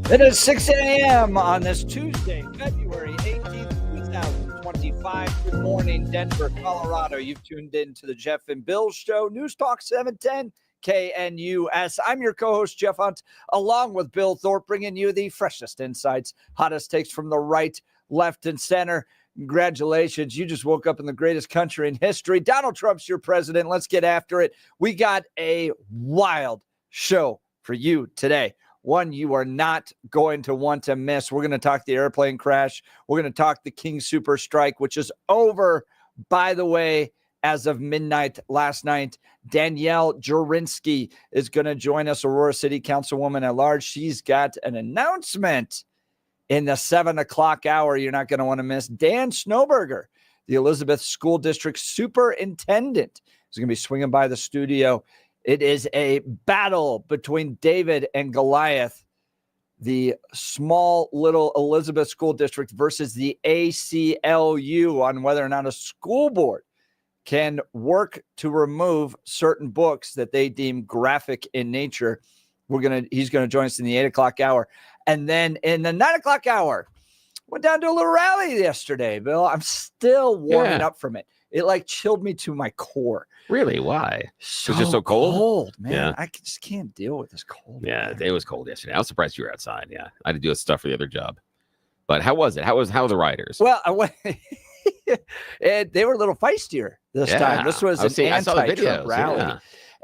It is 6 a.m. on this Tuesday, February 18th, 2025. Good morning, Denver, Colorado. You've tuned in to the Jeff and Bill Show, News Talk 710 KNUS. I'm your co-host, Jeff Hunt, along with Bill Thorpe, bringing you the freshest insights, hottest takes from the right, left, and center. Congratulations. You just woke up in the greatest country in history. Donald Trump's your president. Let's get after it. We got a wild show for you today. One you are not going to want to miss. We're going to talk the airplane crash. We're going to talk the King Soopers strike, which is over, by the way, as of midnight last night. Danielle Jurinsky is going to join us, Aurora City Councilwoman at large. She's got an announcement in the 7 o'clock hour you're not going to want to miss. Dan Snowberger, the Elizabeth School District Superintendent, is going to be swinging by the studio. It is a battle between David and Goliath, the small little Elizabeth School District versus the ACLU on whether or not a school board can work to remove certain books that they deem graphic in nature. He's going to join us in the 8 o'clock hour. And then in the 9 o'clock hour, went down to a little rally yesterday, Bill. I'm still warming up from it. It like chilled me to my core. Really? Why? So it was just so cold? Man. Yeah. I just can't deal with this cold. Yeah, it was cold yesterday. I was surprised you were outside. Yeah, I had to do stuff for the other job. But how was it? How were the riders? Well, I went. They were a little feistier this time. This was an anti-Trump rally. Yeah.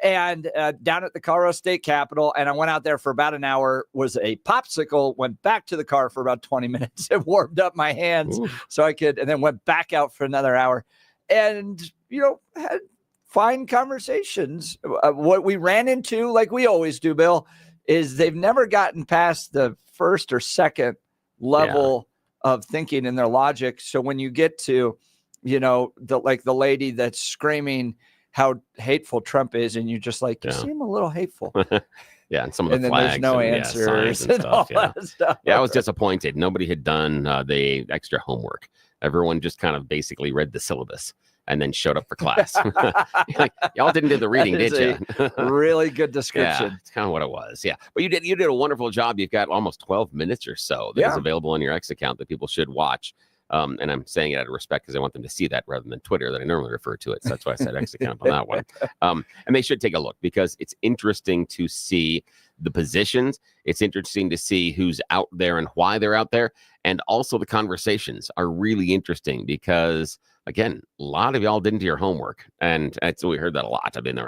And down at the Colorado State Capitol, and I went out there for about an hour, was a popsicle, went back to the car for about 20 minutes and warmed up my hands so I could, and then went back out for another hour. And, had fine conversations. What we ran into, like we always do, Bill, is they've never gotten past the first or second level of thinking in their logic. So when you get to, the lady that's screaming how hateful Trump is, and you're just like, you seem a little hateful. Yeah, and some of the there's flags no and answers and stuff. that stuff. Yeah, I was disappointed. Nobody had done the extra homework. Everyone just kind of basically read the syllabus and then showed up for class. Like, y'all didn't do the reading, did you? Really good description. Yeah, it's kind of what it was. Yeah, but you did a wonderful job. You've got almost 12 minutes or so that is available on your X account that people should watch. And I'm saying it out of respect because I want them to see that rather than Twitter that I normally refer to it. So that's why I said X account on that one. And they should take a look because it's interesting to see the positions. It's interesting to see who's out there and why they're out there. And also the conversations are really interesting because, again, a lot of y'all didn't do your homework. And so we heard that a lot. I mean,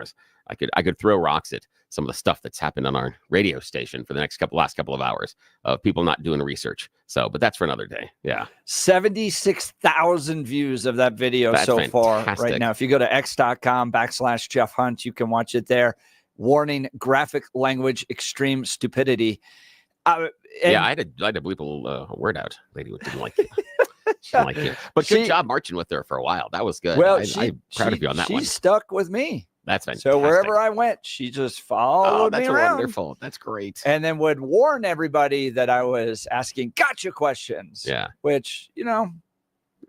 I could throw rocks at some of the stuff that's happened on our radio station for the last couple of hours of people not doing research. So, but that's for another day. Yeah. 76,000 views of that video that's so fantastic. far right now. If you go to x.com/Jeff Hunt, you can watch it there. Warning, graphic language, extreme stupidity. I had to bleep a word out. Lady didn't like it. She didn't like you. But good job marching with her for a while. That was good. Well, I'm proud of you on that one. She stuck with me. That's fantastic. So wherever I went, she just followed me around. Wonderful. That's great. And then would warn everybody that I was asking gotcha questions. Yeah. Which,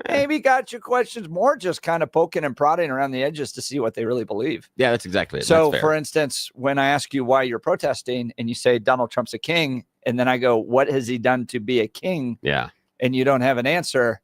maybe gotcha questions, more just kind of poking and prodding around the edges to see what they really believe. Yeah, that's exactly it. So, for instance, when I ask you why you're protesting and you say Donald Trump's a king, and then I go, what has he done to be a king? Yeah. And you don't have an answer.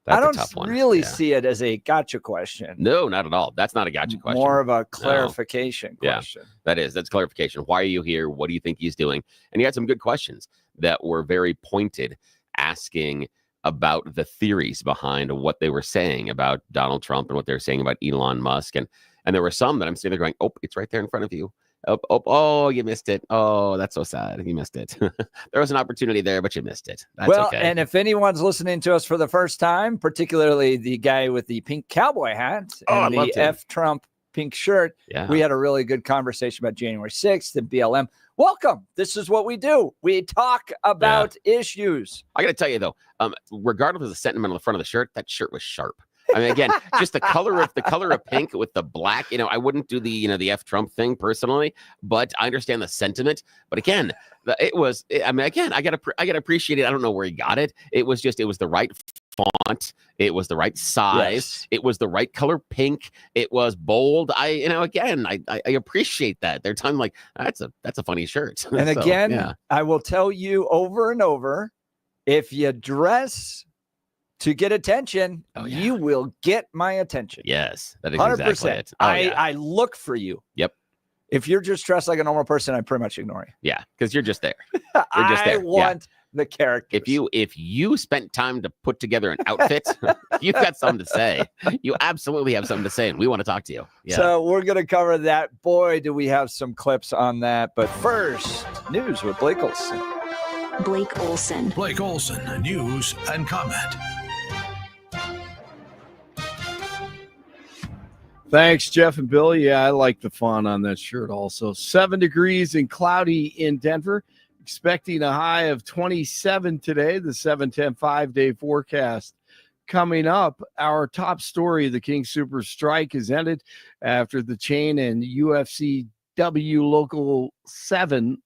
That's I don't a tough one. really see it as a gotcha question. No, not at all. That's not a gotcha question. More of a clarification question. Yeah, that's clarification. Why are you here? What do you think he's doing? And he had some good questions that were very pointed, asking about the theories behind what they were saying about Donald Trump and what they were saying about Elon Musk. And there were some that I'm sitting there going, oh, it's right there in front of you. Oh, you missed it. Oh, that's so sad. You missed it. There was an opportunity there, but you missed it. That's okay. And if anyone's listening to us for the first time, particularly the guy with the pink cowboy hat and the F Trump pink shirt, we had a really good conversation about January 6th and BLM. Welcome. This is what we do. We talk about issues. I got to tell you, though, regardless of the sentiment on the front of the shirt, that shirt was sharp. I mean, again, just the color of pink with the black, I wouldn't do the F Trump thing personally, but I understand the sentiment. But again, I got to appreciate it. I don't know where he got it. It was the right font. It was the right size. Yes. It was the right color pink. It was bold. I appreciate that. They're telling me, like, that's a funny shirt. And So, again, yeah. I will tell you over and over, if you dress to get attention, you will get my attention. Yes, that is 100%. exactly it. Oh, I look for you. Yep. If you're just dressed like a normal person, I pretty much ignore you. Yeah, because you're just there. You're just there. I want the characters. If you spent time to put together an outfit, you've got something to say. You absolutely have something to say, and we want to talk to you. Yeah. So we're going to cover that. Boy, do we have some clips on that. But first, news with Blake Olson. Blake Olson. Blake Olson, news and comment. Thanks, Jeff and Bill. Yeah, I like the font on that shirt also. 7 degrees and cloudy in Denver. Expecting a high of 27 today, the 7-10 5-day forecast. Coming up, our top story, the King Super strike has ended after the chain and UFCW Local 7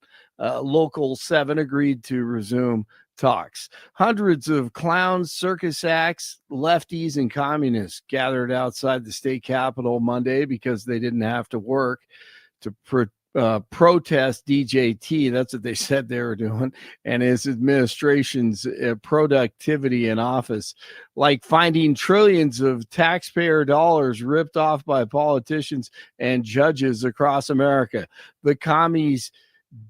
agreed to resume talks. Hundreds of clowns, circus acts, lefties, and communists gathered outside the state capitol Monday because they didn't have to work to protest DJT. That's what they said they were doing. And his administration's productivity in office, like finding trillions of taxpayer dollars ripped off by politicians and judges across America. The commies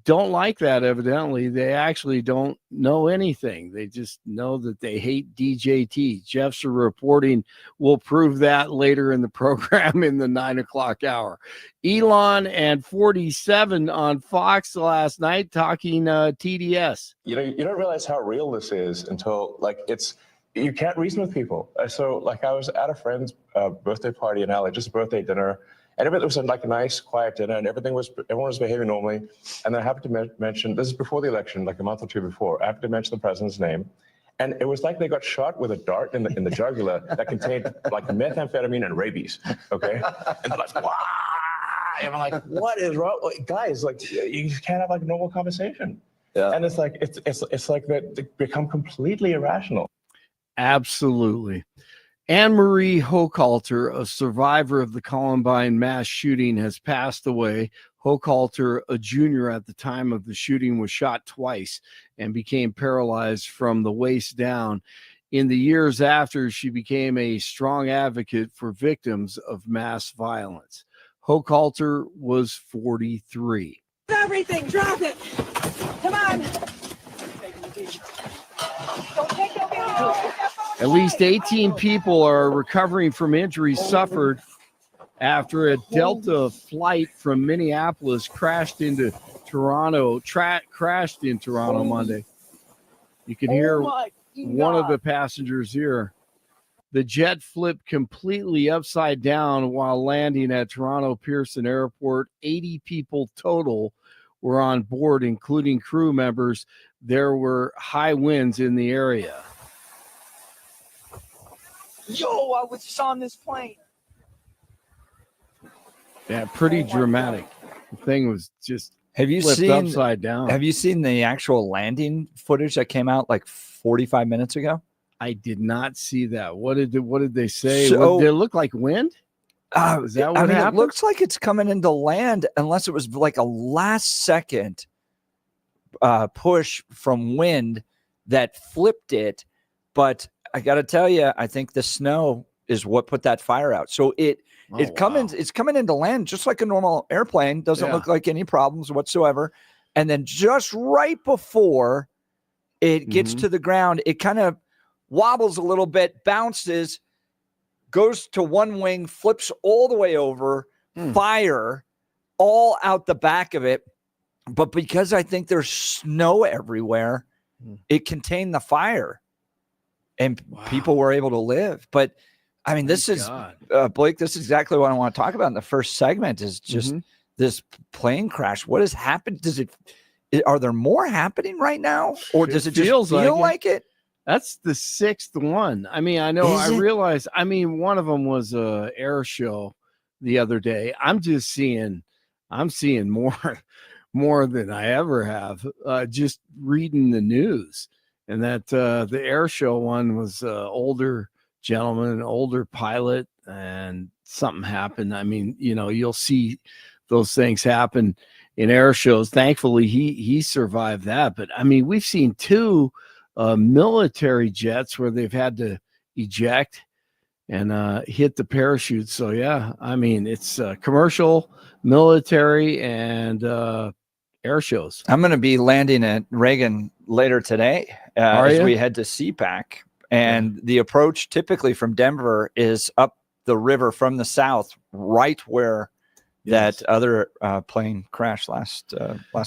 don't like that, evidently. They actually don't know anything. They just know that they hate DJT. Jeff's reporting will prove that later in the program in the 9 o'clock hour. Elon and 47 on Fox last night talking TDS. You don't realize how real this is until you can't reason with people. So I was at a friend's birthday party in LA, just a birthday dinner. And it was like a nice, quiet dinner, and everyone was behaving normally. And then I happened to mention, this is before the election, like a month or two before, I happened to mention the president's name. And it was like they got shot with a dart in the jugular that contained like methamphetamine and rabies. Okay. And they're like, wow. And I'm like, what is wrong? Guys, you can't have a normal conversation. Yeah. And it's like they become completely irrational. Absolutely. Anne-Marie Hochhalter, a survivor of the Columbine mass shooting, has passed away. Hochhalter, a junior at the time of the shooting, was shot twice and became paralyzed from the waist down. In the years after, she became a strong advocate for victims of mass violence. Hochhalter was 43. Everything, drop it. Come on. At least 18 people are recovering from injuries suffered after a Delta flight from Minneapolis crashed in Toronto Monday. You can hear one of the passengers here. The jet flipped completely upside down while landing at Toronto Pearson Airport. 80 people total were on board, including crew members. There were high winds in the area. Yo, I was just on this plane. Yeah, pretty dramatic. The thing was just flipped upside down. Have you seen the actual landing footage that came out like 45 minutes ago? I did not see that. What did they say? So, did it look like wind? Is that what happened? It looks like it's coming into land, unless it was like a last second push from wind that flipped it. But I got to tell you, I think the snow is what put that fire out. So it's coming into land just like a normal airplane. Doesn't look like any problems whatsoever. And then just right before it gets to the ground, it kind of wobbles a little bit, bounces, goes to one wing, flips all the way over, fire all out the back of it. But because I think there's snow everywhere, it contained the fire. And people were able to live. But I mean, this is Blake, this is exactly what I want to talk about in the first segment is just this plane crash. What has happened? Are there more happening right now? Or does it just feel like it? That's the sixth one. I mean, I realized, one of them was a air show the other day. I'm seeing more than I ever have, just reading the news. And that the air show one was older gentleman, an older pilot, and something happened. I mean, you'll see those things happen in air shows. Thankfully, he survived that. But I mean, we've seen 2 military jets where they've had to eject and hit the parachute. So yeah, I mean, it's commercial, military, and air shows. I'm going to be landing at Reagan later today as we head to CPAC. And the approach typically from Denver is up the river from the south, right where that other plane crashed last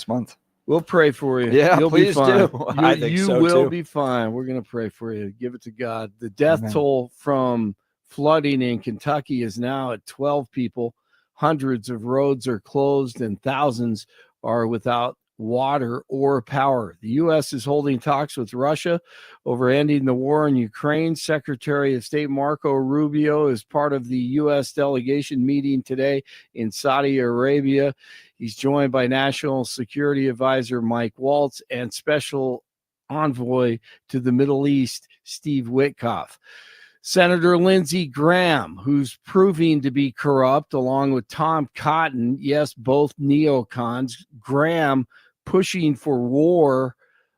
month. We'll pray for you. Yeah, you'll please be fine. do. I think you so will too. be fine. We're going to pray for you. Give it to God. The death Amen. toll from flooding in Kentucky is now at 12 people. Hundreds of roads are closed and thousands are without water or power. The U.S. is holding talks with Russia over ending the war in Ukraine. Secretary of State Marco Rubio is part of the U.S. delegation meeting today in Saudi Arabia. He's joined by National Security Advisor Mike Waltz and Special Envoy to the Middle East, Steve Witkoff. Senator Lindsey Graham, who's proving to be corrupt, along with Tom Cotton, yes, both neocons. Graham pushing for war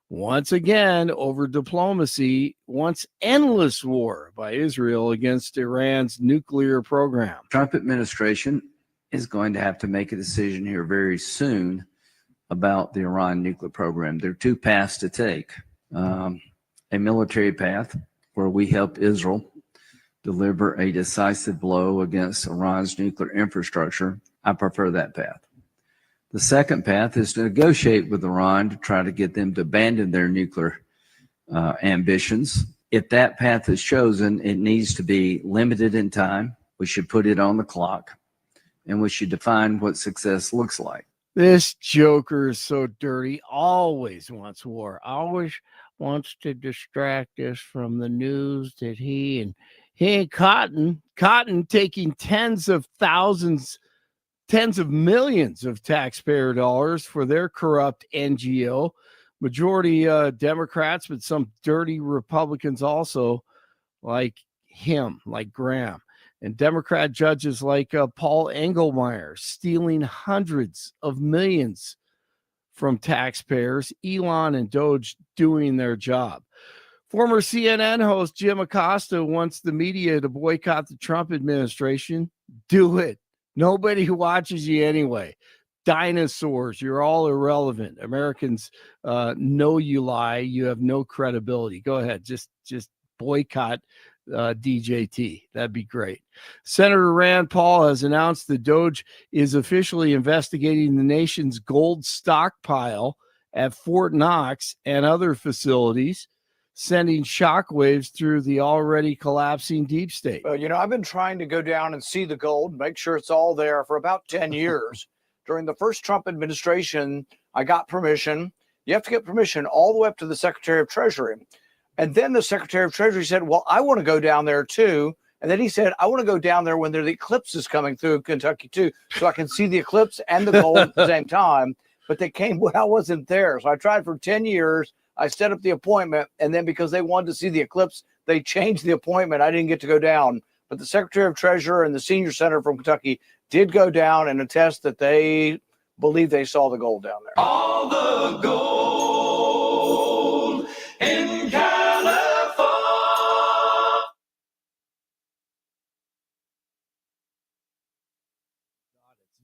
once again over diplomacy, wants endless war by Israel against Iran's nuclear program. Trump administration is going to have to make a decision here very soon about the Iran nuclear program. There are 2 paths to take. A military path where we help Israel deliver a decisive blow against Iran's nuclear infrastructure. I prefer that path. The second path is to negotiate with Iran to try to get them to abandon their nuclear ambitions. If that path is chosen, it needs to be limited in time. We should put it on the clock, and we should define what success looks like. This joker is so dirty, always wants war, always wants to distract us from the news that he and Cotton taking tens of millions of taxpayer dollars for their corrupt NGO. Majority Democrats, but some dirty Republicans also, like him, like Graham. And Democrat judges like Paul Engelmeyer stealing hundreds of millions from taxpayers. Elon and Doge doing their job. Former CNN host Jim Acosta wants the media to boycott the Trump administration. Do it. Nobody watches you anyway. Dinosaurs, you're all irrelevant. Americans know you lie. You have no credibility. Go ahead. Just boycott DJT. That'd be great. Senator Rand Paul has announced the Doge is officially investigating the nation's gold stockpile at Fort Knox and other facilities, sending shockwaves through the already collapsing deep state. Well, I've been trying to go down and see the gold, make sure it's all there for about 10 years. During the first Trump administration, I got permission. You have to get permission all the way up to the Secretary of Treasury. And then the Secretary of Treasury said, well, I want to go down there too. And then he said, I want to go down there when the eclipse is coming through Kentucky too, so I can see the eclipse and the gold at the same time. But they came when I wasn't there. So I tried for 10 years. I set up the appointment. And then because they wanted to see the eclipse, they changed the appointment. I didn't get to go down. But the Secretary of Treasury and the senior senator from Kentucky did go down and attest that they believe they saw the gold down there. All the gold in California.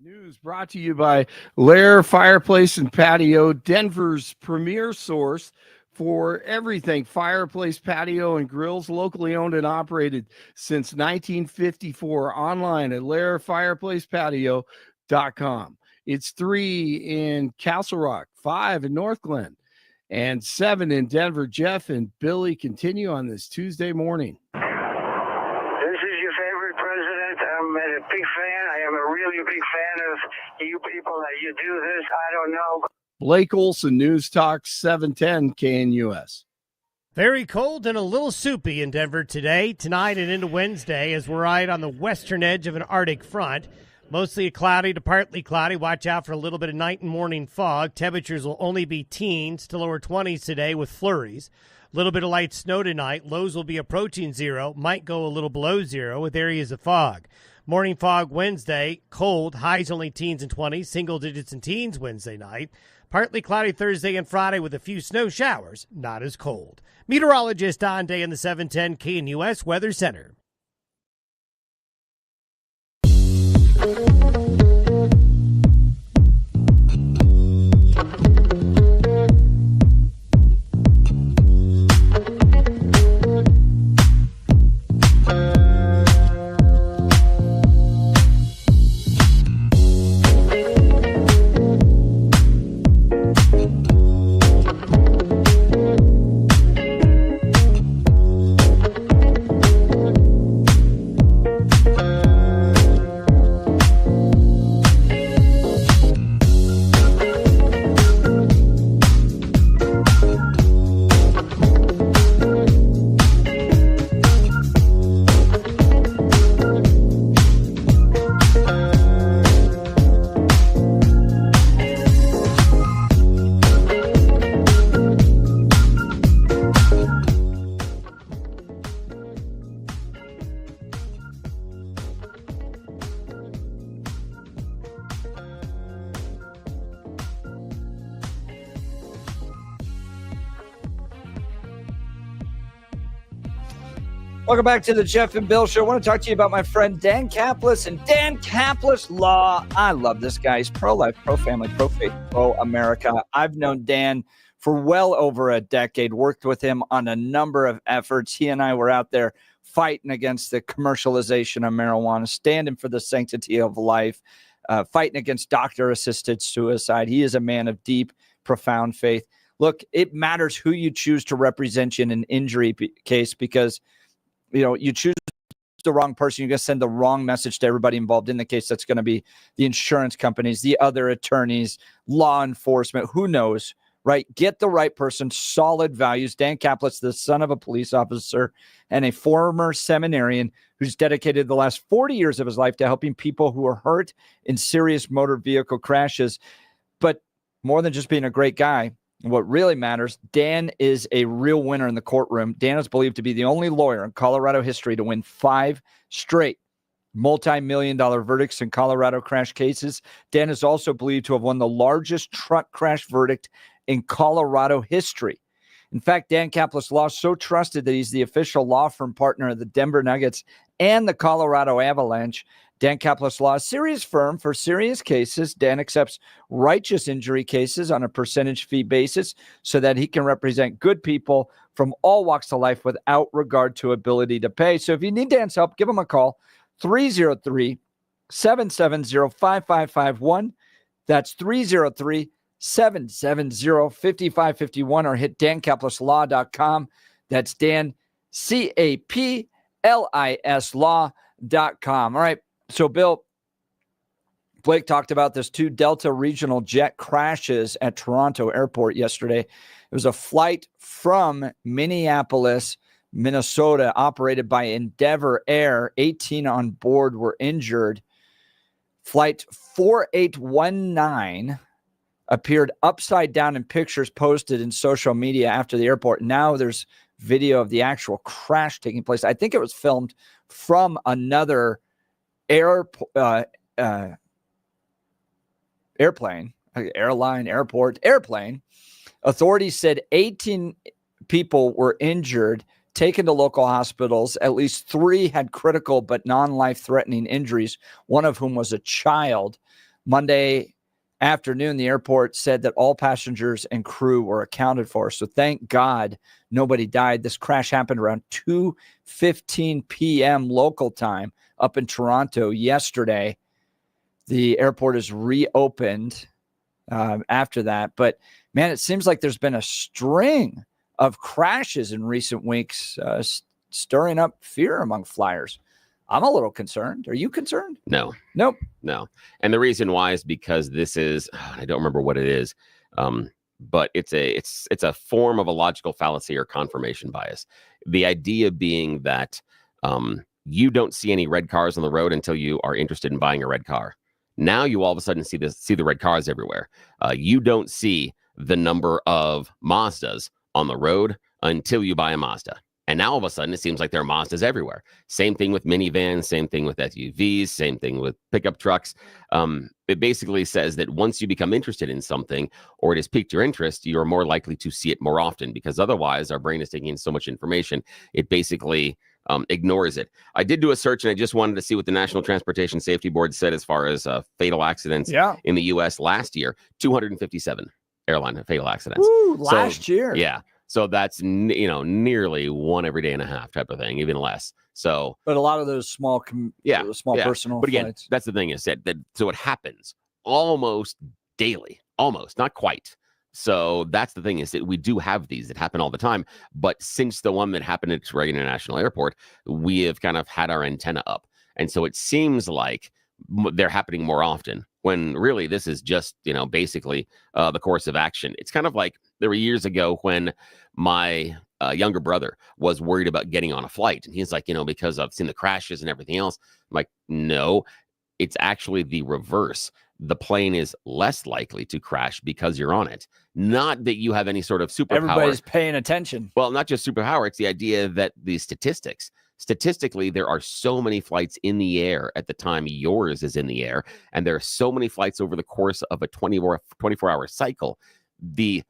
News brought to you by Lair Fireplace and Patio, Denver's premier source for everything fireplace, patio, and grills, locally owned and operated since 1954. Online at lairfireplacepatio.com. It's 3 in Castle Rock, 5 in North Glen, and 7 in Denver. Jeff and Billy continue on this Tuesday morning. This is your favorite president. I'm a big fan. I am a really big fan of you people that you do this. I don't know. Blake Olson, News Talk 710 KNUS. Very cold and a little soupy in Denver today, tonight, and into Wednesday as we're right on the western edge of an Arctic front. Mostly cloudy to partly cloudy. Watch out for a little bit of night and morning fog. Temperatures will only be teens to lower 20s today with flurries. little bit of light snow tonight. Lows will be approaching 0, might go a little below 0 with areas of fog. Morning fog Wednesday, cold, highs only teens and 20s, single digits and teens Wednesday night. Partly cloudy Thursday and Friday with a few snow showers, not as cold. Meteorologist Don Day in the 710 KNUS Weather Center. Welcome back to the Jeff and Bill Show. I want to talk to you about my friend Dan Kaplis and Dan Kaplis Law. I love this guy. He's pro-life, pro-family, pro-faith, pro-America. I've known Dan for well over a decade, worked with him on a number of efforts. He and I were out there fighting against the commercialization of marijuana, standing for the sanctity of life, fighting against doctor-assisted suicide. He is a man of deep, profound faith. Look, it matters who you choose to represent you in an injury case because you choose the wrong person, you're going to send the wrong message to everybody involved in the case. That's going to be the insurance companies, the other attorneys, law enforcement, who knows, right? Get the right person, solid values. Dan Kaplis, the son of a police officer and a former seminarian who's dedicated the last 40 years of his life to helping people who are hurt in serious motor vehicle crashes. But more than just being a great guy, what really matters, Dan is a real winner in the courtroom. Dan is believed to be the only lawyer in Colorado history to win 5 straight multi-million-dollar verdicts in Colorado crash cases. Dan is also believed to have won the largest truck crash verdict in Colorado history. In fact, Dan Kaplis Law is so trusted that he's the official law firm partner of the Denver Nuggets and the Colorado Avalanche. Dan Kaplis Law, a serious firm for serious cases. Dan accepts righteous injury cases on a percentage fee basis so that he can represent good people from all walks of life without regard to ability to pay. So if you need Dan's help, give him a call, 303-770-5551. That's 303-770-5551 or hit dankaplisLaw.com. That's Dan, CAPLIS law.com. All right. So, Bill, Blake talked about this 2 Delta regional jet crashes at Toronto Airport yesterday. It was a flight from Minneapolis, Minnesota, operated by Endeavor Air. 18 on board were injured. Flight 4819 appeared upside down in pictures posted in social media after the airport. Now there's video of the actual crash taking place. I think it was filmed from another airplane, airplane. Authorities said 18 people were injured, taken to local hospitals. At least 3 had critical but non-life-threatening injuries, one of whom was a child. Monday afternoon, the airport said that all passengers and crew were accounted for. So thank God nobody died. This crash happened around 2:15 p.m. local time up in Toronto yesterday. The airport is reopened after that. But, man, it seems like there's been a string of crashes in recent weeks, stirring up fear among flyers. I'm a little concerned. Are you concerned? No. Nope. No. And the reason why is because this is, I don't remember what it is, but it's a form of a logical fallacy or confirmation bias. The idea being that you don't see any red cars on the road until you are interested in buying a red car. Now you all of a sudden see the red cars everywhere. You don't see the number of Mazdas on the road until you buy a Mazda. And now all of a sudden, it seems like there are Mazdas everywhere. Same thing with minivans, same thing with SUVs, same thing with pickup trucks. It basically says that once you become interested in something or it has piqued your interest, you're more likely to see it more often, because otherwise our brain is taking in so much information, it basically ignores it. I did do a search and I just wanted to see what the National Transportation Safety Board said as far as fatal accidents in the U.S. last year. 257 airline fatal accidents. Woo, last year. Yeah. So that's, nearly one every day and a half type of thing, even less. So, but a lot of those small personal But again, flights. that's the thing is that so it happens almost daily, almost, not quite. So that's the thing is that we do have these that happen all the time. But since the one that happened at Reagan International Airport, we have kind of had our antenna up. And so it seems like they're happening more often, when really this is just, basically the course of action. It's kind of like there were years ago when my younger brother was worried about getting on a flight. And he's like, because I've seen the crashes and everything else. I'm like, no, it's actually the reverse. The plane is less likely to crash because you're on it. Not that you have any sort of superpower. Everybody's paying attention. Well, not just superpower. It's the idea that the statistically, there are so many flights in the air at the time yours is in the air. And there are so many flights over the course of a 24-hour cycle. The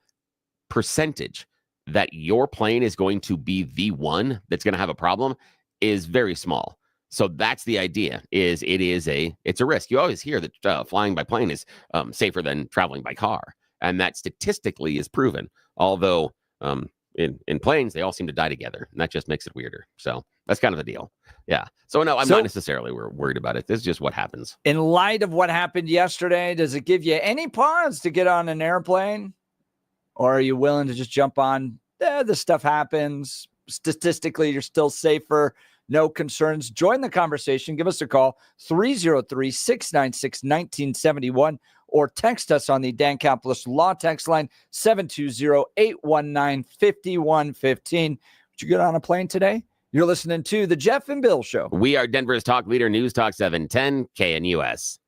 percentage that your plane is going to be the one that's going to have a problem is very small. So that's the idea. It's a risk. You always hear that flying by plane is safer than traveling by car, and that statistically is proven. Although in planes they all seem to die together, and that just makes it weirder. So that's kind of the deal. Yeah. So no, I'm not necessarily worried about it. This is just what happens. In light of what happened yesterday, does it give you any pause to get on an airplane? Or are you willing to just jump on? This stuff happens. Statistically, you're still safer. No concerns. Join the conversation. Give us a call, 303-696-1971, or text us on the Dan Capitalist Law text line, 720-819-5115. Would you get on a plane today? You're listening to The Jeff and Bill Show. We are Denver's talk leader, News Talk 710, KNUS.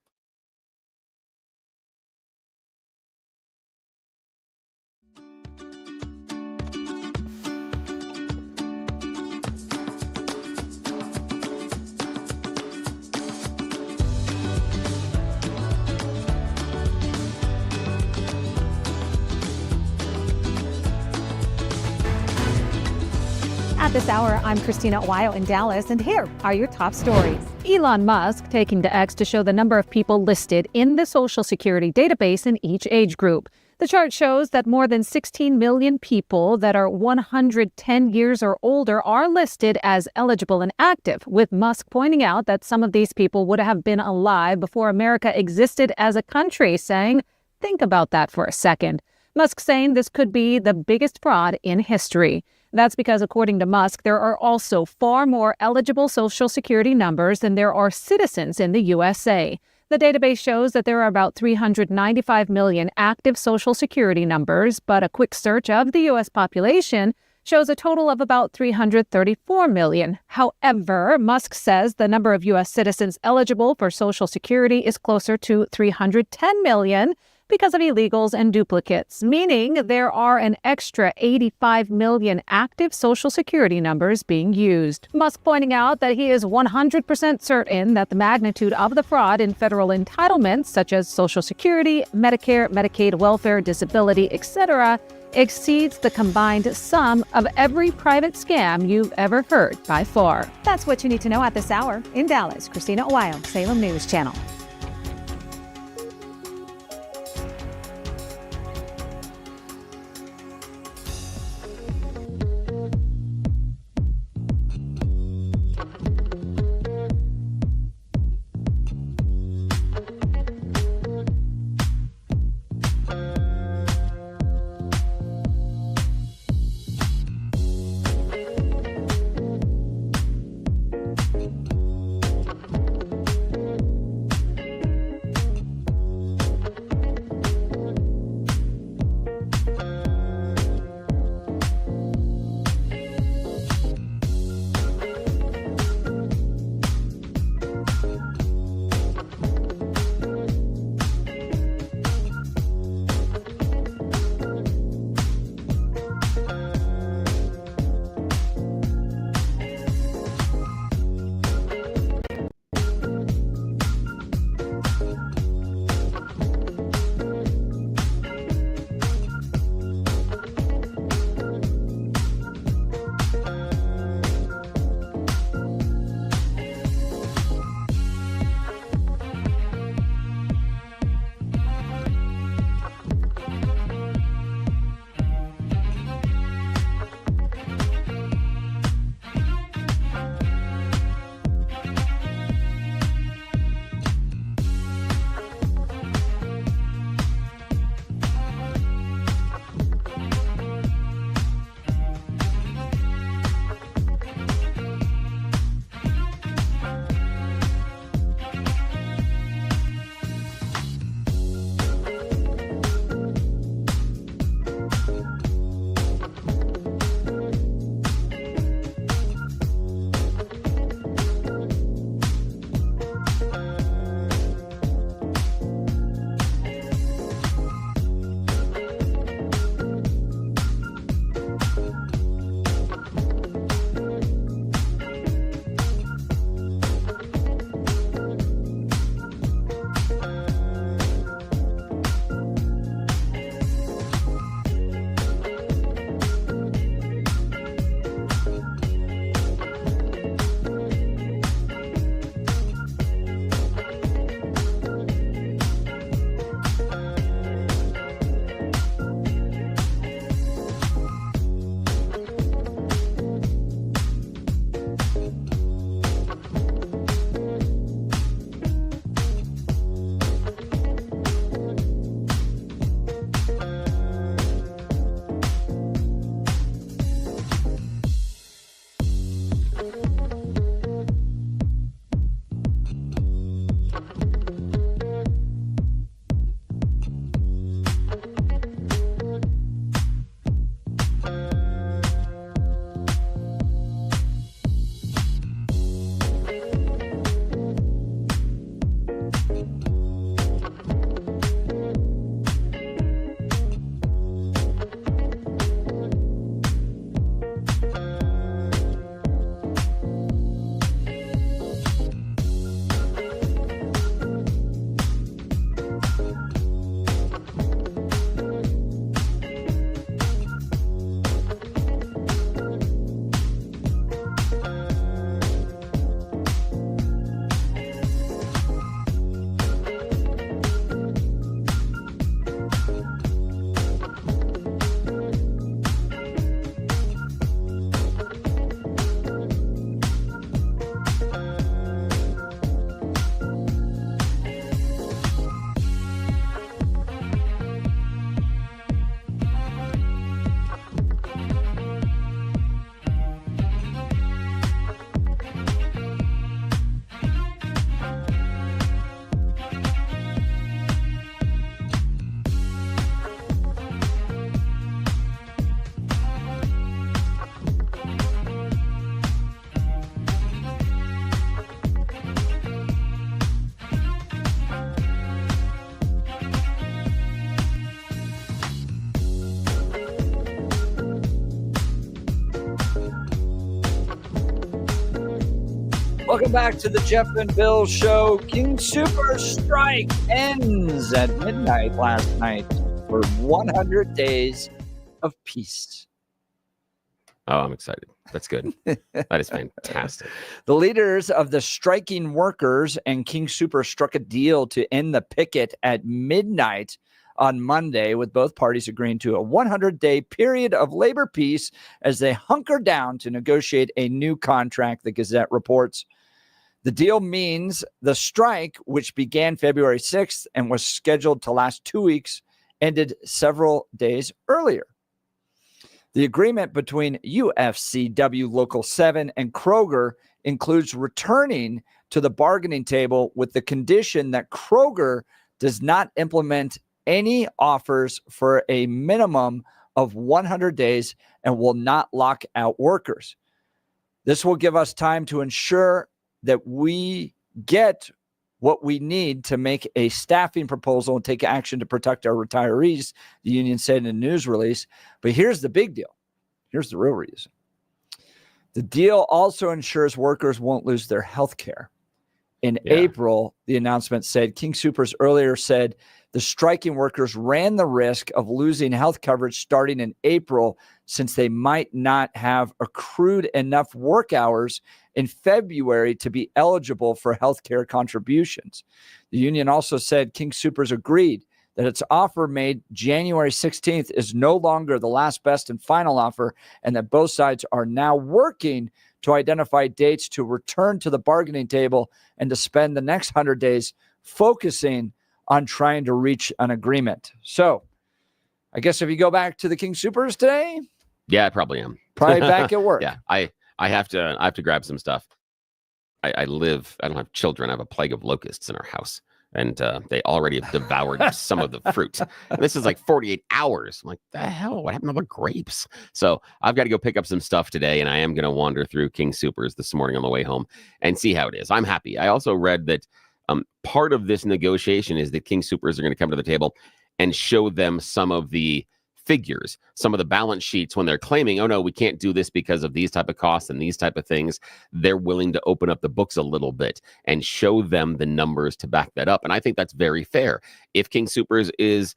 At this hour, I'm Christina Weil in Dallas, and here are your top stories. Elon Musk taking to X to show the number of people listed in the Social Security database in each age group. The chart shows that more than 16 million people that are 110 years or older are listed as eligible and active, with Musk pointing out that some of these people would have been alive before America existed as a country, saying, think about that for a second. Musk saying this could be the biggest fraud in history. That's because, according to Musk, there are also far more eligible Social Security numbers than there are citizens in the USA. The database shows that there are about 395 million active Social Security numbers, but a quick search of the U.S. population shows a total of about 334 million. However, Musk says the number of U.S. citizens eligible for Social Security is closer to 310 million, because of illegals and duplicates, meaning there are an extra 85 million active Social Security numbers being used. Musk pointing out that he is 100% certain that the magnitude of the fraud in federal entitlements, such as Social Security, Medicare, Medicaid, welfare, disability, etc., exceeds the combined sum of every private scam you've ever heard by far. That's what you need to know at this hour. In Dallas, Christina Weil, Salem News Channel. Welcome back to the Jeff and Bill Show. King Super strike ends at midnight last night for 100 days of peace. Oh, I'm excited. That's good. That is fantastic. The leaders of the striking workers and King Super struck a deal to end the picket at midnight on Monday, with both parties agreeing to a 100-day period of labor peace as they hunker down to negotiate a new contract, the Gazette reports. The deal means the strike, which began February 6th and was scheduled to last 2 weeks, ended several days earlier. The agreement between UFCW Local 7 and Kroger includes returning to the bargaining table with the condition that Kroger does not implement any offers for a minimum of 100 days and will not lock out workers. This will give us time to ensure that we get what we need to make a staffing proposal and take action to protect our retirees, the union said in a news release. But here's the big deal. Here's the real reason. The deal also ensures workers won't lose their health care. In April, the announcement said, King Soopers earlier said the striking workers ran the risk of losing health coverage starting in April, since they might not have accrued enough work hours in February to be eligible for health care contributions. The union also said King Soopers agreed that its offer made January 16th is no longer the last, best, and final offer, and that both sides are now working to identify dates to return to the bargaining table and to spend the next 100 days focusing on trying to reach an agreement. So I guess if you go back to the King Soopers today. Yeah, I probably am. Probably back at work. Yeah, I have to grab some stuff. I don't have children. I have a plague of locusts in our house. And they already have devoured some of the fruit. And this is like 48 hours. I'm like, the hell? What happened to the grapes? So I've got to go pick up some stuff today, and I am going to wander through King Soopers this morning on the way home and see how it is. I'm happy. I also read that part of this negotiation is that King Soopers are going to come to the table and show them some of the figures, some of the balance sheets when they're claiming, oh no, we can't do this because of these type of costs and these type of things. They're willing to open up the books a little bit and show them the numbers to back that up. And I think that's very fair. If King Soopers is,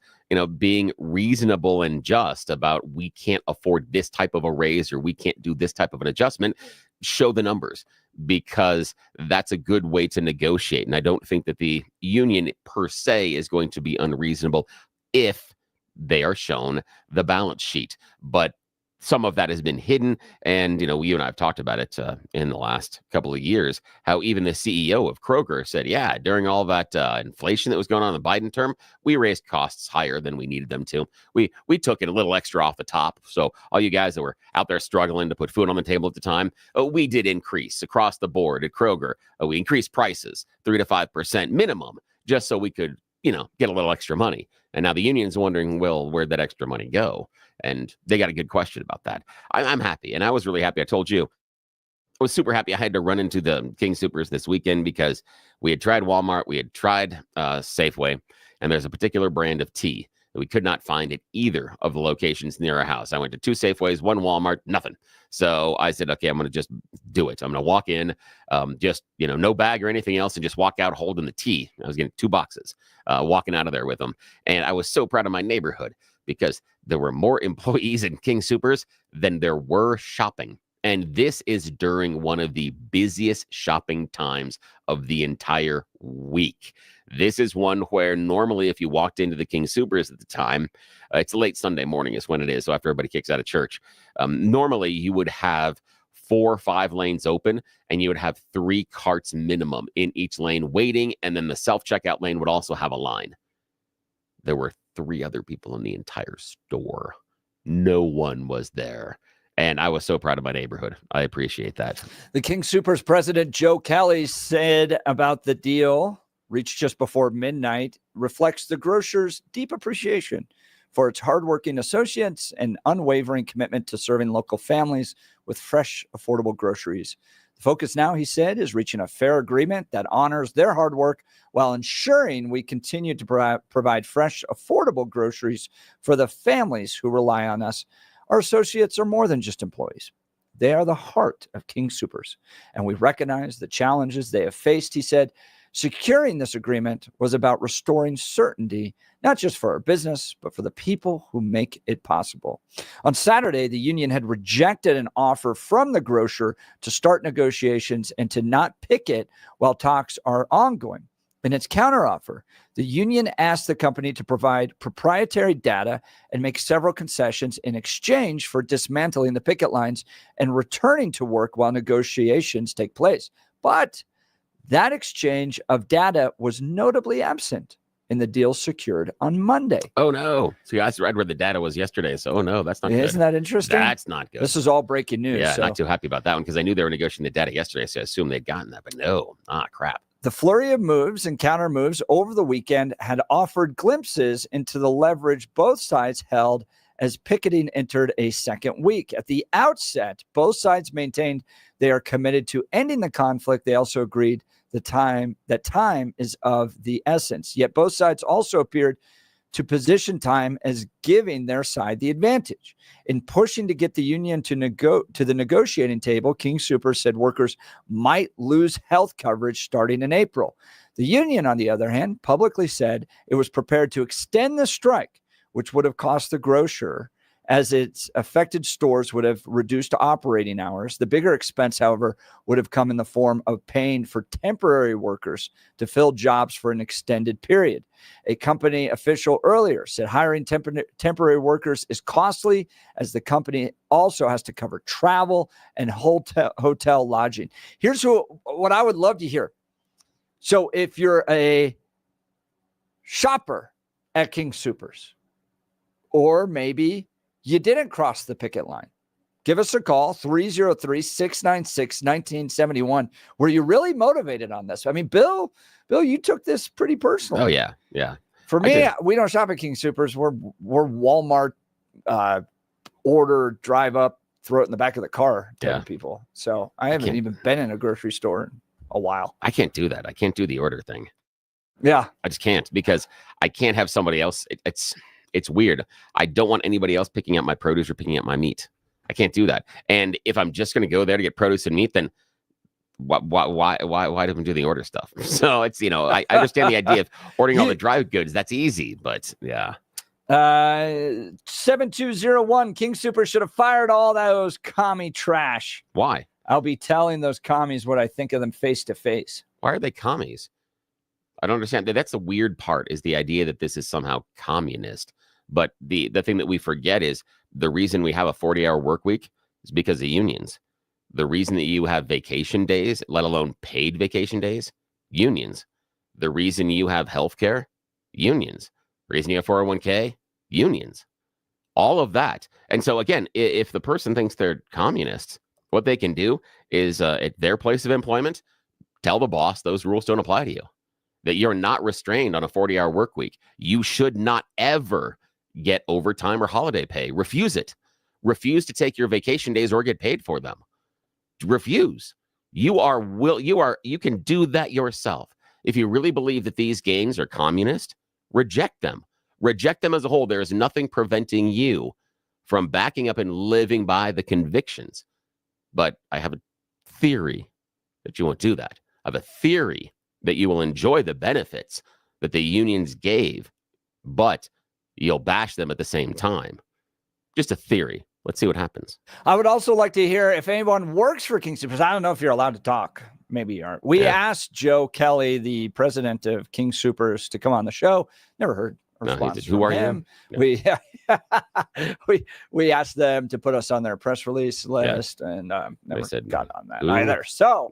being reasonable and just about we can't afford this type of a raise or we can't do this type of an adjustment, show the numbers, because that's a good way to negotiate. And I don't think that the union per se is going to be unreasonable if they are shown the balance sheet. But some of that has been hidden. And, you and I have talked about it in the last couple of years, how even the CEO of Kroger said, yeah, during all that inflation that was going on in the Biden term, we raised costs higher than we needed them to. We took it a little extra off the top. So all you guys that were out there struggling to put food on the table at the time, we did increase across the board at Kroger. We increased prices 3 to 5% minimum, just so we could, get a little extra money. And now the union's wondering, well, where'd that extra money go? And they got a good question about that. I'm happy. And I was really happy. I told you, I was super happy I had to run into the King Soopers this weekend because we had tried Walmart, we had tried Safeway, and there's a particular brand of tea that we could not find at either of the locations near our house. I went to 2 Safeways, 1 Walmart, nothing. So I said, okay, I'm going to just do it. I'm going to walk in, just, no bag or anything else, and just walk out holding the tea. I was getting 2 boxes, walking out of there with them. And I was so proud of my neighborhood because there were more employees in King Soopers than there were shopping. And this is during one of the busiest shopping times of the entire week. This is one where normally if you walked into the King Soopers at the time, it's late Sunday morning is when it is. So after everybody kicks out of church, normally you would have 4 or 5 lanes open and you would have 3 carts minimum in each lane waiting. And then the self-checkout lane would also have a line. There were 3 other people in the entire store. No one was there. And I was so proud of my neighborhood. I appreciate that. The King Soopers president, Joe Kelly, said about the deal reached just before midnight reflects the grocer's deep appreciation for its hardworking associates and unwavering commitment to serving local families with fresh, affordable groceries. The focus now, he said, is reaching a fair agreement that honors their hard work while ensuring we continue to provide fresh, affordable groceries for the families who rely on us. Our associates are more than just employees. They are the heart of King Soopers, and we recognize the challenges they have faced. He said, securing this agreement was about restoring certainty, not just for our business, but for the people who make it possible. On Saturday, the union had rejected an offer from the grocer to start negotiations and to not picket while talks are ongoing. In its counteroffer, the union asked the company to provide proprietary data and make several concessions in exchange for dismantling the picket lines and returning to work while negotiations take place. But that exchange of data was notably absent in the deal secured on Monday. Oh, no. See, I read where the data was yesterday. So, oh, no, that's not good. Isn't that interesting? That's not good. This is all breaking news. Yeah, so. not too happy about that one because I knew they were negotiating the data yesterday. So I assumed they'd gotten that. But no, crap. The flurry of moves and counter moves over the weekend had offered glimpses into the leverage both sides held as picketing entered a second week. At the outset, both sides maintained they are committed to ending the conflict. They also agreed that time is of the essence. Yet both sides also appeared to position time as giving their side the advantage. In pushing to get the union to the negotiating table, King Soopers said workers might lose health coverage starting in April. The union, on the other hand, publicly said it was prepared to extend the strike, which would have cost the grocer, as its affected stores would have reduced operating hours. The bigger expense, however, would have come in the form of paying for temporary workers to fill jobs for an extended period. A company official earlier said hiring temporary workers is costly, as the company also has to cover travel and hotel lodging. Here's what I would love to hear. So if you're a shopper at King Soopers, or maybe you didn't cross the picket line, give us a call, 303-696-1971. Were you really motivated on this? I mean, Bill, you took this pretty personally. Oh, yeah. Yeah. For me, we don't shop at King Soopers. We're Walmart, order, drive up, throw it in the back of the car, telling people. So I haven't even been in a grocery store in a while. I can't do that. I can't do the order thing. Yeah. I just can't, because I can't have somebody else. It's weird. I don't want anybody else picking up my produce or picking up my meat. I can't do that. And if I'm just going to go there to get produce and meat, then why don't we do the order stuff? So it's, I understand the idea of ordering all the dry goods. That's easy, but yeah. 7201, King Soopers should have fired all those commie trash. Why? I'll be telling those commies what I think of them face to face. Why are they commies? I don't understand. That's the weird part, is the idea that this is somehow communist. But the thing that we forget is the reason we have a 40-hour work week is because of unions. The reason that you have vacation days, let alone paid vacation days, unions. The reason you have healthcare, unions. The reason you have 401k, unions. All of that. And so again, if the person thinks they're communists, what they can do is at their place of employment, tell the boss those rules don't apply to you. That you're not restrained on a 40-hour work week. You should not ever get overtime or holiday pay. Refuse it. Refuse to take your vacation days or get paid for them. Refuse. You can do that yourself. If you really believe that these gangs are communist, reject them. Reject them as a whole. There is nothing preventing you from backing up and living by the convictions. But I have a theory that you won't do that. I have a theory that you will enjoy the benefits that the unions gave, but you'll bash them at the same time. Just a theory. Let's see what happens. I would also like to hear if anyone works for King Soopers. I don't know if you're allowed to talk. Maybe you aren't. We asked Joe Kelly, the president of King Soopers, to come on the show. Never heard a response from him. Yeah. We asked them to put us on their press release list, and never got on that either. So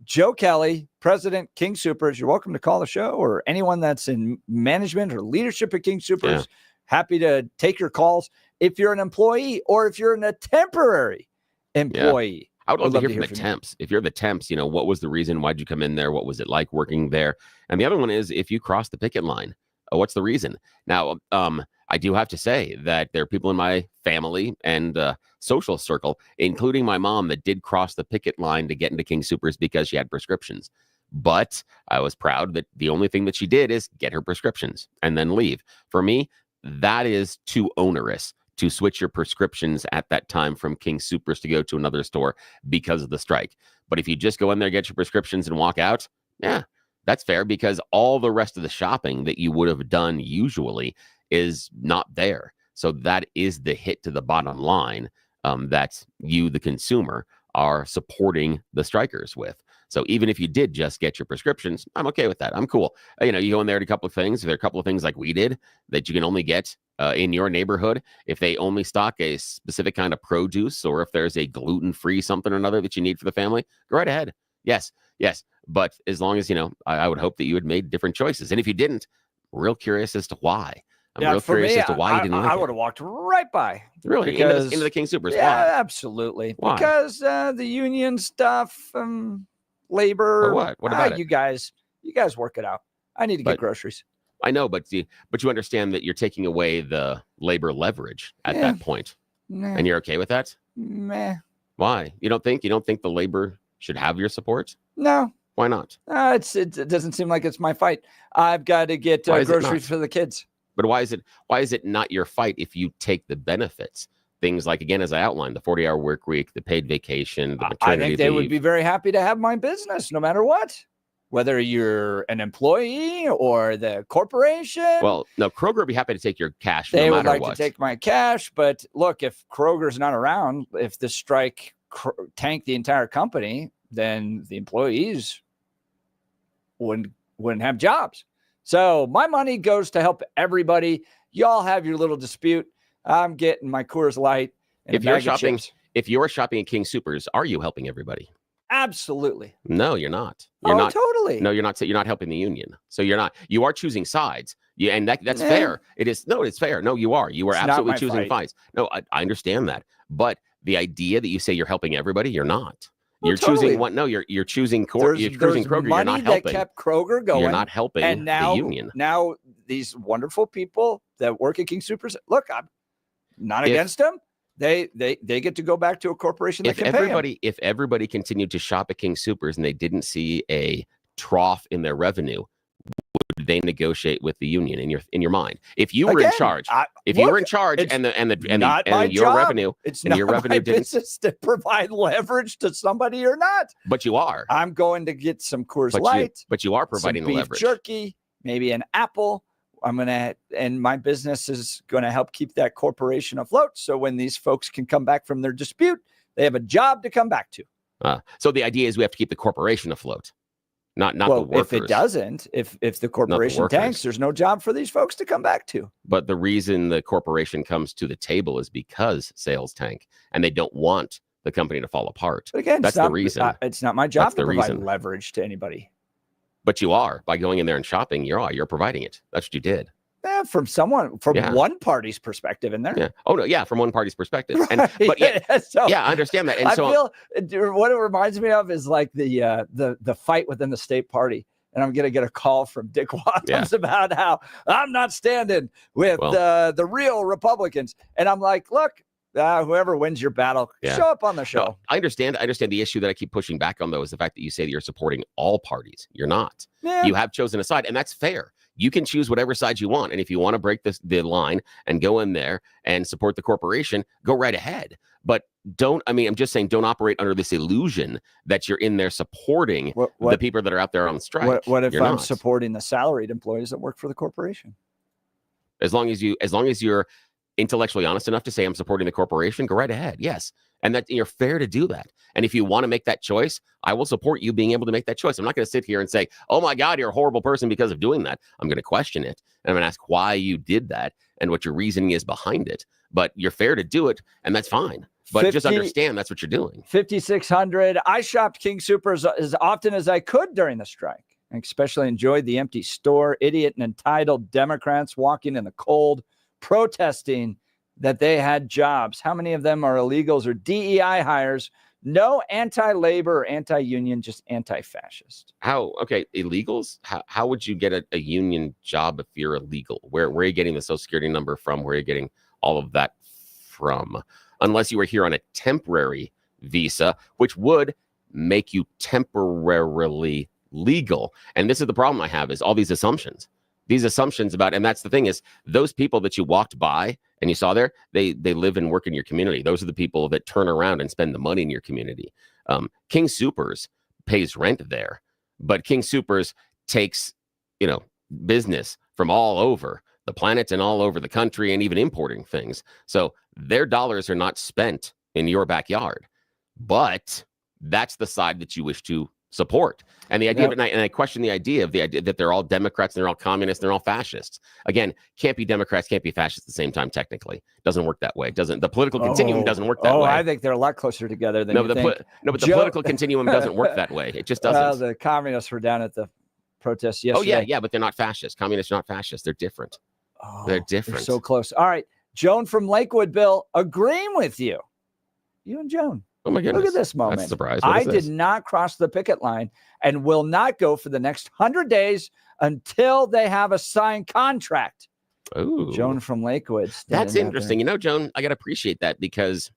Joe Kelly, President, King Soopers, you're welcome to call the show, or anyone that's in management or leadership at King Soopers. Happy to take your calls if you're an employee or if you're a temporary employee. I would love to hear from the temps. If you're the temps, what was the reason? Why'd you come in there? What was it like working there? And the other one is, if you cross the picket line, what's the reason? Now, I do have to say that there are people in my family and social circle, including my mom, that did cross the picket line to get into King Soopers because she had prescriptions. But I was proud that the only thing that she did is get her prescriptions and then leave. For me, that is too onerous to switch your prescriptions at that time from King Soopers to go to another store because of the strike. But if you just go in there, get your prescriptions and walk out, yeah, that's fair, because all the rest of the shopping that you would have done usually is not there. So that is the hit to the bottom line that you, the consumer, are supporting the strikers with. So even if you did just get your prescriptions, I'm okay with that. I'm cool. You go in there to a couple of things. There are a couple of things like we did that you can only get in your neighborhood. If they only stock a specific kind of produce, or if there's a gluten-free something or another that you need for the family, go right ahead. Yes. But as long as, I would hope that you had made different choices. And if you didn't, I'm real curious as to why. I'm real curious as to why you didn't like it. I would have walked right by. Really? Because, into the King Soopers? Yeah, Why? absolutely. Why? Because the union stuff, labor. Or what? What about it? You guys work it out. I need to get groceries. I know, but you understand that you're taking away the labor leverage at that point. Nah. And you're okay with that? Meh. Why? You don't think the labor should have your support? No. Why not? It doesn't seem like it's my fight. I've got to get groceries for the kids. But why is it not your fight if you take the benefits? Things like, again, as I outlined, the 40-hour work week, the paid vacation, the maternity I think they leave. would be very happy to have my business no matter what. Whether you're an employee or the corporation. Well, no, Kroger would be happy to take your cash They no would matter like what. to take my cash. But look, if Kroger's not around, if the strike tanked the entire company, then the employees wouldn't have jobs. So my money goes to help everybody. Y'all have your little dispute. I'm getting my Coors Light. And If you're shopping at King Soopers, are you helping everybody? Absolutely. No, you're not. You're not totally. No, you're not. You're not helping the union. So you're not. You are choosing sides. Yeah, and that's fair. It is. No, it's fair. No, you are. You are absolutely choosing sides. No, I understand that. But the idea that you say you're helping everybody, you're not. You're choosing what? No, you're choosing Kroger. You're choosing Kroger. You're not helping. That kept Kroger going. You're not helping and now, the union. Now these wonderful people that work at King Soopers, look, I'm not against them. They get to go back to a corporation that can pay them. If everybody continued to shop at King Soopers and they didn't see a trough in their revenue, would they negotiate with the union in your mind? If you were in charge, you were in charge and your revenue, it's and not your revenue my didn't business to provide leverage to somebody or not. But you are. I'm going to get some Coors Light. But you are providing some the beef leverage. Jerky, maybe an apple. And my business is going to help keep that corporation afloat. So when these folks can come back from their dispute, they have a job to come back to. So the idea is we have to keep the corporation afloat, not the workers. If it doesn't, if the corporation tanks, there's no job for these folks to come back to. But the reason the corporation comes to the table is because sales tank, and they don't want the company to fall apart. But again, that's the reason. It's not my job to provide leverage to anybody. But you are, by going in there and shopping, you're providing it. That's what you did. From one party's perspective in there. Yeah. Oh no, yeah, from one party's perspective. And but I understand that. And I feel what it reminds me of is like the fight within the state party. And I'm gonna get a call from Dick Wadhams about how I'm not standing with the real Republicans. And I'm like, look, whoever wins your battle, show up on the show. No, I understand. The issue that I keep pushing back on, though, is the fact that you say that you're supporting all parties. You're not. Yeah. You have chosen a side, and that's fair. You can choose whatever side you want. And if you want to break the line and go in there and support the corporation, go right ahead. But I'm just saying, don't operate under this illusion that you're in there supporting the people that are out there on strike. What if I'm supporting the salaried employees that work for the corporation? As long as you're intellectually honest enough to say I'm supporting the corporation, go right ahead. Yes. And that you're fair to do that. And if you want to make that choice, I will support you being able to make that choice. I'm not going to sit here and say, oh my God, you're a horrible person because of doing that. I'm going to question it. And I'm going to ask why you did that and what your reasoning is behind it. But you're fair to do it, and that's fine. But just understand that's what you're doing. 5,600. I shopped King Soopers as often as I could during the strike. I especially enjoyed the empty store, idiot and entitled Democrats walking in the cold, protesting that they had jobs. How many of them are illegals or DEI hires? No anti-labor or anti-union, just anti-fascist. Illegals? How would you get a union job if you're illegal? Where are you getting the Social Security number from? Where are you getting all of that from? Unless you were here on a temporary visa, which would make you temporarily legal. And this is the problem I have, is all these assumptions. these assumptions about, and that's the thing is those people that you walked by and you saw there, they live and work in your community. Those are the people that turn around and spend the money in your community. King Soopers pays rent there, but King Soopers takes, business from all over the planet and all over the country and even importing things. So their dollars are not spent in your backyard, but that's the side that you wish to support. And the idea of it, and I question the idea that they're all Democrats and they're all communists, and they're all fascists. Again, can't be Democrats, can't be fascists at the same time. Technically, doesn't work that way. The political continuum doesn't work that way. I think they're a lot closer together than you think. The political continuum doesn't work that way. It just doesn't. The communists were down at the protests yesterday. Oh yeah, but they're not fascists. Communists are not fascists. They're different. They're different. They're so close. All right, Joan from Lakewood, Bill, agreeing with you. You and Joan. Oh my goodness. Look at this moment. That's a surprise. I did not cross the picket line and will not go for the next 100 days until they have a signed contract. Oh, Joan from Lakewood. That's interesting. Joan, I got to appreciate that because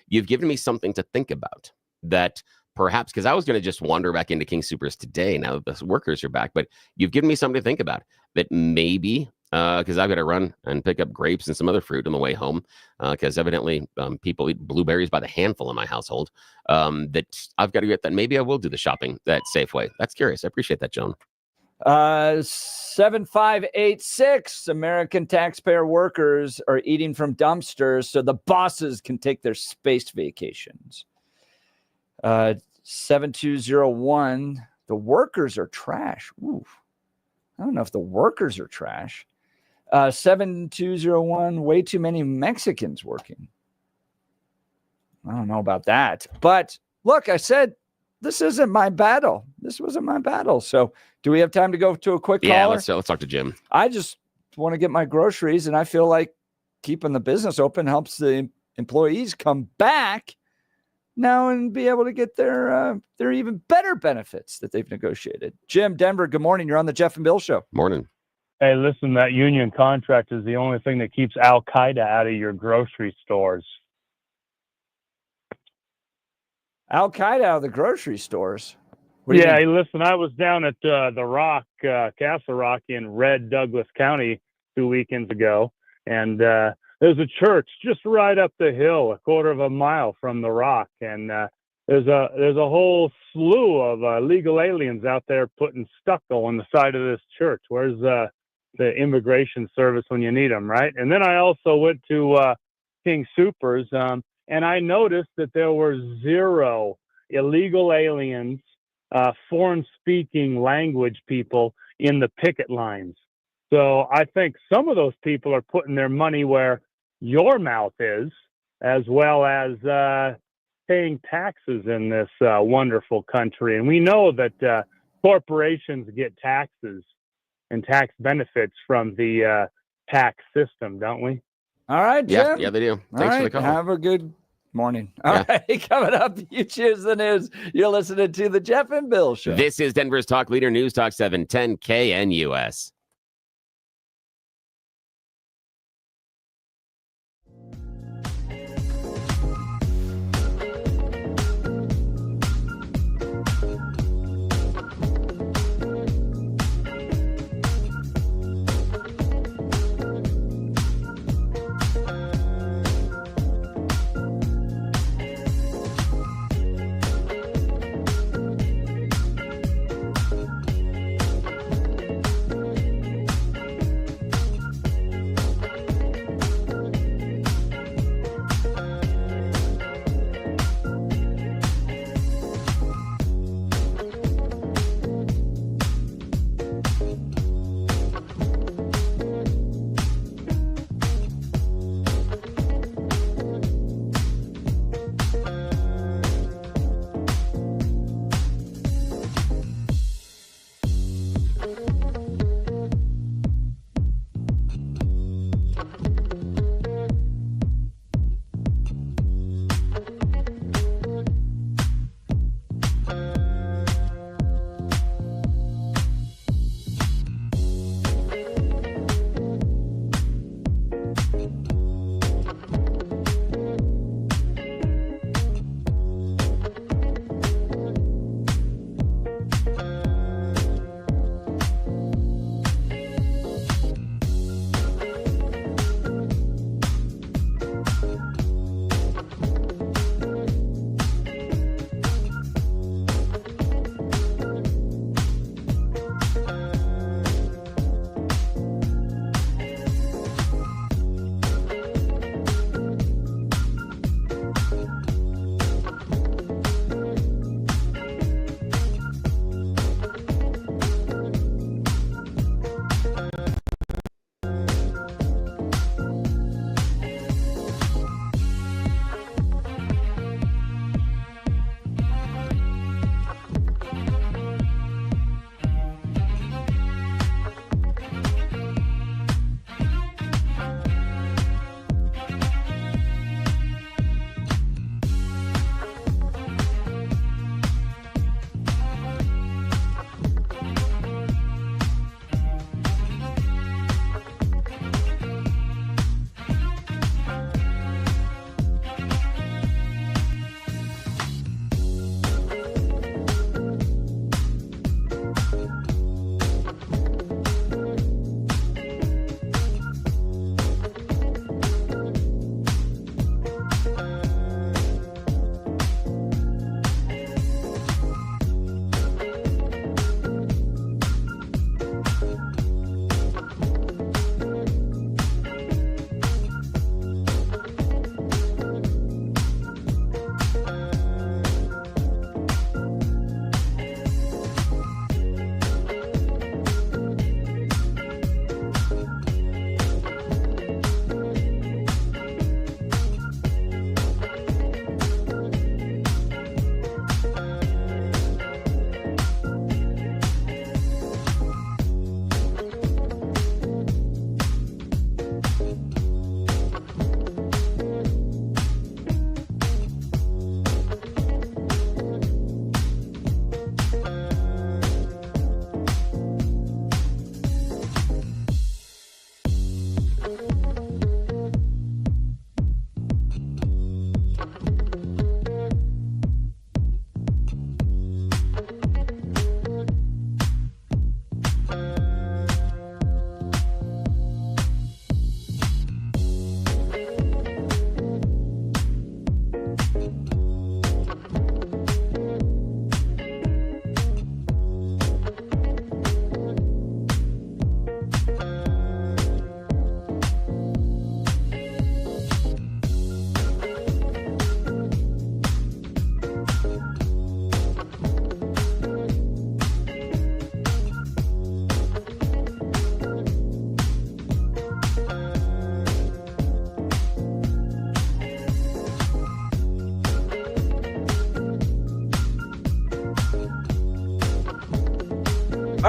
you've given me something to think about that perhaps, because I was going to just wander back into King Soopers today now that the workers are back, but you've given me something to think about that maybe because I've got to run and pick up grapes and some other fruit on the way home because evidently people eat blueberries by the handful in my household, that I've got to get that. Maybe I will do the shopping at Safeway. That's curious. I appreciate that, Joan. 7586 American taxpayer workers are eating from dumpsters so the bosses can take their space vacations. 7201 the workers are trash. Ooh, I don't know if the workers are trash. 7201 way too many Mexicans working. I don't know about that, but look, I said this isn't my battle. This wasn't my battle. So do we have time to go to a quick Yeah, caller? let's talk to Jim. I just want to get my groceries, and I feel like keeping the business open helps the employees come back now and be able to get their even better benefits that they've negotiated. Jim, Denver, good morning. You're on the Jeff and Bill Show. Morning. Hey, listen, that union contract is the only thing that keeps Al-Qaeda out of your grocery stores. Al-Qaeda out of the grocery stores? Yeah, hey, listen, I was down at the Rock, Castle Rock in Red Douglas County 2 weekends ago, and there's a church just right up the hill, a quarter of a mile from the Rock, and there's a whole slew of illegal aliens out there putting stucco on the side of this church. Where's the immigration service when you need them, right? And then I also went to King Soopers, and I noticed that there were 0 illegal aliens, foreign-speaking language people in the picket lines. So I think some of those people are putting their money where your mouth is, as well as paying taxes in this wonderful country. And we know that corporations get taxes and tax benefits from the tax system, don't we? All right, Jim. Yeah, they do. Thanks for the call. Have a good morning. All right, coming up, you choose the news. You're listening to the Jeff and Bill Show. This is Denver's Talk Leader News Talk 710 KNUS.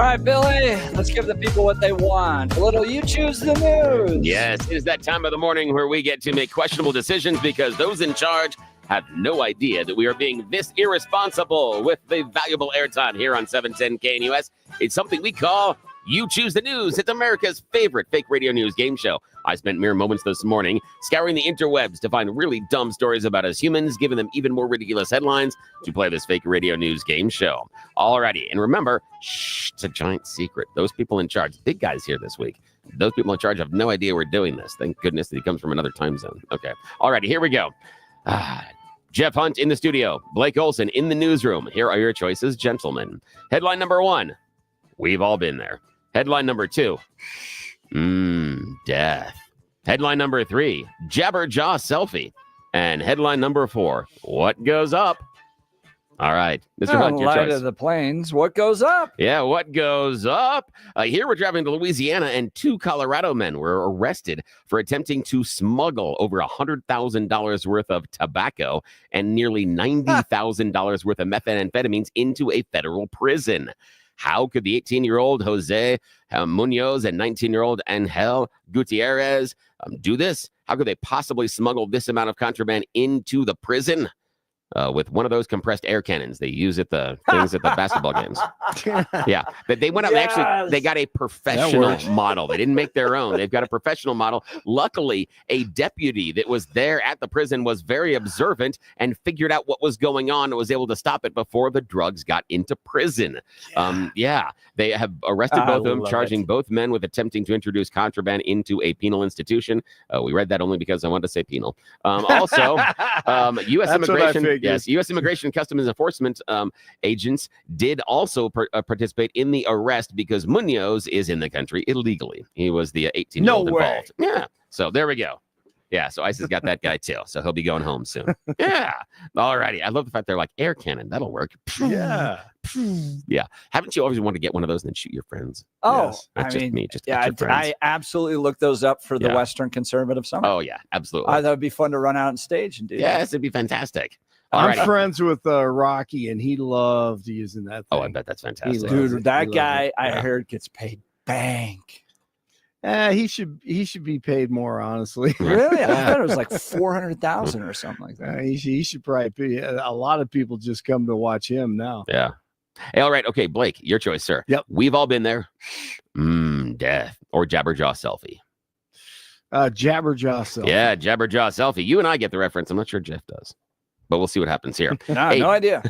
All right, Billy, let's give the people what they want. A little You Choose the News. Yes, it is that time of the morning where we get to make questionable decisions because those in charge have no idea that we are being this irresponsible with the valuable airtime here on 710 KNUS. It's something we call You Choose the News. It's America's favorite fake radio news game show. I spent mere moments this morning scouring the interwebs to find really dumb stories about us humans, giving them even more ridiculous headlines to play this fake radio news game show. Alrighty, and remember, shh, it's a giant secret. Those people in charge, big guys here this week, those people in charge have no idea we're doing this. Thank goodness that he comes from another time zone. Okay, alrighty, here we go. Jeff Hunt in the studio, Blake Olson in the newsroom. Here are your choices, gentlemen. Headline number 1, we've all been there. Headline number 2, death. Headline number 3, jabberjaw selfie. And headline number 4, what goes up? All right, Mr. Hunt, your Light choice. of the plains, what goes up? Yeah, what goes up? Here we're traveling to Louisiana, and 2 Colorado men were arrested for attempting to smuggle over $100,000 worth of tobacco and nearly $90,000 worth of methamphetamines into a federal prison. How could the 18-year-old Jose Munoz and 19-year-old Angel Gutierrez do this? How could they possibly smuggle this amount of contraband into the prison? With one of those compressed air cannons they use at the things at the basketball games. Yeah, but they went out and actually they got a professional model. They didn't make their own. They've got a professional model. Luckily, a deputy that was there at the prison was very observant and figured out what was going on and was able to stop it before the drugs got into prison. They have arrested both of them, charging both men with attempting to introduce contraband into a penal institution. We read that only because I wanted to say penal. Also, U.S. immigration. Yes, U.S. Immigration and Customs Enforcement agents did also participate in the arrest because Munoz is in the country illegally. He was the 18-year-old involved. Yeah, so there we go. Yeah, so ICE has got that guy too, so he'll be going home soon. Yeah, all righty. I love the fact they're like, air cannon, that'll work. Yeah. Yeah. Haven't you always wanted to get one of those and then shoot your friends? Oh, Yes. Not just me, just yeah, your friends. I absolutely looked those up for the Yeah. Western Conservative Summit. Oh, yeah, absolutely. I thought it'd be fun to run out on stage and do that. Yes, it'd be fantastic. I'm Alrighty. friends with Rocky, and he loved using that thing. Oh, I bet that's fantastic. Dude, that guy I Yeah. heard gets paid bank. He should be paid more, honestly. Really? I thought it was like 400,000 or something like that. He should probably be. A lot of people just come to watch him now. Yeah. Hey, all right. Okay, Blake, your choice, sir. Yep. We've all been there. Death or jabberjaw selfie. Jabberjaw selfie. Yeah, jabberjaw selfie. You and I get the reference. I'm not sure Jeff does, but we'll see what happens here. No idea.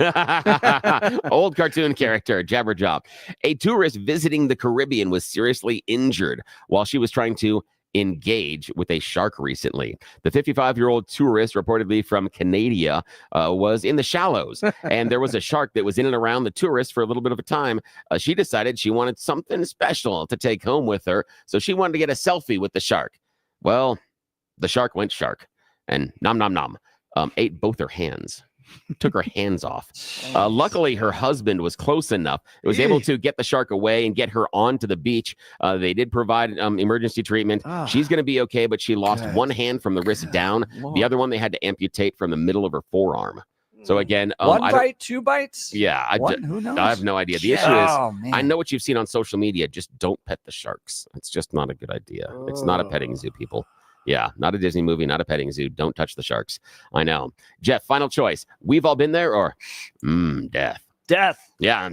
Old cartoon character, Jabberjaw. A tourist visiting the Caribbean was seriously injured while she was trying to engage with a shark recently. The 55-year-old tourist, reportedly from Canada, was in the shallows, and there was a shark that was in and around the tourist for a little bit of a time. She decided she wanted something special to take home with her, so she wanted to get a selfie with the shark. Well, the shark went shark and nom nom nom. Ate both her hands, took her hands off. Luckily, her husband was close enough. It was able to get the shark away and get her onto the beach. They did provide emergency treatment. She's going to be okay, but she lost one hand from the wrist down. The other one they had to amputate from the middle of her forearm. So again, one bite, 2 bites? Yeah, Who knows? I have no idea. The issue is, I know what you've seen on social media. Just don't pet the sharks. It's just not a good idea. It's not a petting zoo, people. Yeah, not a Disney movie, not a petting zoo. Don't touch the sharks. I know. Jeff, final choice. We've all been there or death? Death. Yeah,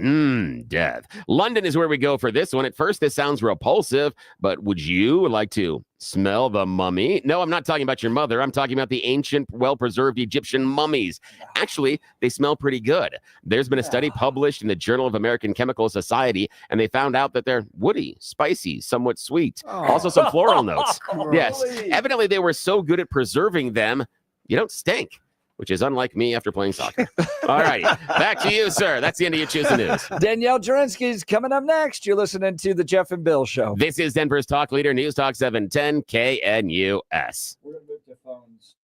death. London is where we go for this one. At first, this sounds repulsive, but would you like to smell the mummy? No, I'm not talking about your mother. I'm talking about the ancient, well-preserved Egyptian mummies. Actually, they smell pretty good. There's been a study published in the Journal of American Chemical Society, and they found out that they're woody, spicy, somewhat sweet. Also some floral notes. Yes, evidently they were so good at preserving them, you don't stink. Which is unlike me after playing soccer. All righty. Back to you, sir. That's the end of your Choose the News. Danielle Jurinsky is coming up next. You're listening to the Jeff and Bill Show. This is Denver's Talk Leader, News Talk 710 KNUS. We're going to move to phones.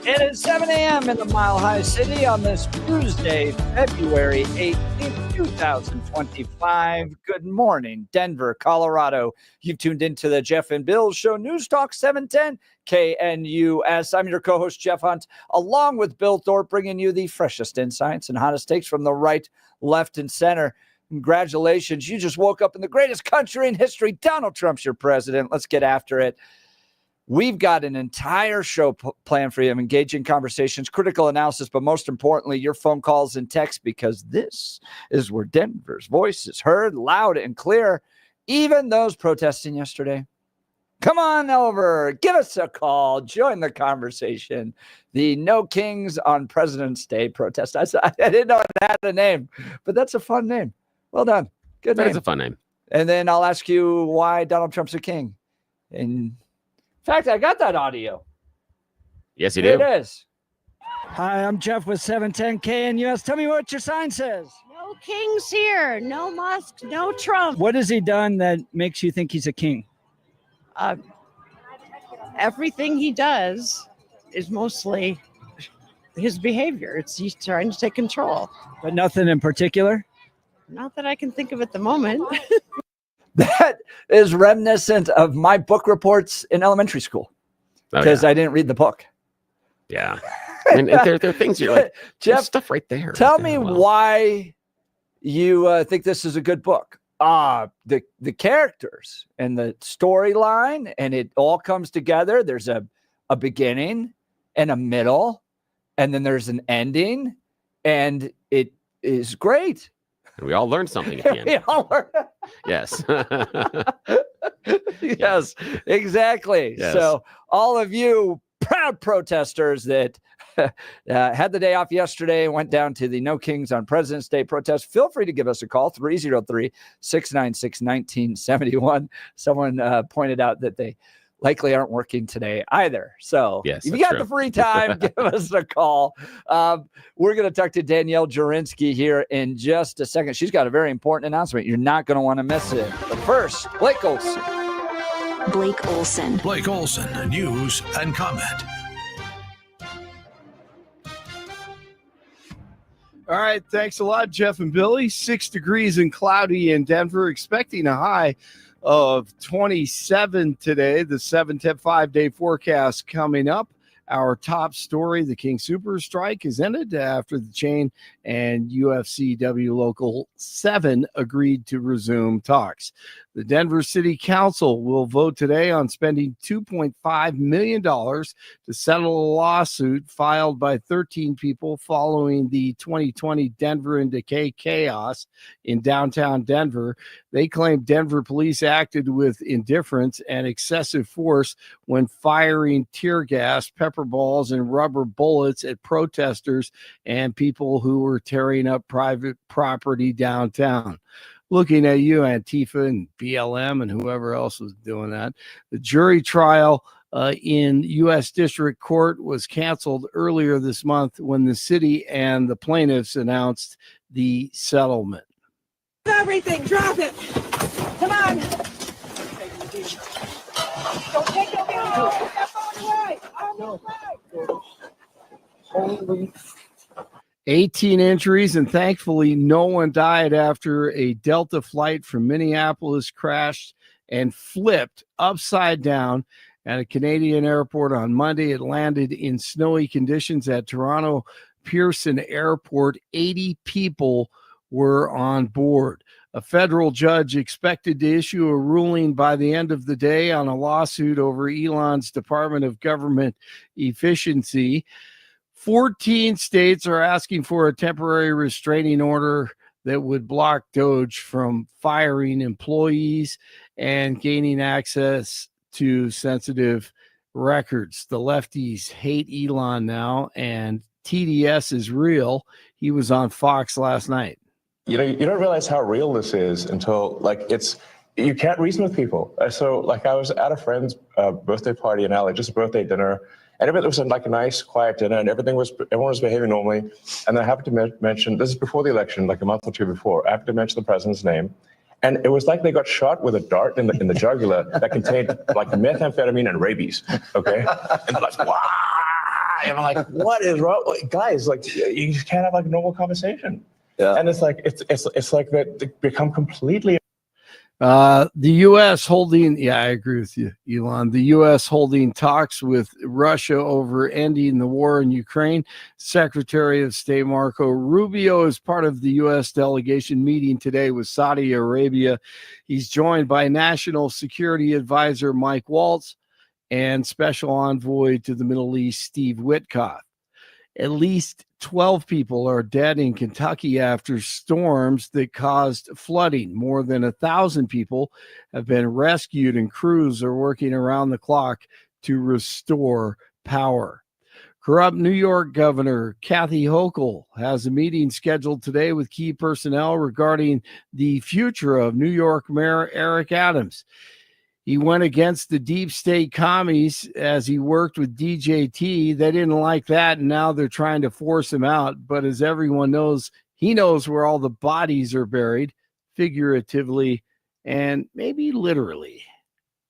It is 7 a.m. in the Mile High City on this Tuesday, February 18th, 2025. Good morning, Denver, Colorado. You've tuned into the Jeff and Bill Show, News Talk 710 KNUS. I'm your co-host, Jeff Hunt, along with Bill Thorpe, bringing you the freshest insights and hottest takes from the right, left, and center. Congratulations. You just woke up in the greatest country in history. Donald Trump's your president. Let's get after it. We've got an entire show planned for you, engaging conversations, critical analysis, but most importantly, your phone calls and texts, because this is where Denver's voice is heard loud and clear. Even those protesting yesterday. Come on over. Give us a call. Join the conversation. The No Kings on President's Day protest. I didn't know it had a name, but that's a fun name. Well done. Good name. That is a fun name. And then I'll ask you why Donald Trump's a king. And in fact, I got that audio. Yes, you do. It is. Hi, I'm Jeff with 710 KNUS. Tell me what your sign says. No kings here. No Musk. No Trump. What has he done that makes you think he's a king? Everything he does is mostly his behavior. He's trying to take control. But nothing in particular? Not that I can think of at the moment. That is reminiscent of my book reports in elementary school, because I didn't read the book. Yeah. And there are things you're like, Jeff, stuff right there. Tell me why you think this is a good book. The characters and the storyline, and it all comes together. There's a beginning and a middle, and then there's an ending, and it is great. And we all learned something at the end. We all learned. Yes. Yes, exactly. Yes. So all of you proud protesters that had the day off yesterday, went down to the No Kings on President's Day protest, feel free to give us a call, 303-696-1971. Someone pointed out that they likely aren't working today either. So yes, if you got the free time, give us a call. We're going to talk to Danielle Jurinsky here in just a second. She's got a very important announcement. You're not going to want to miss it. But first, Blake Olson. Blake Olson. Blake Olson, news and comment. All right, thanks a lot, Jeff and Billy. 6 degrees and cloudy in Denver, expecting a high of 27 today. The 7-10 5-day forecast coming up. Our top story, the King Soopers strike is ended after the chain and UFCW Local 7 agreed to resume talks. The Denver City Council will vote today on spending $2.5 million to settle a lawsuit filed by 13 people following the 2020 Denver and Decay chaos in downtown Denver. They claim Denver police acted with indifference and excessive force when firing tear gas, pepper balls, and rubber bullets at protesters and people who were tearing up private property downtown. Looking at you, Antifa and BLM and whoever else was doing that. The jury trial in U.S. District Court was canceled earlier this month when the city and the plaintiffs announced the settlement. Everything, drop it. Come on. Don't take your Holy 18 injuries, and thankfully no one died after a Delta flight from Minneapolis crashed and flipped upside down at a Canadian airport on Monday. It landed in snowy conditions at Toronto Pearson Airport. 80 people were on board. A federal judge expected to issue a ruling by the end of the day on a lawsuit over Elon's Department of Government Efficiency. 14 states are asking for a temporary restraining order that would block Doge from firing employees and gaining access to sensitive records. The lefties hate Elon now, and TDS is real. He was on Fox last night. You know, you don't realize how real this is until you can't reason with people. So I was at a friend's birthday party in LA, just a birthday dinner. And it was a nice, quiet dinner, and everyone was behaving normally. And I happened to mention, this is before the election, a month or two before, I happened to mention the president's name. And it was like they got shot with a dart in the jugular that contained methamphetamine and rabies. Okay. And they're like, wow. I'm like, what is wrong? Like, guys, like, you just can't have like a normal conversation. Yeah. And it's like, it's like that they become completely. The U.S. holding, I agree with you, Elon. The U.S. holding talks with Russia over ending the war in Ukraine. Secretary of State Marco Rubio is part of the U.S. delegation meeting today with Saudi Arabia. He's joined by National Security Advisor Mike Waltz and Special Envoy to the Middle East Steve Witkoff. At least 12 people are dead in Kentucky after storms that caused flooding. More than 1,000 people have been rescued, and crews are working around the clock to restore power. Corrupt New York Governor Kathy Hochul has a meeting scheduled today with key personnel regarding the future of New York Mayor Eric Adams. He went against the deep state commies as he worked with DJT. They didn't like that, and now they're trying to force him out. But as everyone knows, he knows where all the bodies are buried, figuratively and maybe literally.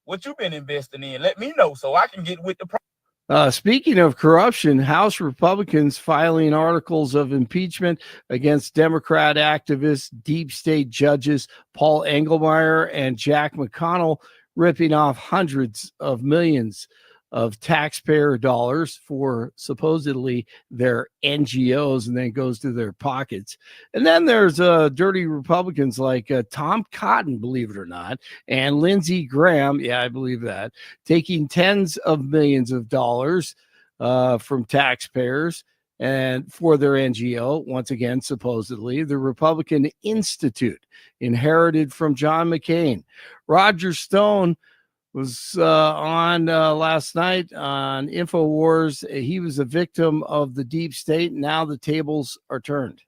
What you've been investing in, let me know so I can get with the Speaking of corruption, House Republicans filing articles of impeachment against Democrat activists, deep state judges Paul Engelmeyer and Jack McConnell, ripping off hundreds of millions of taxpayer dollars for supposedly their NGOs, and then it goes to their pockets. And then there's dirty Republicans like Tom Cotton, believe it or not, and Lindsey Graham, I believe that, taking tens of millions of dollars from taxpayers and for their NGO, once again, supposedly, the Republican Institute, inherited from John McCain. Roger Stone was on last night on InfoWars. He was a victim of the deep state. Now the tables are turned.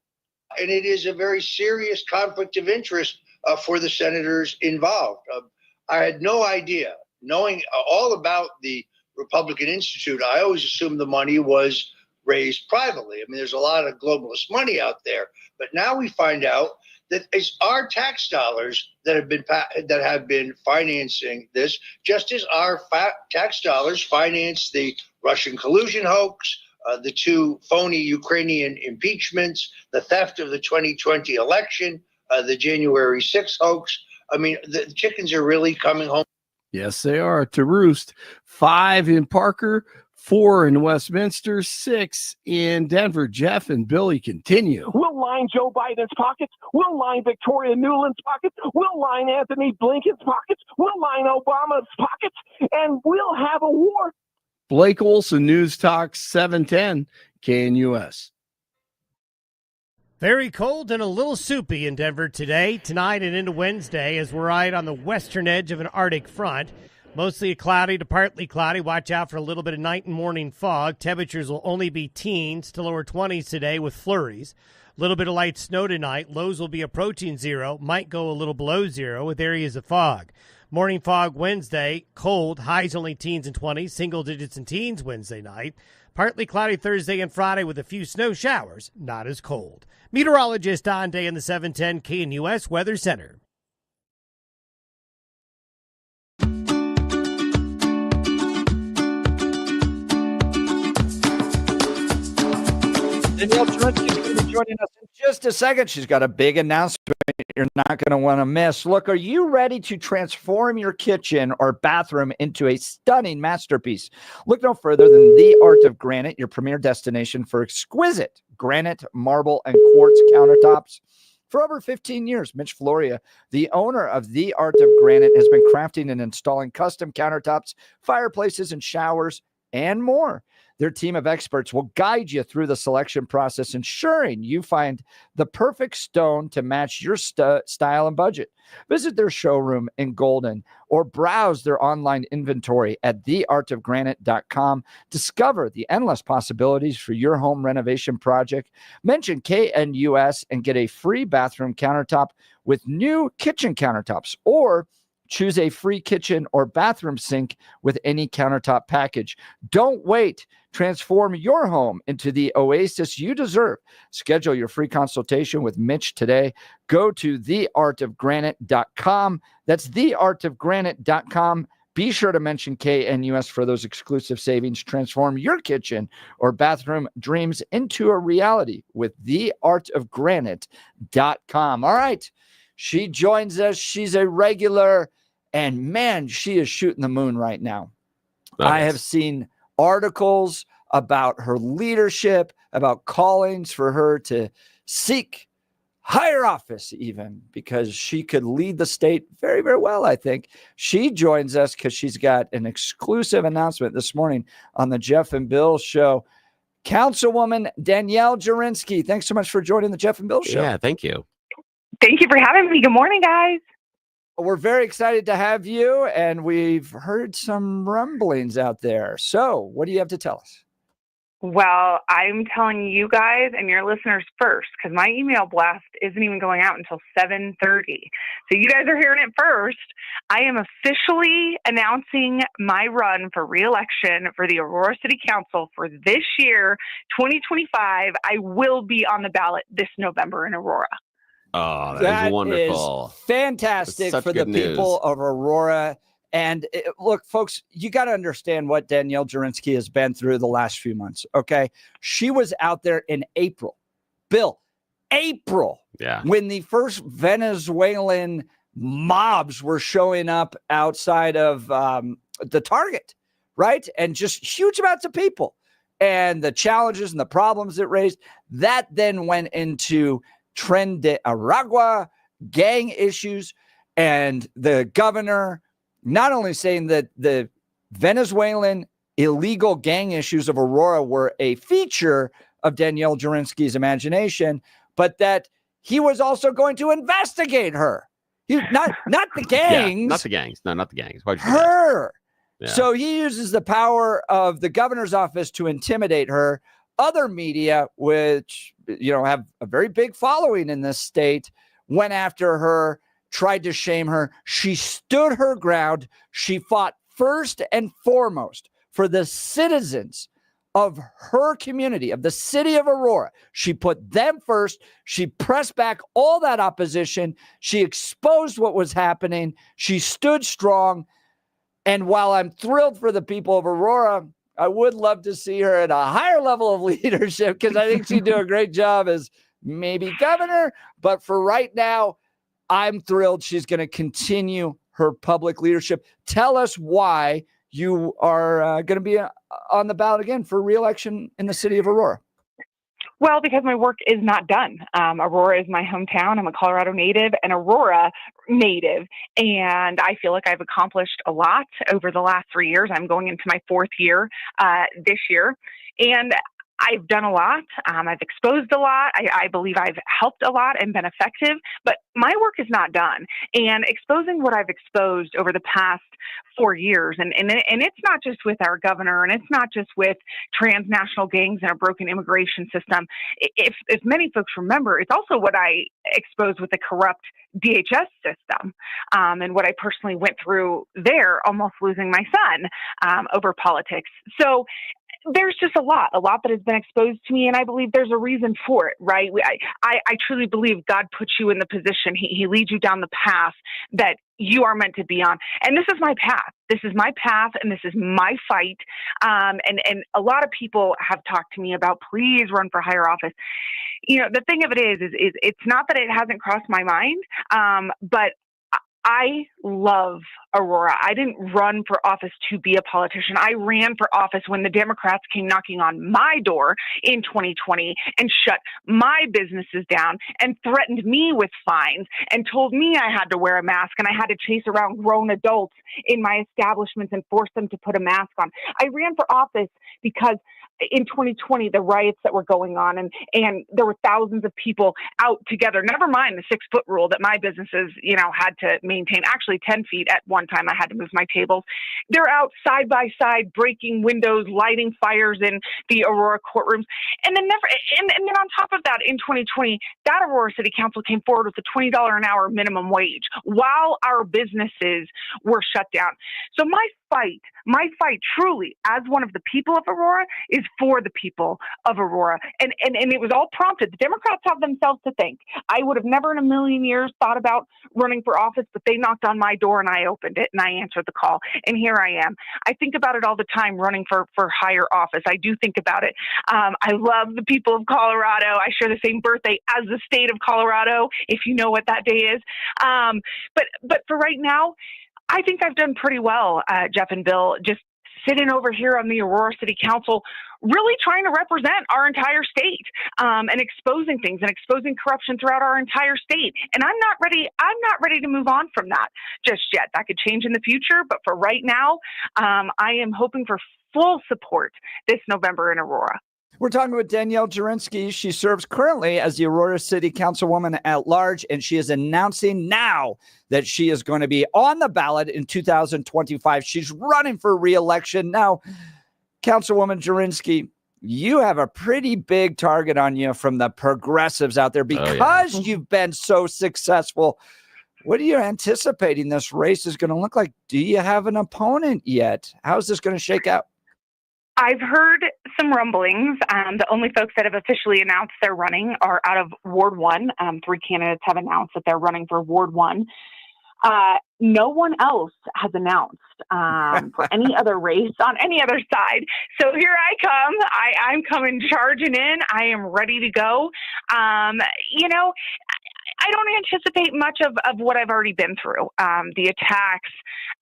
And it is a very serious conflict of interest for the senators involved. I had no idea, knowing all about the Republican Institute, I always assumed the money was raised privately. I mean, there's a lot of globalist money out there, but now we find out that it's our tax dollars that have been financing this, just as our tax dollars finance the Russian collusion hoax, the two phony Ukrainian impeachments, the theft of the 2020 election, the January 6th hoax. I mean, the chickens are really coming home. Yes, they are to roost. 5 in Parker, 4 in Westminster, 6 in Denver. Jeff and Billy continue. We'll line Joe Biden's pockets. We'll line Victoria Nuland's pockets. We'll line Anthony Blinken's pockets. We'll line Obama's pockets. And we'll have a war. Blake Olson, News Talk 710 KNUS. Very cold and a little soupy in Denver today, tonight, and into Wednesday as we're right on the western edge of an Arctic front. Mostly cloudy to partly cloudy. Watch out for a little bit of night and morning fog. Temperatures will only be teens to lower 20s today with flurries. A little bit of light snow tonight. Lows will be approaching 0. Might go a little below 0 with areas of fog. Morning fog Wednesday. Cold. Highs only teens and 20s. Single digits and teens Wednesday night. Partly cloudy Thursday and Friday with a few snow showers. Not as cold. Meteorologist Don Day in the 710 KNUS Weather Center. Danielle Jurinsky is going to be joining us in just a second. She's got a big announcement you're not going to want to miss. Look, are you ready to transform your kitchen or bathroom into a stunning masterpiece? Look no further than The Art of Granite, your premier destination for exquisite granite, marble, and quartz countertops. For over 15 years, Mitch Floria, the owner of The Art of Granite, has been crafting and installing custom countertops, fireplaces, and showers, and more. Their team of experts will guide you through the selection process, ensuring you find the perfect stone to match your style and budget. Visit their showroom in Golden or browse their online inventory at theartofgranite.com. Discover the endless possibilities for your home renovation project. Mention KNUS and get a free bathroom countertop with new kitchen countertops, or choose a free kitchen or bathroom sink with any countertop package. Don't wait. Transform your home into the oasis you deserve. Schedule your free consultation with Mitch today. Go to theartofgranite.com. That's theartofgranite.com. Be sure to mention KNUS for those exclusive savings. Transform your kitchen or bathroom dreams into a reality with theartofgranite.com. All right. She joins us. She's a regular, and man, she is shooting the moon right now. I have seen articles about her leadership, about callings for her to seek higher office even, because she could lead the state very, very well, I think. She joins us because she's got an exclusive announcement this morning on the Jeff and Bill Show. Councilwoman Danielle Jurinsky, thanks so much for joining the Jeff and Bill Show. Yeah, thank you. Thank you for having me. Good morning, guys. We're very excited to have you, and we've heard some rumblings out there. So what do you have to tell us? Well, I'm telling you guys and your listeners first, because my email blast isn't even going out until 7:30. So you guys are hearing it first. I am officially announcing my run for re-election for the Aurora City Council for this year, 2025. I will be on the ballot this November in Aurora. Oh, that is wonderful. Is fantastic That's for the people of Aurora. And look, folks, you got to understand what Danielle Jurinsky has been through the last few months, okay? She was out there in April. Bill, April, when the first Venezuelan mobs were showing up outside of the Target, right? And just huge amounts of people. And the challenges and the problems it raised, that then went into Tren de Aragua, gang issues, and the governor not only saying that the Venezuelan illegal gang issues of Aurora were a feature of Danielle Jurinsky's imagination, but that he was also going to investigate her. Not the gangs. Yeah, not the gangs. No, not the gangs. Why'd you do her. that? Yeah. So he uses the power of the governor's office to intimidate her. Other media, which, have a very big following in this state, went after her, tried to shame her. She stood her ground. She fought first and foremost for the citizens of her community, of the city of Aurora. She put them first. She pressed back all that opposition. She exposed what was happening. She stood strong. And while I'm thrilled for the people of Aurora, I would love to see her at a higher level of leadership, because I think she'd do a great job as maybe governor. But for right now, I'm thrilled she's going to continue her public leadership. Tell us why you are going to be on the ballot again for re-election in the city of Aurora. Well, because my work is not done. Aurora is my hometown. I'm a Colorado native and Aurora native. And I feel like I've accomplished a lot over the last 3 years. I'm going into my 4th year this year. And I've done a lot. I've exposed a lot. I believe I've helped a lot and been effective, but my work is not done. And exposing what I've exposed over the past 4 years, and it's not just with our governor, and it's not just with transnational gangs and a broken immigration system. If many folks remember, it's also what I exposed with the corrupt DHS system, and what I personally went through there, almost losing my son over politics. So there's just a lot that has been exposed to me, and I believe there's a reason for it, right? I truly believe God puts you in the position. He leads you down the path that you are meant to be on. And this is my path. This is my path, and this is my fight. And a lot of people have talked to me about, please run for higher office. The thing of it is it's not that it hasn't crossed my mind, but I love Aurora. I didn't run for office to be a politician. I ran for office when the Democrats came knocking on my door in 2020 and shut my businesses down and threatened me with fines and told me I had to wear a mask and I had to chase around grown adults in my establishments and force them to put a mask on. I ran for office because in 2020, the riots that were going on, and there were thousands of people out together, never mind the 6-foot rule that my businesses, had to maintain. Actually, 10 feet at one time, I had to move my tables. They're out side by side, breaking windows, lighting fires in the Aurora courtrooms. And then on top of that, in 2020, that Aurora City Council came forward with a $20 an hour minimum wage while our businesses were shut down. So my my fight truly as one of the people of Aurora is for the people of Aurora. And it was all prompted. The Democrats have themselves to thank. I would have never in a million years thought about running for office, but they knocked on my door and I opened it and I answered the call. And here I am. I think about it all the time, running for higher office. I do think about it. I love the people of Colorado. I share the same birthday as the state of Colorado, if you know what that day is. But for right now, I think I've done pretty well, Jeff and Bill, just sitting over here on the Aurora City Council, really trying to represent our entire state and exposing things and exposing corruption throughout our entire state. And I'm not ready to move on from that just yet. That could change in the future. But for right now, I am hoping for full support this November in Aurora. We're talking with Danielle Jurinsky. She serves currently as the Aurora City Councilwoman at large, and she is announcing now that she is going to be on the ballot in 2025. She's running for re-election. Now, Councilwoman Jurinsky, you have a pretty big target on you from the progressives out there because you've been so successful. What are you anticipating this race is going to look like? Do you have an opponent yet? How's this going to shake out? I've heard some rumblings. The only folks that have officially announced they're running are out of Ward 1. 3 candidates have announced that they're running for Ward 1. No one else has announced for any other race on any other side. So here I come. I'm coming charging in. I am ready to go. I don't anticipate much of what I've already been through. The attacks,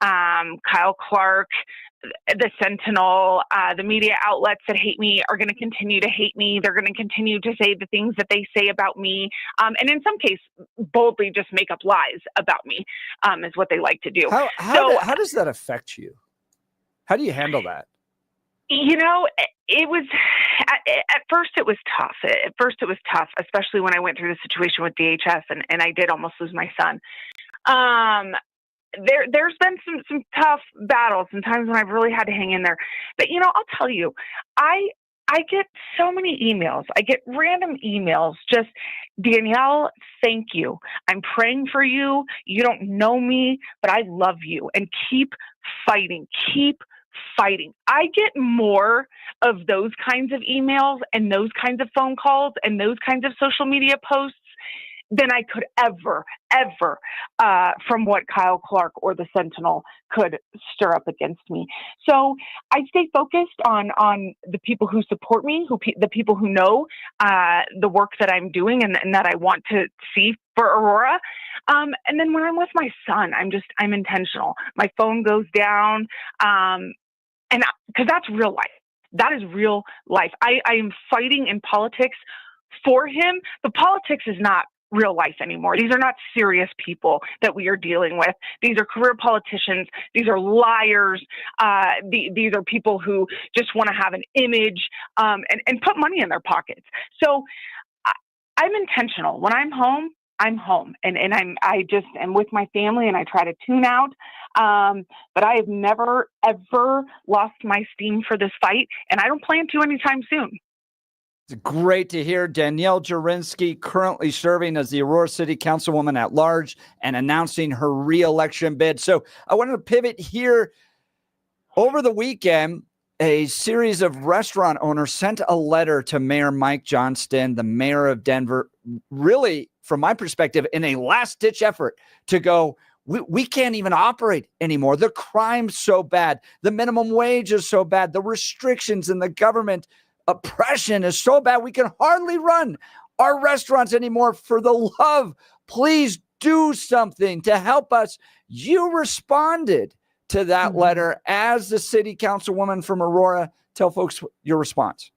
Kyle Clark, the Sentinel, the media outlets that hate me are going to continue to hate me. They're going to continue to say the things that they say about me. And in some cases, boldly just make up lies about me is what they like to do. How does that affect you? How do you handle that? It was at first it was tough. At first it was tough, especially when I went through the situation with DHS and I did almost lose my son. There's been some tough battles and times when I've really had to hang in there. But I'll tell you, I get so many emails. I get random emails. Just, Danielle, thank you. I'm praying for you. You don't know me, but I love you. And keep fighting. Keep fighting. I get more of those kinds of emails and those kinds of phone calls and those kinds of social media posts than I could ever from what Kyle Clark or the Sentinel could stir up against me. So I stay focused on the people who support me, the people who know the work that I'm doing and that I want to see for Aurora. And then when I'm with my son, I'm intentional. My phone goes down, and because that's real life. That is real life. I am fighting in politics for him, but politics is not real life anymore. These are not serious people that we are dealing with. These are career politicians. These are liars. These are people who just want to have an image and put money in their pockets. So I'm intentional. When I'm home, I'm home, and I just am with my family, and I try to tune out. But I have never ever lost my steam for this fight, and I don't plan to anytime soon. It's great to hear. Danielle Jurinsky currently serving as the Aurora City Councilwoman at large and announcing her re-election bid. So I wanted to pivot here. Over the weekend, a series of restaurant owners sent a letter to Mayor Mike Johnston, the mayor of Denver, really, from my perspective, in a last-ditch effort to go, we can't even operate anymore. The crime's so bad. The minimum wage is so bad. The restrictions in the government oppression is so bad. We can hardly run our restaurants anymore. For the love, please do something to help us. You responded to that letter as the city councilwoman from Aurora. Tell folks your response.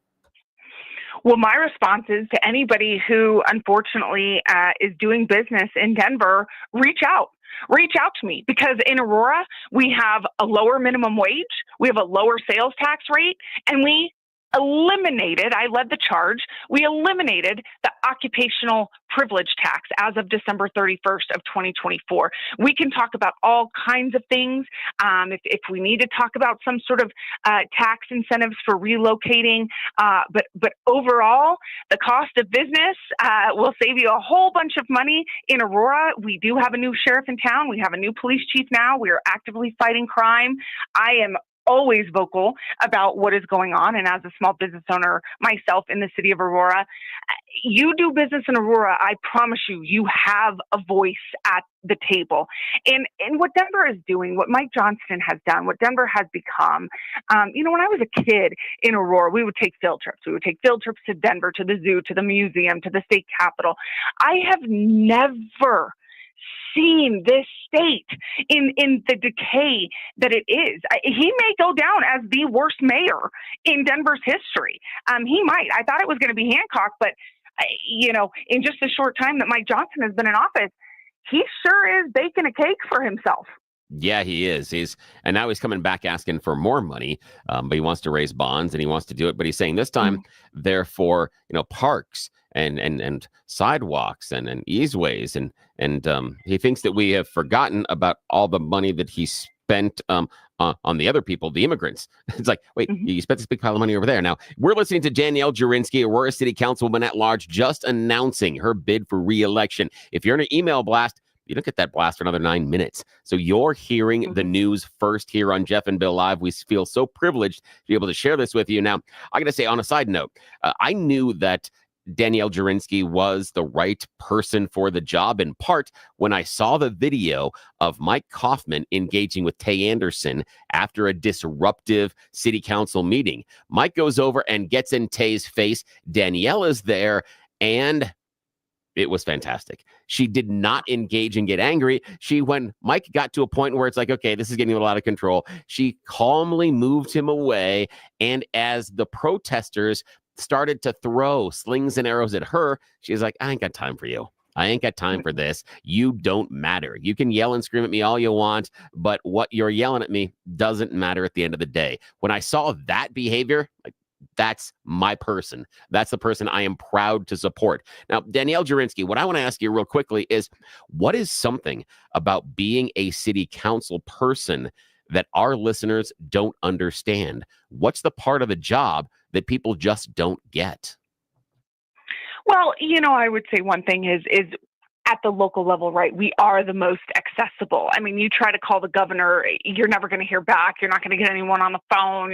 Well, my response is to anybody who unfortunately is doing business in Denver, reach out. Reach out to me, because in Aurora, we have a lower minimum wage, we have a lower sales tax rate, and we I led the charge. We eliminated the occupational privilege tax as of December 31st of 2024. We can talk about all kinds of things. If we need to talk about some sort of tax incentives for relocating, but overall, the cost of business will save you a whole bunch of money in Aurora. We do have a new sheriff in town. We have a new police chief now. We are actively fighting crime. I am always vocal about what is going on. And as a small business owner myself in the city of Aurora, you do business in Aurora, I promise you, you have a voice at the table. And what Denver is doing, what Mike Johnston has done, what Denver has become, when I was a kid in Aurora, we would take field trips. We would take field trips to Denver, to the zoo, to the museum, to the state capitol. I have never seen this state in the decay that it is. He may go down as the worst mayor in Denver's history. He might. I thought it was going to be Hancock, but in just a short time that Mike Johnson has been in office, he sure is baking a cake for himself. Yeah, he is. And now he's coming back asking for more money, but he wants to raise bonds and he wants to do it. But he's saying this time, therefore, parks and sidewalks and easeways and he thinks that we have forgotten about all the money that he spent on the other people, the immigrants. It's like, wait, you spent this big pile of money over there. Now, we're listening to Danielle Jurinsky, Aurora City Councilwoman at large, just announcing her bid for re-election. If you're in an email blast, you don't get that blast for another 9 minutes. So you're hearing the news first here on Jeff and Bill Live. We feel so privileged to be able to share this with you. Now, I got to say, on a side note, I knew that Danielle Jurinsky was the right person for the job, in part when I saw the video of Mike Kaufman engaging with Tay Anderson after a disruptive city council meeting. Mike goes over and gets in Tay's face. Danielle is there, and it was fantastic. She did not engage and get angry. When Mike got to a point where it's like, okay, this is getting a little out of control, she calmly moved him away. And as the protesters started to throw slings and arrows at her, she's like, I ain't got time for you. I ain't got time for this. You don't matter. You can yell and scream at me all you want, but what you're yelling at me doesn't matter at the end of the day. When I saw that behavior, that's my person. That's the person I am proud to support. Now, Danielle Jurinsky, what I want to ask you real quickly is, what is something about being a city council person that our listeners don't understand? What's the part of the job that people just don't get? Well, I would say one thing is at the local level, right? We are the most accessible. I mean, you try to call the governor, you're never going to hear back. You're not going to get anyone on the phone.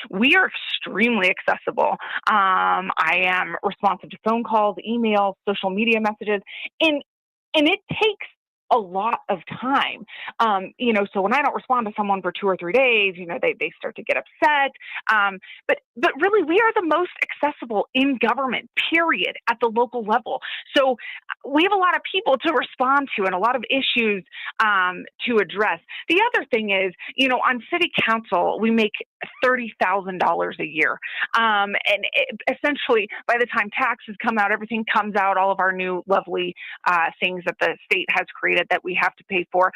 We are extremely accessible. I am responsive to phone calls, emails, social media messages, and it takes a lot of time. So when I don't respond to someone for 2 or 3 days, they start to get upset. But really, we are the most accessible in government, period, at the local level. So we have a lot of people to respond to and a lot of issues to address. The other thing is, on city council, we make $30,000 a year. Essentially, by the time taxes come out, everything comes out, all of our new lovely things that the state has created that we have to pay for.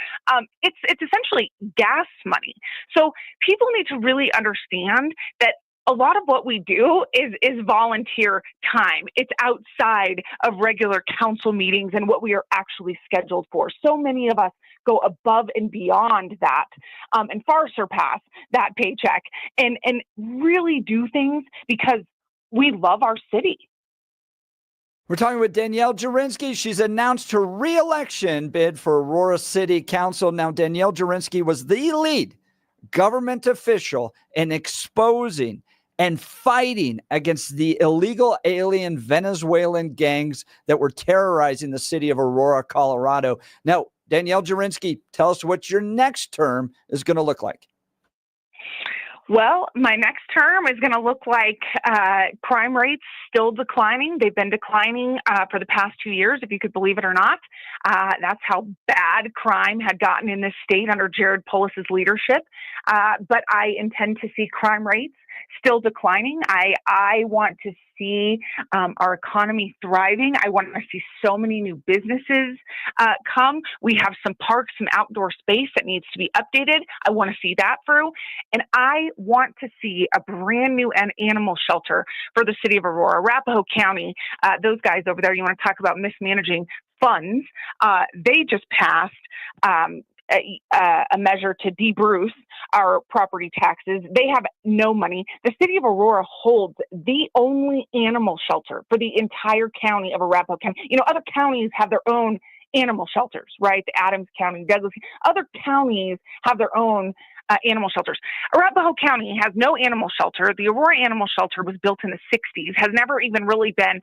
It's essentially gas money. So people need to really understand that a lot of what we do is volunteer time. It's outside of regular council meetings and what we are actually scheduled for. So many of us go above and beyond that and far surpass that paycheck and really do things because we love our city. We're talking with Danielle Jurinsky. She's announced her re-election bid for Aurora City Council. Now, Danielle Jurinsky was the lead government official in exposing and fighting against the illegal alien Venezuelan gangs that were terrorizing the city of Aurora, Colorado. Now, Danielle Jurinsky, tell us what your next term is going to look like. Well, my next term is going to look like crime rates still declining. They've been declining for the past 2 years, if you could believe it or not. That's how bad crime had gotten in this state under Jared Polis's leadership. But I intend to see crime rates still declining. I want to see our economy thriving. I want to see so many new businesses come. We have some parks, some outdoor space that needs to be updated. I want to see that through. And I want to see a brand new animal shelter for the city of Aurora. Arapahoe County, those guys over there, you want to talk about mismanaging funds. They just passed a measure to de-Bruce our property taxes. They have no money. The city of Aurora holds the only animal shelter for the entire county of Arapahoe County. You know, other counties have their own animal shelters, right? The Adams County, Douglas, other counties have their own animal shelters. Arapahoe County has no animal shelter. The Aurora Animal Shelter was built in the 60s, has never even really been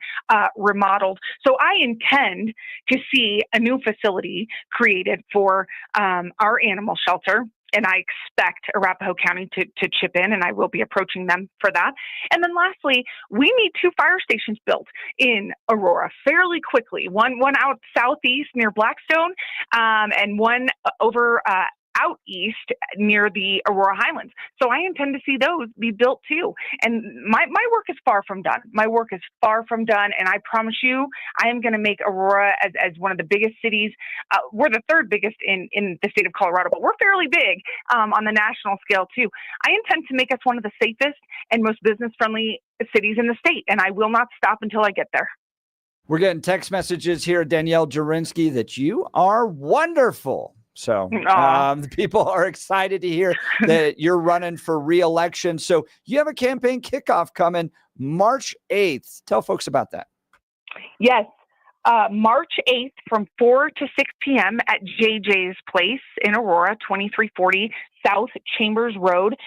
remodeled. So I intend to see a new facility created for our animal shelter. And I expect Arapahoe County to chip in, and I will be approaching them for that. And then lastly, we need 2 fire stations built in Aurora fairly quickly. One out southeast near Blackstone, and one over out east near the Aurora Highlands. So I intend to see those be built too. And my work is far from done. My work is far from done. And I promise you, I am going to make Aurora as one of the biggest cities. We're the 3rd biggest in the state of Colorado, but we're fairly big on the national scale too. I intend to make us one of the safest and most business-friendly cities in the state. And I will not stop until I get there. We're getting text messages here, Danielle Jurinsky, that you are wonderful. So the people are excited to hear that you're running for re-election. So you have a campaign kickoff coming March 8th. Tell folks about that. Yes. March 8th from 4 to 6 p.m. at JJ's Place in Aurora, 2340 South Chambers Road.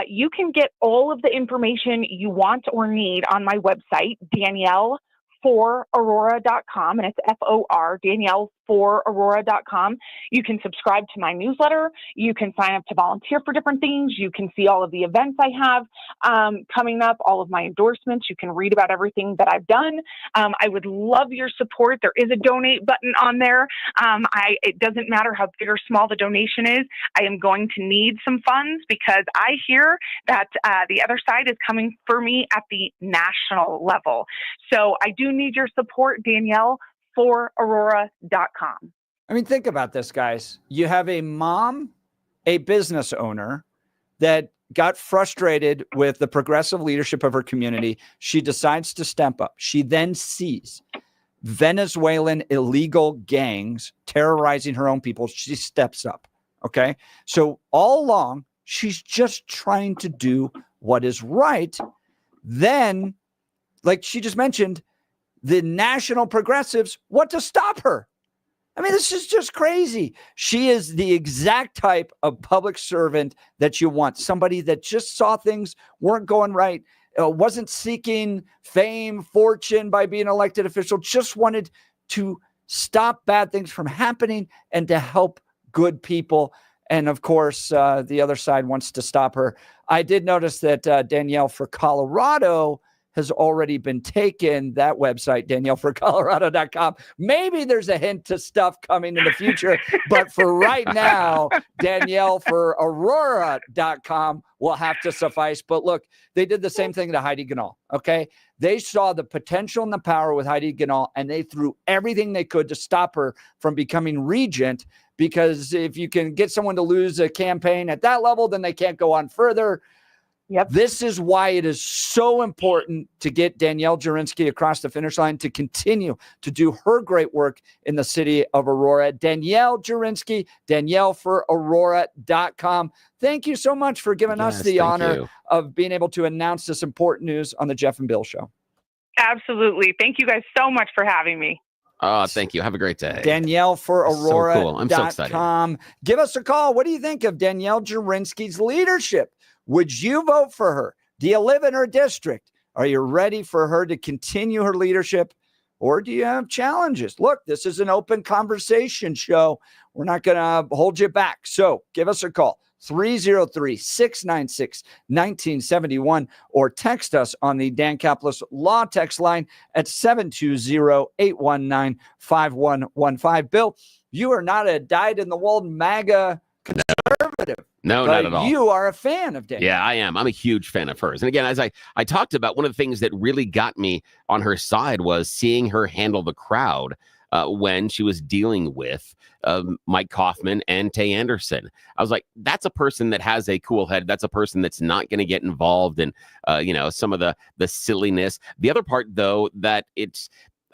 You can get all of the information you want or need on my website, DanielleForAurora.com, and it's F-O-R, DanielleForAurora.com. You can subscribe to my newsletter. You can sign up to volunteer for different things. You can see all of the events I have coming up, all of my endorsements. You can read about everything that I've done. I would love your support. There is a donate button on there. It doesn't matter how big or small the donation is. I am going to need some funds because I hear that the other side is coming for me at the national level. So I do need your support, DanielleForAurora.com. I mean, think about this, guys. You have a mom, a business owner that got frustrated with the progressive leadership of her community. She decides to step up. She then sees Venezuelan illegal gangs terrorizing her own people. She steps up. Okay. So all along, she's just trying to do what is right. Then, like she just mentioned, the national progressives want to stop her. I mean, this is just crazy. She is the exact type of public servant that you want. Somebody that just saw things weren't going right, wasn't seeking fame, fortune by being an elected official, just wanted to stop bad things from happening and to help good people. And of course, the other side wants to stop her. I did notice that Danielle for Colorado has already been taken. That website, DanielleForColorado.com. Maybe there's a hint to stuff coming in the future, but for right now, DanielleForAurora.com will have to suffice. But look, they did the same thing to Heidi Ganahl, okay? They saw the potential and the power with Heidi Ganahl, and they threw everything they could to stop her from becoming regent, because if you can get someone to lose a campaign at that level, then they can't go on further. Yep. This is why it is so important to get Danielle Jurinsky across the finish line to continue to do her great work in the city of Aurora. Danielle Jurinsky, DanielleForAurora.com. Thank you so much for giving us the honor of being able to announce this important news on the Jeff and Bill Show. Absolutely. Thank you guys so much for having me. Thank you. Have a great day. DanielleForAurora.com. So cool. I'm so excited. Give us a call. What do you think of Danielle Jurinsky's leadership? Would you vote for her? Do you live in her district? Are you ready for her to continue her leadership? Or do you have challenges? Look, this is an open conversation show. We're not going to hold you back. So give us a call, 303-696-1971, or text us on the Dan Caplis Law text line at 720-819-5115. Bill, you are not a dyed-in-the-wool MAGA conservative. No, not at all. You are a fan of Danielle. Yeah, I am. I'm a huge fan of hers. And again, as I talked about, one of the things that really got me on her side was seeing her handle the crowd when she was dealing with Mike Kaufman and Tay Anderson. I was like, that's a person that has a cool head. That's a person that's not going to get involved in, some of the silliness. The other part, though, that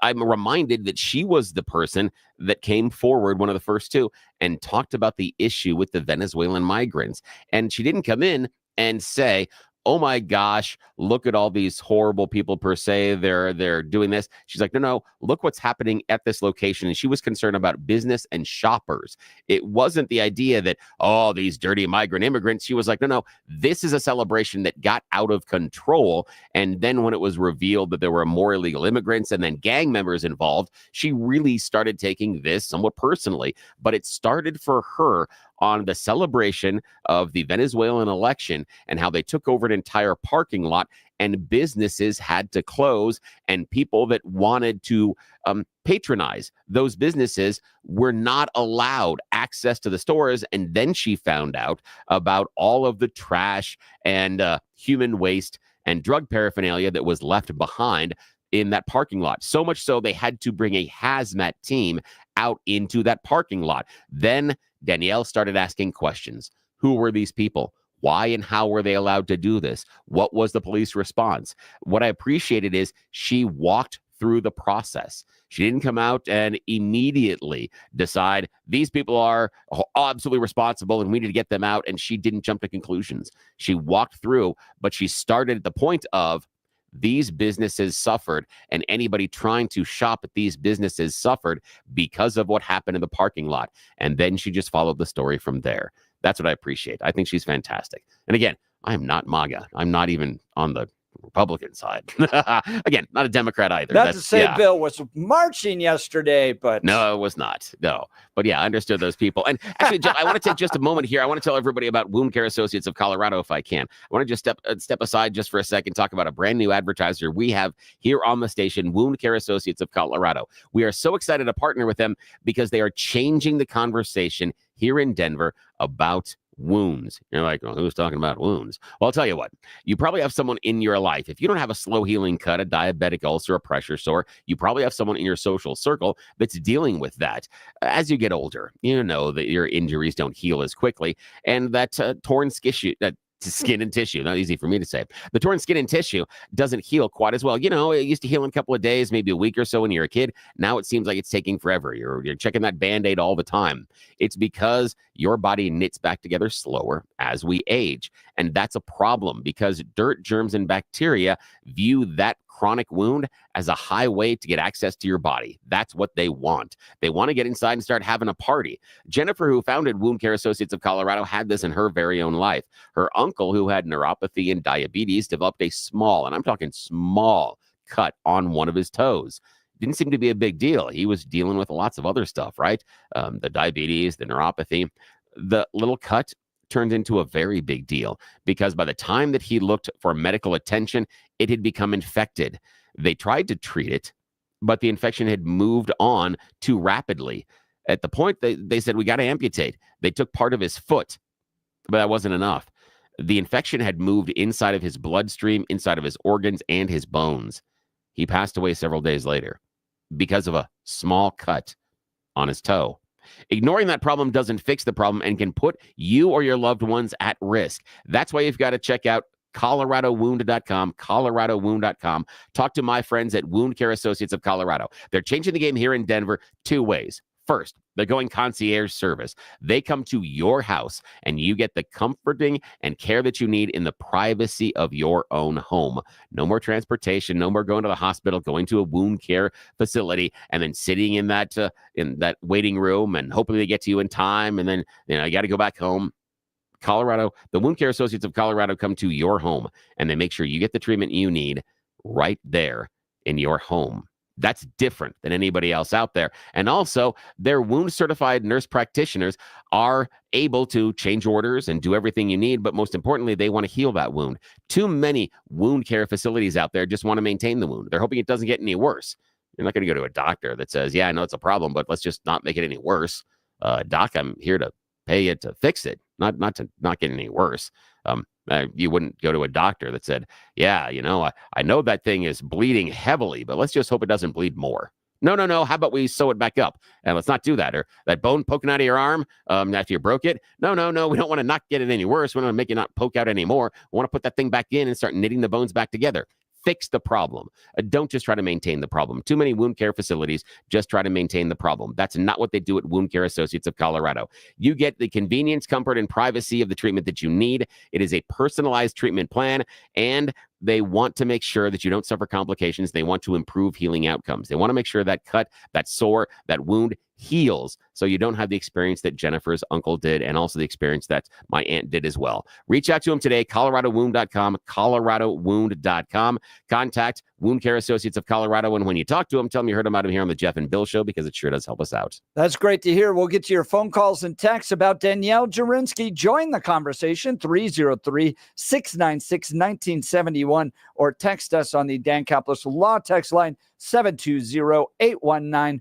I'm reminded that she was the person that came forward, one of the first two, and talked about the issue with the Venezuelan migrants. And she didn't come in and say, oh my gosh, look at all these horrible people per se. They're doing this. She's like, no, look what's happening at this location. And she was concerned about business and shoppers. It wasn't the idea that, oh, these dirty migrant immigrants. She was like, no, this is a celebration that got out of control. And then when it was revealed that there were more illegal immigrants and then gang members involved, she really started taking this somewhat personally. But it started for her on the celebration of the Venezuelan election and how they took over an entire parking lot and businesses had to close, and people that wanted to patronize those businesses were not allowed access to the stores. And then she found out about all of the trash and human waste and drug paraphernalia that was left behind in that parking lot. So much so they had to bring a hazmat team out into that parking lot. Then Danielle started asking questions. Who were these people? Why and how were they allowed to do this? What was the police response? What I appreciated is she walked through the process. She didn't come out and immediately decide these people are absolutely responsible and we need to get them out. And she didn't jump to conclusions. She walked through, but she started at the point of these businesses suffered, and anybody trying to shop at these businesses suffered because of what happened in the parking lot. And then she just followed the story from there. That's what I appreciate. I think she's fantastic. And again, I am not MAGA. I'm not even on the Republican side. Again, not a Democrat either. Not to say Bill was marching yesterday, but no, it was not. No, but yeah, I understood those people. And actually, I want to take just a moment here. I want to tell everybody about Wound Care Associates of Colorado, if I can. I want to just step aside just for a second, talk about a brand new advertiser we have here on the station, Wound Care Associates of Colorado. We are so excited to partner with them because they are changing the conversation here in Denver about wounds. You're like, well, who's talking about wounds? Well, I'll tell you what, you probably have someone in your life. If you don't have a slow healing cut, a diabetic ulcer, a pressure sore, you probably have someone in your social circle that's dealing with that. As you get older, you know that your injuries don't heal as quickly, and that torn skin and tissue, not easy for me to say. The torn skin and tissue doesn't heal quite as well. You know, it used to heal in a couple of days, maybe a week or so when you're a kid. Now it seems like it's taking forever. You're checking that Band-Aid all the time. It's because your body knits back together slower as we age. And that's a problem because dirt, germs, and bacteria view that chronic wound as a highway to get access to your body. That's what they want. They want to get inside and start having a party. Jennifer, who founded Wound Care Associates of Colorado, had this in her very own life. Her uncle, who had neuropathy and diabetes, developed a small, and I'm talking small, cut on one of his toes. Didn't seem to be a big deal. He was dealing with lots of other stuff, right? The diabetes, the neuropathy. The little cut turned into a very big deal because by the time that he looked for medical attention, it had become infected. They tried to treat it, but the infection had moved on too rapidly. At the point they said, we got to amputate. They took part of his foot, but that wasn't enough. The infection had moved inside of his bloodstream, inside of his organs, and his bones. He passed away several days later because of a small cut on his toe. Ignoring that problem doesn't fix the problem and can put you or your loved ones at risk. That's why you've got to check out coloradowound.com, coloradowound.com. Talk to my friends at Wound Care Associates of Colorado. They're changing the game here in Denver two ways. First, they're going concierge service. They come to your house and you get the comforting and care that you need in the privacy of your own home. No more transportation, no more going to the hospital, going to a wound care facility and then sitting in that waiting room and hoping they get to you in time. And then, you got to go back home. Colorado, the Wound Care Associates of Colorado come to your home and they make sure you get the treatment you need right there in your home. That's different than anybody else out there. And also, their wound certified nurse practitioners are able to change orders and do everything you need. But most importantly, they want to heal that wound. Too many wound care facilities out there just want to maintain the wound. They're hoping it doesn't get any worse. You're not going to go to a doctor that says, yeah, I know it's a problem, but let's just not make it any worse. Doc, I'm here to pay you to fix it, not to not get any worse. You wouldn't go to a doctor that said, yeah, I know that thing is bleeding heavily, but let's just hope it doesn't bleed more. No. How about we sew it back up? And let's not do that. Or that bone poking out of your arm after you broke it. No. We don't want to not get it any worse. We don't want to make it not poke out anymore. We want to put that thing back in and start knitting the bones back together. Fix the problem. Don't just try to maintain the problem. Too many wound care facilities just try to maintain the problem. That's not what they do at Wound Care Associates of Colorado. You get the convenience, comfort, and privacy of the treatment that you need. It is a personalized treatment plan, and they want to make sure that you don't suffer complications. They want to improve healing outcomes. They want to make sure that cut, that sore, that wound heals, so you don't have the experience that Jennifer's uncle did, and also the experience that my aunt did as well. Reach out to him today, coloradowound.com, coloradowound.com. Contact Wound Care Associates of Colorado, and when you talk to him, tell them you heard about him here on the Jeff and Bill Show, because it sure does help us out. That's great to hear. We'll get to your phone calls and texts about Danielle Jurinsky. Join the conversation, 303-696-1971, or text us on the Dan Caplis Law text line, 720-819-5115.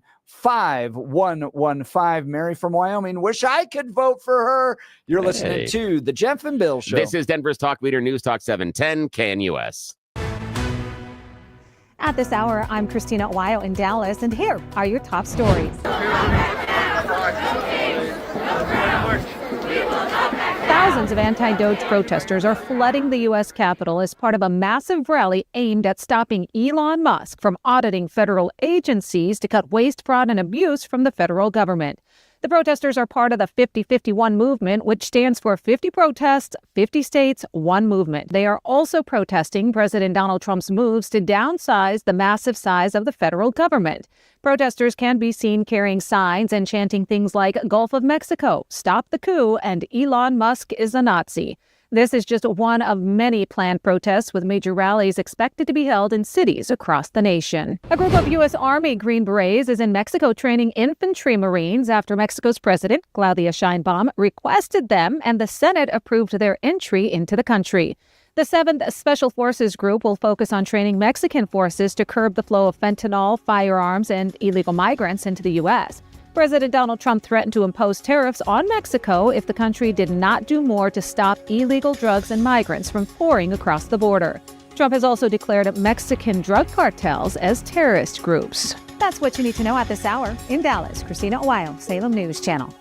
Mary from Wyoming. Wish I could vote for her. You're listening to the Jeff and Bill Show. This is Denver's Talk Leader, News Talk 710 KNUS. At this hour, I'm Christina Weil in Dallas, and here are your top stories. Thousands of anti-Doge protesters are flooding the U.S. Capitol as part of a massive rally aimed at stopping Elon Musk from auditing federal agencies to cut waste, fraud, and abuse from the federal government. The protesters are part of the 50-51 movement, which stands for 50 protests, 50 states, 1 movement. They are also protesting President Donald Trump's moves to downsize the massive size of the federal government. Protesters can be seen carrying signs and chanting things like Gulf of Mexico, Stop the Coup, and Elon Musk is a Nazi. This is just one of many planned protests, with major rallies expected to be held in cities across the nation. A group of U.S. Army Green Berets is in Mexico training infantry Marines after Mexico's president, Claudia Sheinbaum, requested them, and the Senate approved their entry into the country. The 7th Special Forces Group will focus on training Mexican forces to curb the flow of fentanyl, firearms, and illegal migrants into the U.S. President Donald Trump threatened to impose tariffs on Mexico if the country did not do more to stop illegal drugs and migrants from pouring across the border. Trump has also declared Mexican drug cartels as terrorist groups. That's what you need to know at this hour. In Dallas, Christina Weil, Salem News Channel.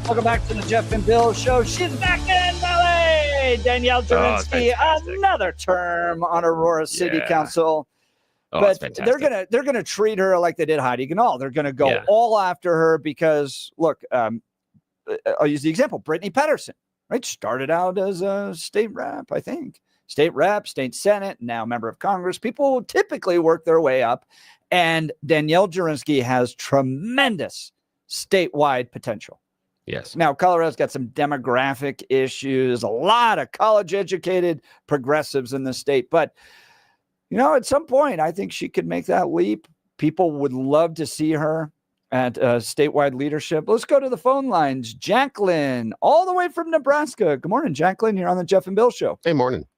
Welcome back to the Jeff and Bill Show. She's back in LA. Danielle Jurinsky, another term on Aurora City Council. But they're gonna treat her like they did Heidi Ganahl. They're gonna go all after her because look, I'll use the example. Brittany Pedersen, right? Started out as a state rep, I think. State rep, state senate, now member of Congress. People typically work their way up. And Danielle Jurinsky has tremendous statewide potential. Yes. Now, Colorado's got some demographic issues, a lot of college-educated progressives in the state. But, you know, at some point, I think she could make that leap. People would love to see her at statewide leadership. Let's go to the phone lines. Jacqueline, all the way from Nebraska. Good morning, Jacqueline. You're on the Jeff and Bill Show. Hey, morning.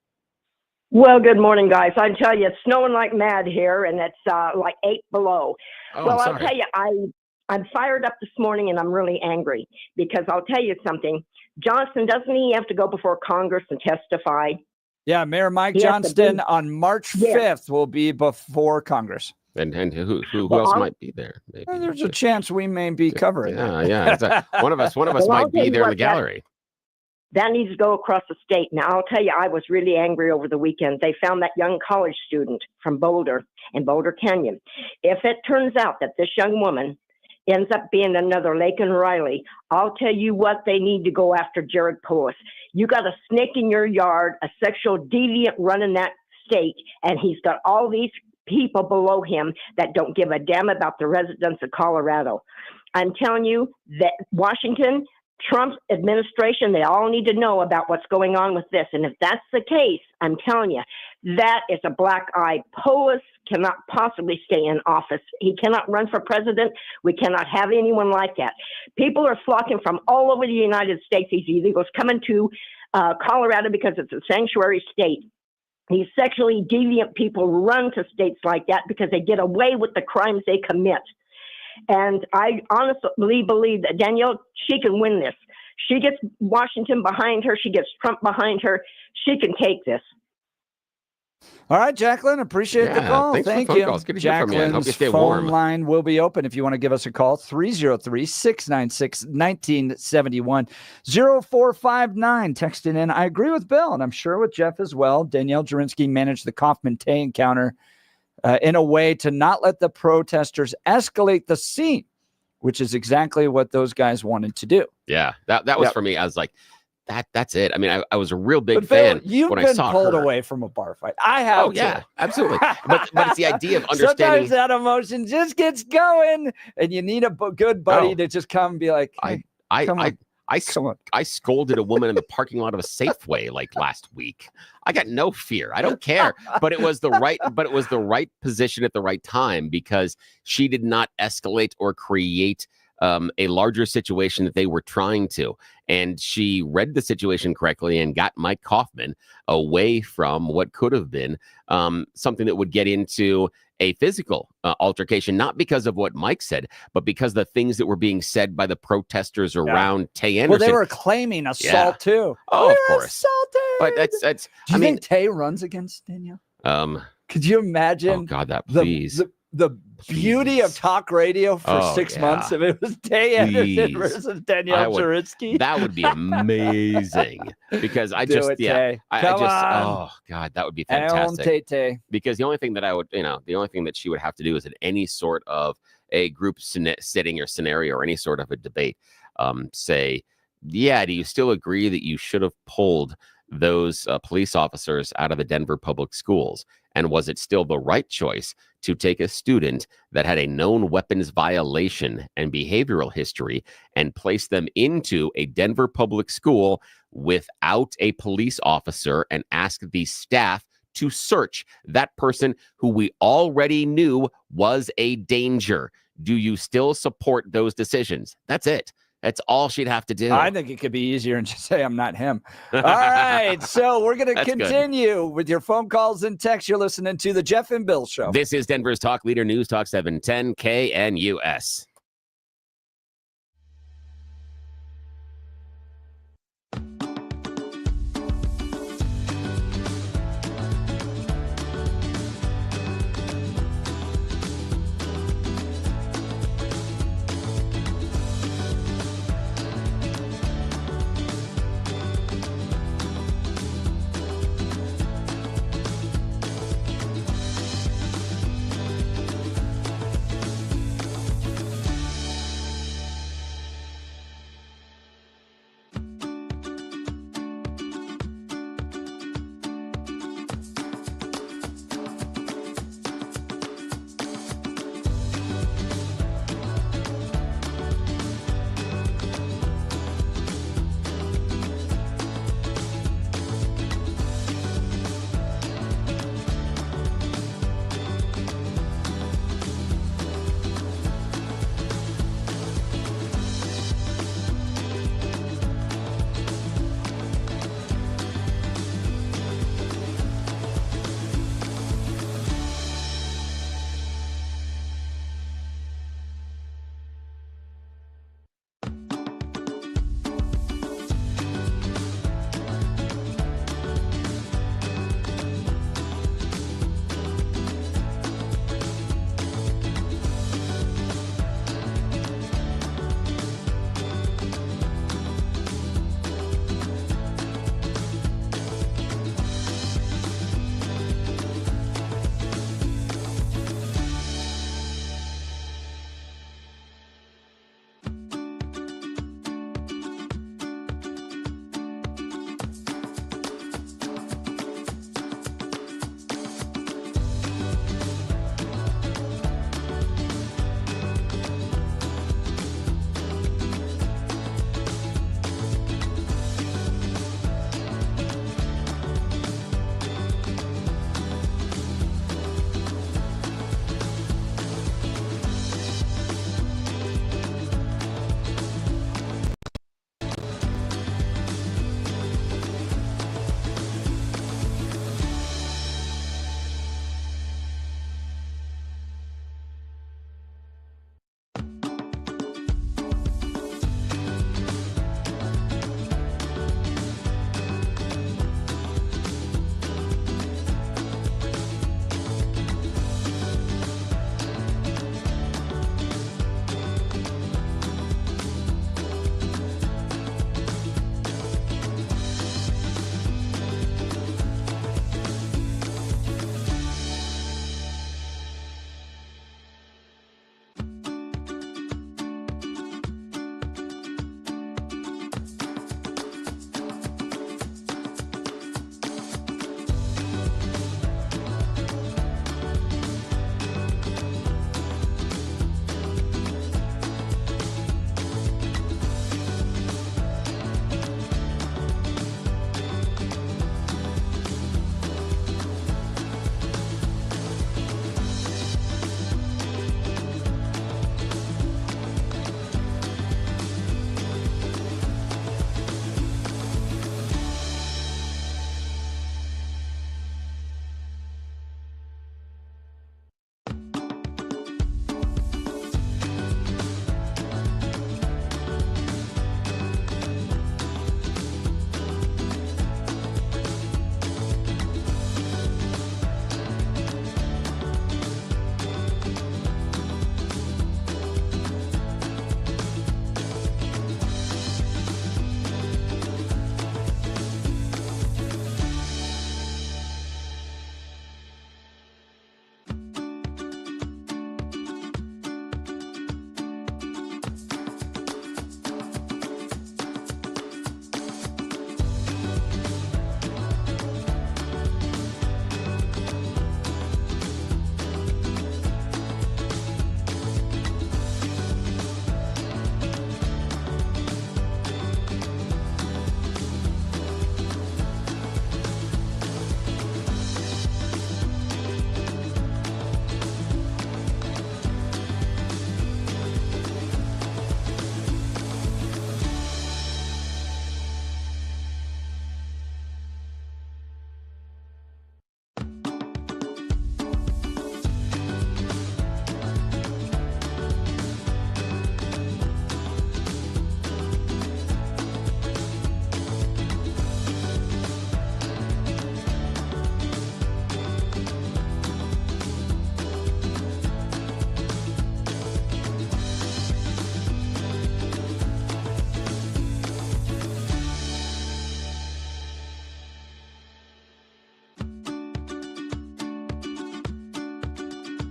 Well, good morning, guys. I tell you, it's snowing like mad here, and it's like 8 below. Oh, well, I'm I'll tell you, I'm fired up this morning, and I'm really angry because I'll tell you something. Johnson, doesn't he have to go before Congress and testify? Yeah, Mayor Mike Johnston on March 5th will be before Congress. And who else might be there? Maybe. Well, there's a chance we may be covering. Yeah. One of us might be there in the gallery. That needs to go across the state. Now, I'll tell you, I was really angry over the weekend. They found that young college student from Boulder in Boulder Canyon. If it turns out that this young woman ends up being another Laken Riley, I'll tell you what, they need to go after Jared Polis. You got a snake in your yard, a sexual deviant running that state, and he's got all these people below him that don't give a damn about the residents of Colorado. I'm telling you that Washington, Trump's administration, they all need to know about what's going on with this. And if that's the case, I'm telling you, that is a black eye. Polis cannot possibly stay in office. He cannot run for president. We cannot have anyone like that. People are flocking from all over the United States. These illegals coming to Colorado because it's a sanctuary state. These sexually deviant people run to states like that because they get away with the crimes they commit. And I honestly believe that Danielle, she can win this. She gets Washington behind her. She gets Trump behind her. She can take this. All right, Jacqueline, appreciate the call. Thank you. Calls. Good to hear from you. I hope you Jacqueline's stay phone warm. line will be open if you want to give us a call. 303-696-1971. 0459. Texting in. I agree with Bill, and I'm sure with Jeff as well. Danielle Jurinsky managed the Kaufman-Tay encounter in a way to not let the protesters escalate the scene, which is exactly what those guys wanted to do. Yeah, that was for me. I was like, that's it. I mean, I was a real big But Bill, fan you've when been I saw pulled her. away from a bar fight. I have. Oh, yeah, absolutely. But it's the idea of understanding. Sometimes that emotion just gets going, and you need a good buddy to just come and be like, hey, I scolded a woman in the parking lot of a Safeway like last week. I got no fear. I don't care. But it was the right position at the right time because she did not escalate or create a larger situation that they were trying to. And she read the situation correctly and got Mike Kaufman away from what could have been something that would get into a physical altercation, not because of what Mike said, but because the things that were being said by the protesters around Tay Anderson. Well, they were claiming assault too. Oh, They of were course. assaulted. But that's. Do you think Tay runs against Danielle? Could you imagine? Oh God, that please. The beauty of talk radio for 6 months if it was Tay Anderson versus Danielle Jurinsky. That would be amazing because I Do just it, Tay. Come on. oh God, that would be fantastic. Tay. Because the only thing that the only thing that she would have to do is in any sort of a group sitting or scenario or any sort of a debate, say, yeah, do you still agree that you should have pulled those police officers out of the Denver public schools? And was it still the right choice to take a student that had a known weapons violation and behavioral history and place them into a Denver public school without a police officer and ask the staff to search that person who we already knew was a danger? Do you still support those decisions? That's it. That's all she'd have to do. I think it could be easier and just say I'm not him. All right. So we're going to continue with your phone calls and texts. You're listening to the Jeff and Bill Show. This is Denver's Talk Leader News Talk 710 KNUS.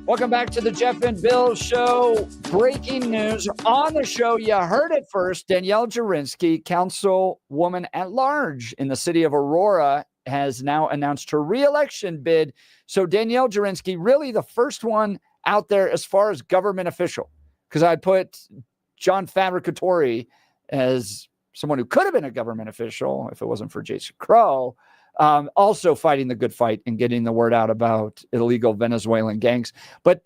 Welcome back to the Jeff and Bill Show. Breaking news on the show. You heard it first. Danielle Jurinsky, Councilwoman at large in the city of Aurora, has now announced her reelection bid. So Danielle Jurinsky, really the first one out there as far as government official, because I put John Fabricatori as someone who could have been a government official if it wasn't for Jason Crow. Also fighting the good fight and getting the word out about illegal Venezuelan gangs. But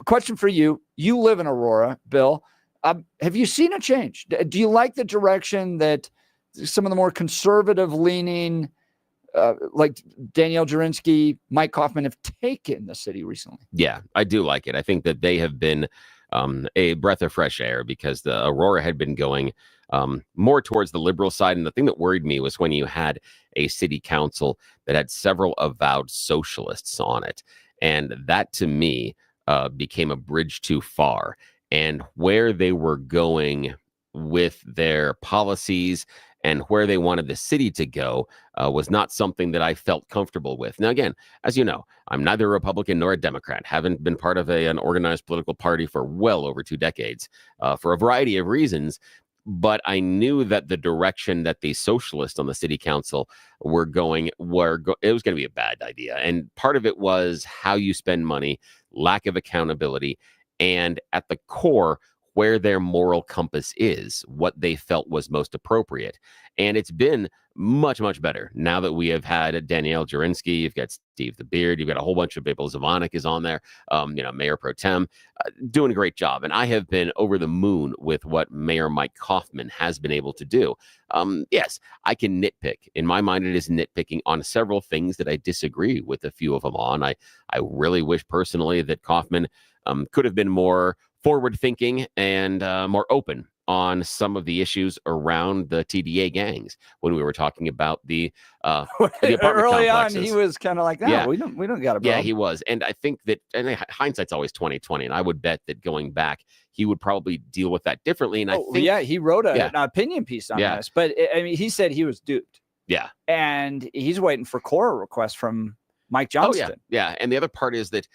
question for you. You live in Aurora, Bill. Have you seen a change? Do you like the direction that some of the more conservative leaning, like Danielle Jurinsky, Mike Kaufman, have taken the city recently? Yeah, I do like it. I think that they have been a breath of fresh air, because the Aurora had been going more towards the liberal side. And the thing that worried me was when you had a city council that had several avowed socialists on it. And that, to me, became a bridge too far. And where they were going with their policies and where they wanted the city to go was not something that I felt comfortable with. Now, again, as you know, I'm neither a Republican nor a Democrat. Haven't been part of an organized political party for well over 2 decades for a variety of reasons. But I knew that the direction that the socialists on the city council were going, it was going to be a bad idea. And part of it was how you spend money, lack of accountability, and at the core, where their moral compass is, what they felt was most appropriate. And it's been much, much better now that we have had Danielle Jurinsky. You've got Steve the Beard. You've got a whole bunch of people. Zvonik is on there. Mayor Pro Tem doing a great job. And I have been over the moon with what Mayor Mike Kaufman has been able to do. Yes, I can nitpick. In my mind, it is nitpicking on several things that I disagree with a few of them on. I really wish personally that Kaufman could have been more forward-thinking and more open on some of the issues around the TDA gangs when we were talking about the apartment early complexes. on. He was kind of like, no, Yeah. we don't got a problem. Yeah, he was. And I think that, and hindsight's always 20/20, and I would bet that going back, he would probably deal with that differently. And I think, he wrote an opinion piece on this, but I mean, he said he was duped. Yeah. And he's waiting for Cora requests from Mike Johnston. Oh, yeah. And the other part is that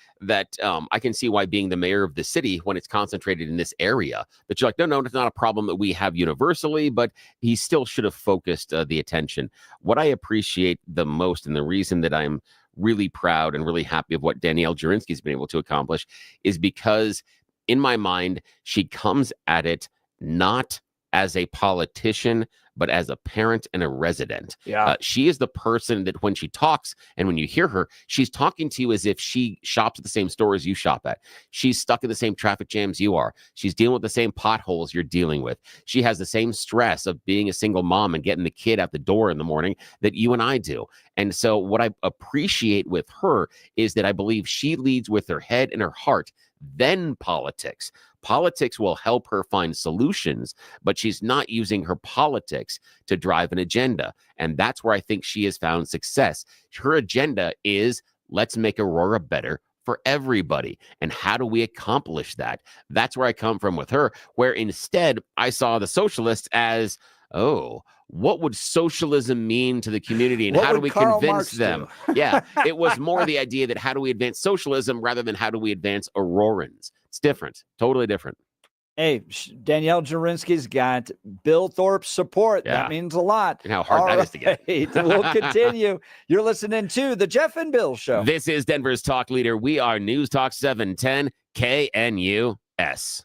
I can see why, being the mayor of the city, when it's concentrated in this area, that you're like, no, it's not a problem that we have universally, but he still should have focused the attention. What I appreciate the most, and the reason that I'm really proud and really happy of what Danielle Jurinsky has been able to accomplish, is because in my mind, she comes at it not as a politician, but as a parent and a resident. Yeah. She is the person that when she talks and when you hear her, she's talking to you as if she shops at the same store as you shop at. She's stuck in the same traffic jams you are. She's dealing with the same potholes you're dealing with. She has the same stress of being a single mom and getting the kid out the door in the morning that you and I do. And so what I appreciate with her is that I believe she leads with her head and her heart, then politics. Politics will help her find solutions, but she's not using her politics to drive an agenda. And that's where I think she has found success. Her agenda is, let's make Aurora better for everybody. And how do we accomplish that? That's where I come from with her, where instead I saw the socialists as, what would socialism mean to the community, and how do we convince them? Yeah, it was more the idea that how do we advance socialism rather than how do we advance Aurorans. It's different, totally different. Hey, Danielle Jurinsky's got Bill Thorpe's support. Yeah. That means a lot. And how hard that is to get. We'll continue. You're listening to the Jeff and Bill Show. This is Denver's talk leader. We are News Talk 710 KNUS.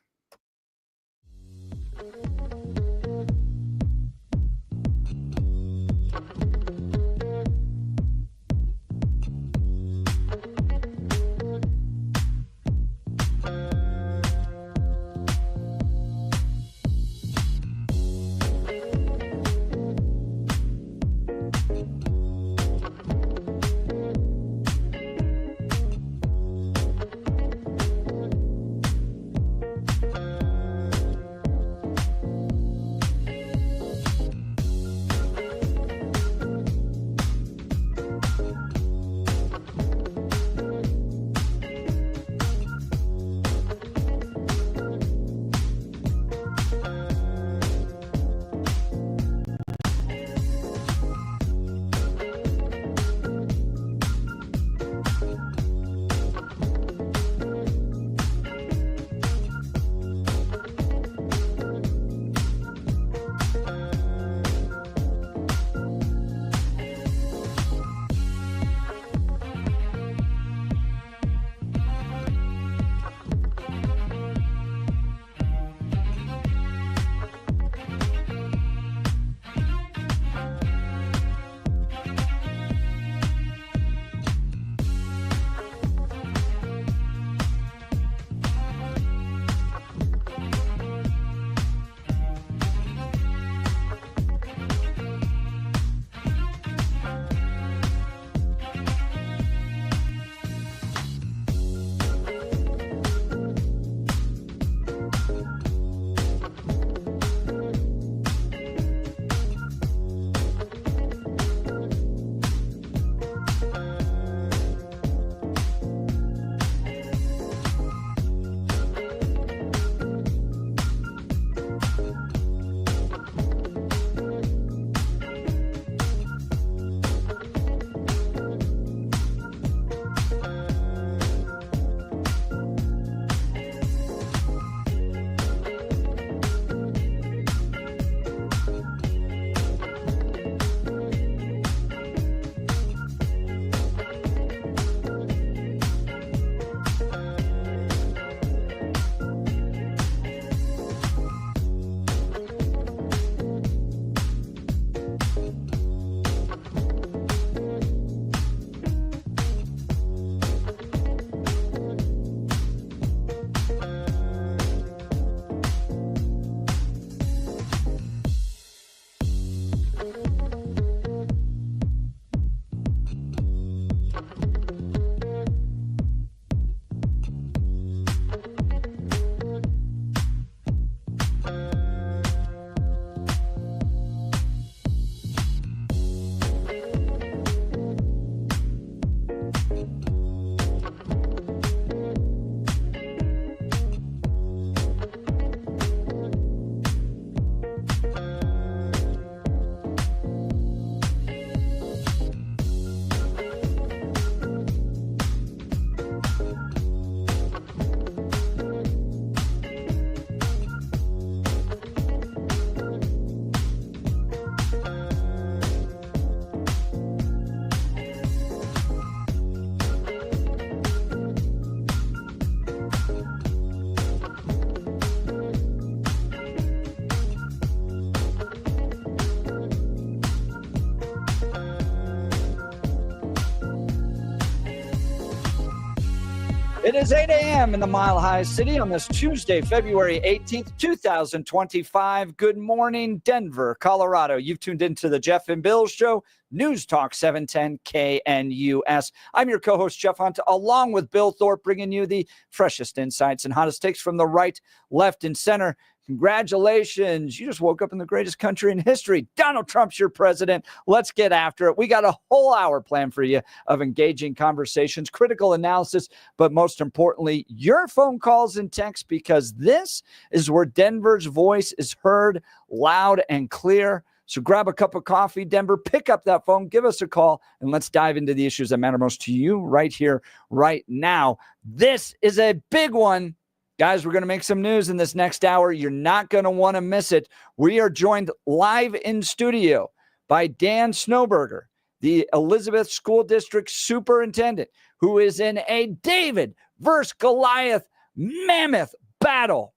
It is 8 a.m. in the Mile High City on this Tuesday, February 18th, 2025. Good morning, Denver, Colorado. You've tuned into the Jeff and Bill Show, News Talk 710 KNUS. I'm your co-host, Jeff Hunt, along with Bill Thorpe, bringing you the freshest insights and hottest takes from the right, left, and center. Congratulations. You just woke up in the greatest country in history. Donald Trump's your president. Let's get after it. We got a whole hour planned for you of engaging conversations, critical analysis, but most importantly, your phone calls and texts, because this is where Denver's voice is heard loud and clear. So grab a cup of coffee, Denver, pick up that phone, give us a call, and let's dive into the issues that matter most to you right here, right now. This is a big one. Guys, we're going to make some news in this next hour. You're not going to want to miss it. We are joined live in studio by Dan Snowberger, the Elizabeth School District Superintendent, who is in a David versus Goliath mammoth battle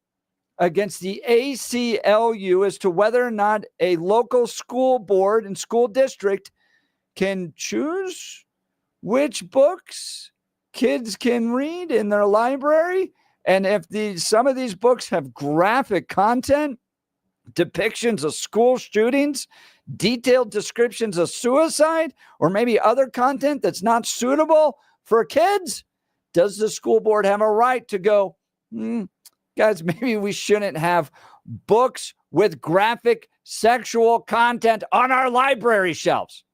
against the ACLU as to whether or not a local school board and school district can choose which books kids can read in their library. And if some of these books have graphic content, depictions of school shootings, detailed descriptions of suicide, or maybe other content that's not suitable for kids, does the school board have a right to go, guys, maybe we shouldn't have books with graphic sexual content on our library shelves?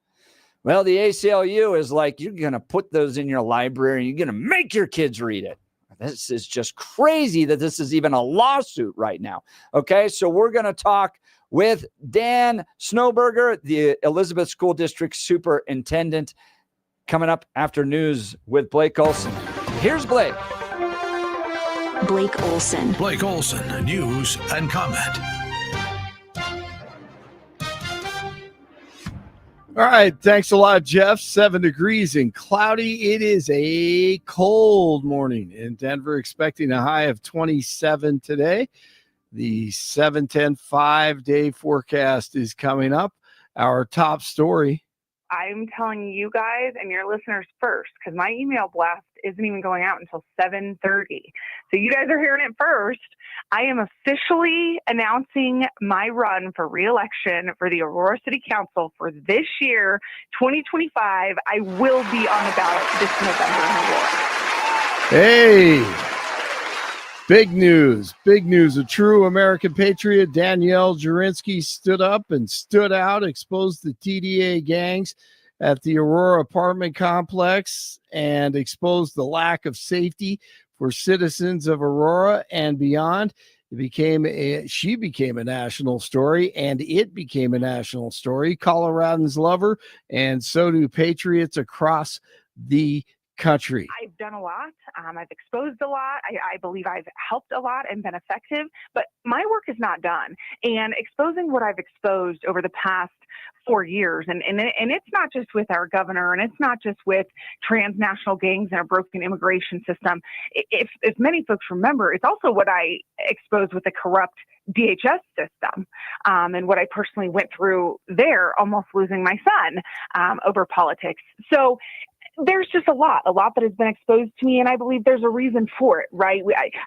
Well, the ACLU is like, you're going to put those in your library, you're going to make your kids read it. This is just crazy that this is even a lawsuit right now. Okay, so we're going to talk with Dan Snowberger, the Elizabeth School District Superintendent, coming up after news with Blake Olson. Here's Blake. Blake Olson. Blake Olson, news and comment. All right. Thanks a lot, Jeff. 7 degrees and cloudy. It is a cold morning in Denver, expecting a high of 27 today. The 7-10 5-day forecast is coming up. Our top story. I'm telling you guys and your listeners first, because my email blast isn't even going out until 7:30. So you guys are hearing it first. I am officially announcing my run for reelection for the Aurora City Council for this year, 2025. I will be on the ballot this November in Aurora. Hey, big news, big news. A true American patriot, Danielle Jurinsky, stood up and stood out, exposed the TDA gangs at the Aurora apartment complex, and exposed the lack of safety for citizens of Aurora and beyond. She became a national story, and it became a national story. Coloradans love her, and so do patriots across the country. I've done a lot. I've exposed a lot. I believe I've helped a lot and been effective, but my work is not done. And exposing what I've exposed over the past 4 years, and it's not just with our governor, and it's not just with transnational gangs and a broken immigration system. If many folks remember, it's also what I exposed with the corrupt DHS system, and what I personally went through there, almost losing my son over politics. So there's just a lot that has been exposed to me, and I believe there's a reason for it, right?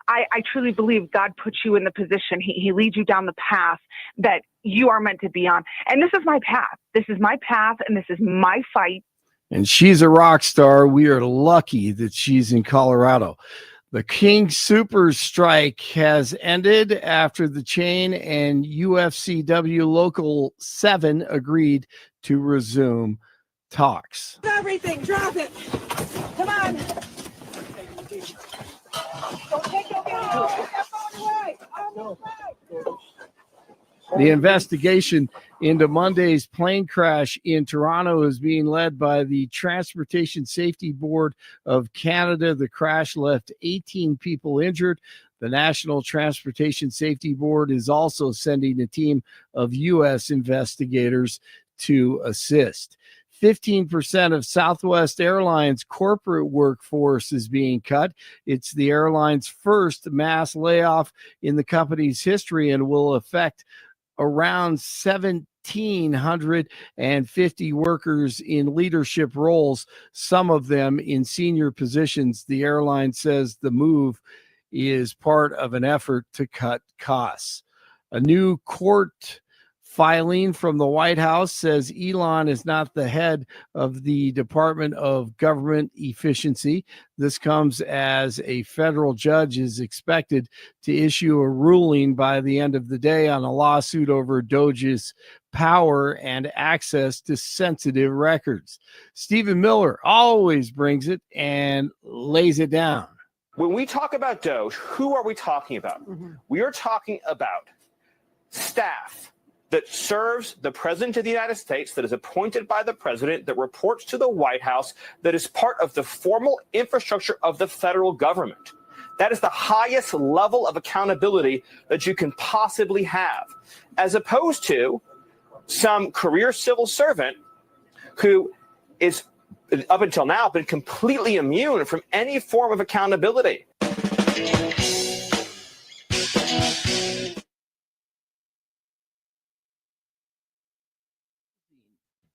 I truly believe God puts you in the position. He leads you down the path that you are meant to be on. And this is my path. This is my path, and this is my fight. And she's a rock star. We are lucky that she's in Colorado. The King Soopers strike has ended after the chain and UFCW Local 7 agreed to resume talks. Everything, drop it. Come on. Don't take your phone. Take that phone away. The investigation into Monday's plane crash in Toronto is being led by the Transportation Safety Board of Canada. The crash left 18 people injured. The National Transportation Safety Board is also sending a team of U.S. investigators to assist. 15% of Southwest Airlines corporate workforce is being cut. It's the airline's first mass layoff in the company's history and will affect around 17 1,850 workers in leadership roles, some of them in senior positions. The airline says the move is part of an effort to cut costs. A new court filing from the White House says Elon is not the head of the Department of Government Efficiency. This comes as a federal judge is expected to issue a ruling by the end of the day on a lawsuit over Doge's power and access to sensitive records. Stephen Miller always brings it and lays it down. When we talk about Doge, who are we talking about? We are talking about staff that serves the President of the United States, that is appointed by the President, that reports to the White House, that is part of the formal infrastructure of the federal government. That is the highest level of accountability that you can possibly have, as opposed to some career civil servant who is, up until now, been completely immune from any form of accountability.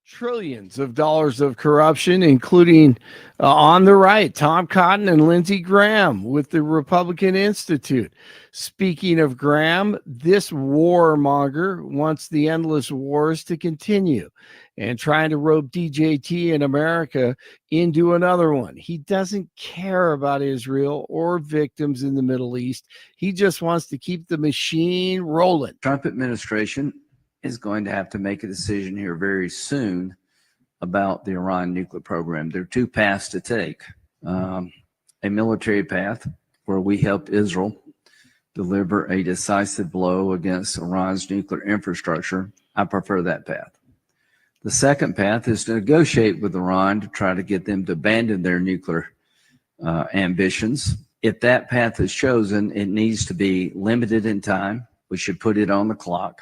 Trillions of dollars of corruption, including on the right, Tom Cotton and Lindsey Graham with the Republican Institute. Speaking of Graham, this warmonger wants the endless wars to continue and trying to rope DJT in America into another one. He doesn't care about Israel or victims in the Middle East. He just wants to keep the machine rolling. Trump administration is going to have to make a decision here very soon about the Iran nuclear program. There are two paths to take. A military path where we help Israel deliver a decisive blow against Iran's nuclear infrastructure. I prefer that path. The second path is to negotiate with Iran to try to get them to abandon their nuclear ambitions. If that path is chosen, it needs to be limited in time. We should put it on the clock,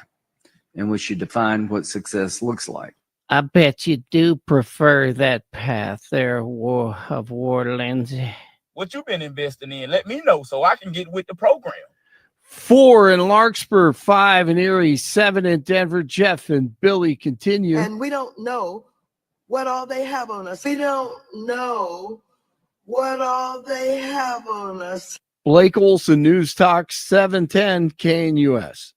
and we should define what success looks like. I bet you do prefer that path there, of war, Lindsay. What you been investing in? Let me know so I can get with the program. 4 in Larkspur, 5 in Erie, 7 in Denver. Jeff and Billy continue. And we don't know what all they have on us. We don't know what all they have on us. Blake Olson, News Talk 710 KNUS.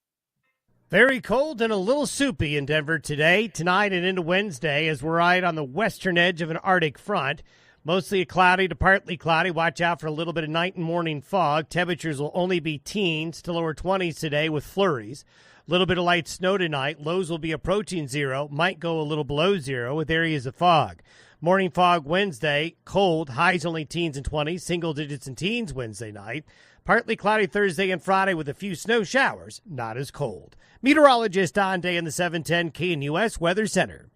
Very cold and a little soupy in Denver today, tonight, and into Wednesday as we're right on the western edge of an Arctic front. Mostly cloudy to partly cloudy. Watch out for a little bit of night and morning fog. Temperatures will only be teens to lower 20s today with flurries. A little bit of light snow tonight. Lows will be approaching 0. Might go a little below 0 with areas of fog. Morning fog Wednesday. Cold. Highs only teens and 20s. Single digits and teens Wednesday night. Partly cloudy Thursday and Friday with a few snow showers. Not as cold. Meteorologist Don Day in the 710 KNUS Weather Center.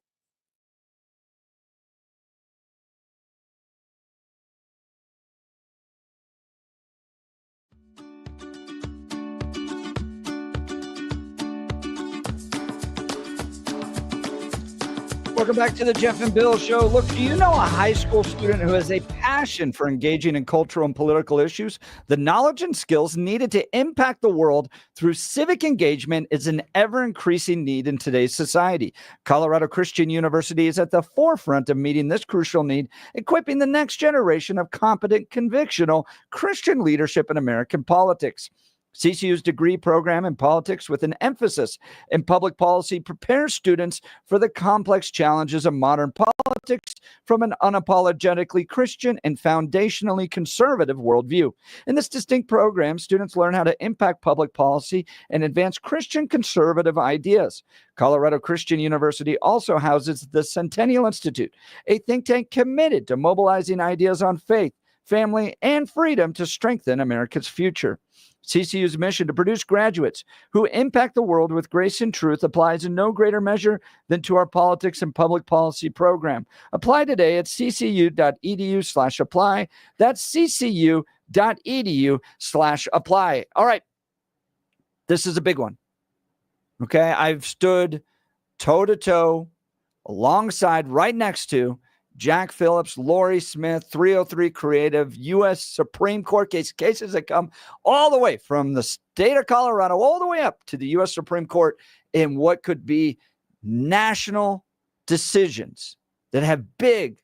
Welcome back to the Jeff and Bill Show. Look, do you know a high school student who has a passion for engaging in cultural and political issues? The knowledge and skills needed to impact the world through civic engagement is an ever-increasing need in today's society. Colorado Christian University is at the forefront of meeting this crucial need, equipping the next generation of competent, convictional Christian leadership in American politics. CCU's degree program in politics with an emphasis in public policy prepares students for the complex challenges of modern politics from an unapologetically Christian and foundationally conservative worldview. In this distinct program, students learn how to impact public policy and advance Christian conservative ideas. Colorado Christian University also houses the Centennial Institute, a think tank committed to mobilizing ideas on faith, family, and freedom to strengthen America's future. CCU's mission to produce graduates who impact the world with grace and truth applies in no greater measure than to our politics and public policy program. Apply today at ccu.edu/apply. That's ccu.edu/apply. All right. This is a big one. Okay. I've stood toe to toe alongside, right next to Jack Phillips, Lori Smith, 303 Creative, U.S. Supreme Court cases that come all the way from the state of Colorado all the way up to the U.S. Supreme Court in what could be national decisions that have big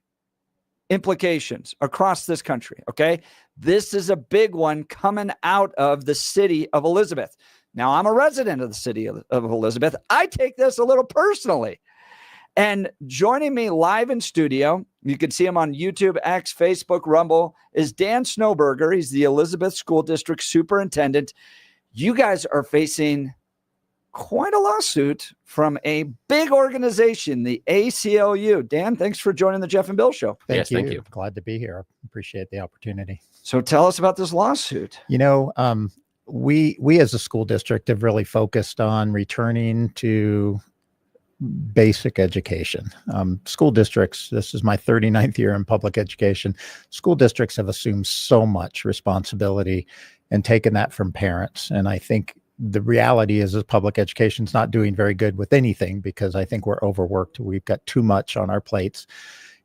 implications across this country. Okay. This is a big one coming out of the city of Elizabeth. Now, I'm a resident of the city of Elizabeth. I take this a little personally. And joining me live in studio, you can see him on YouTube, X, Facebook, Rumble, is Dan Snowberger. He's the Elizabeth School District Superintendent. You guys are facing quite a lawsuit from a big organization, the ACLU. Dan, thanks for joining the Jeff and Bill Show. Thank you. Glad to be here. Appreciate the opportunity. So tell us about this lawsuit. You know, we as a school district have really focused on returning to basic education. School districts, this is my 39th year in public education. School districts have assumed so much responsibility and taken that from parents. And I think the reality is public education is not doing very good with anything because I think we're overworked. We've got too much on our plates.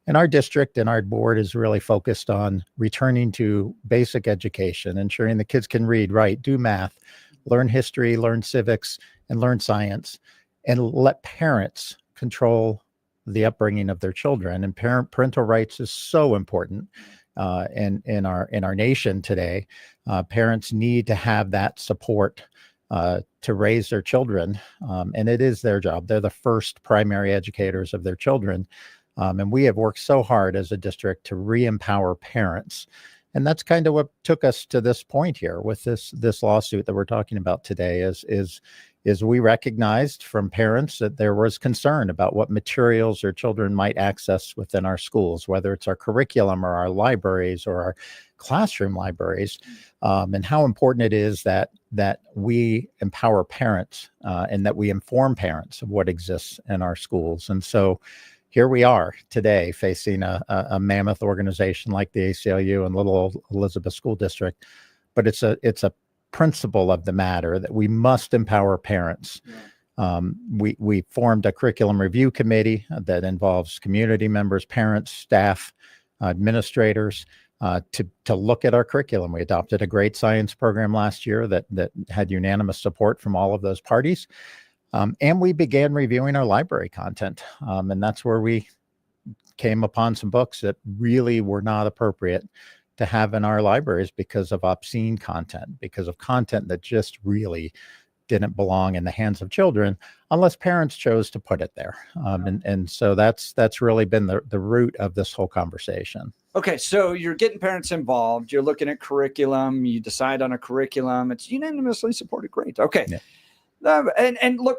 And our district and our board is really focused on returning to basic education, ensuring the kids can read, write, do math, learn history, learn civics, and learn science, and let parents control the upbringing of their children. And parental rights is so important in our nation today. Parents need to have that support to raise their children, and it is their job. They're the first primary educators of their children. And we have worked so hard as a district to re-empower parents. And that's kind of what took us to this point here with this lawsuit that we're talking about today is we recognized from parents that there was concern about what materials their children might access within our schools, whether it's our curriculum or our libraries or our classroom libraries, and how important it is that we empower parents and that we inform parents of what exists in our schools. And so here we are today facing a mammoth organization like the ACLU and little old Elizabeth School District, but it's a principle of the matter that we must empower parents. We formed a curriculum review committee that involves community members, parents, staff, administrators to look at our curriculum. We adopted a great science program last year that had unanimous support from all of those parties. And we began reviewing our library content. And that's where we came upon some books that really were not appropriate to have in our libraries because of obscene content, because of content that just really didn't belong in the hands of children unless parents chose to put it there. And so that's really been the root of this whole conversation. Okay, so you're getting parents involved. You're looking at curriculum. You decide on a curriculum. It's unanimously supported. Great. Okay. Yeah. And look,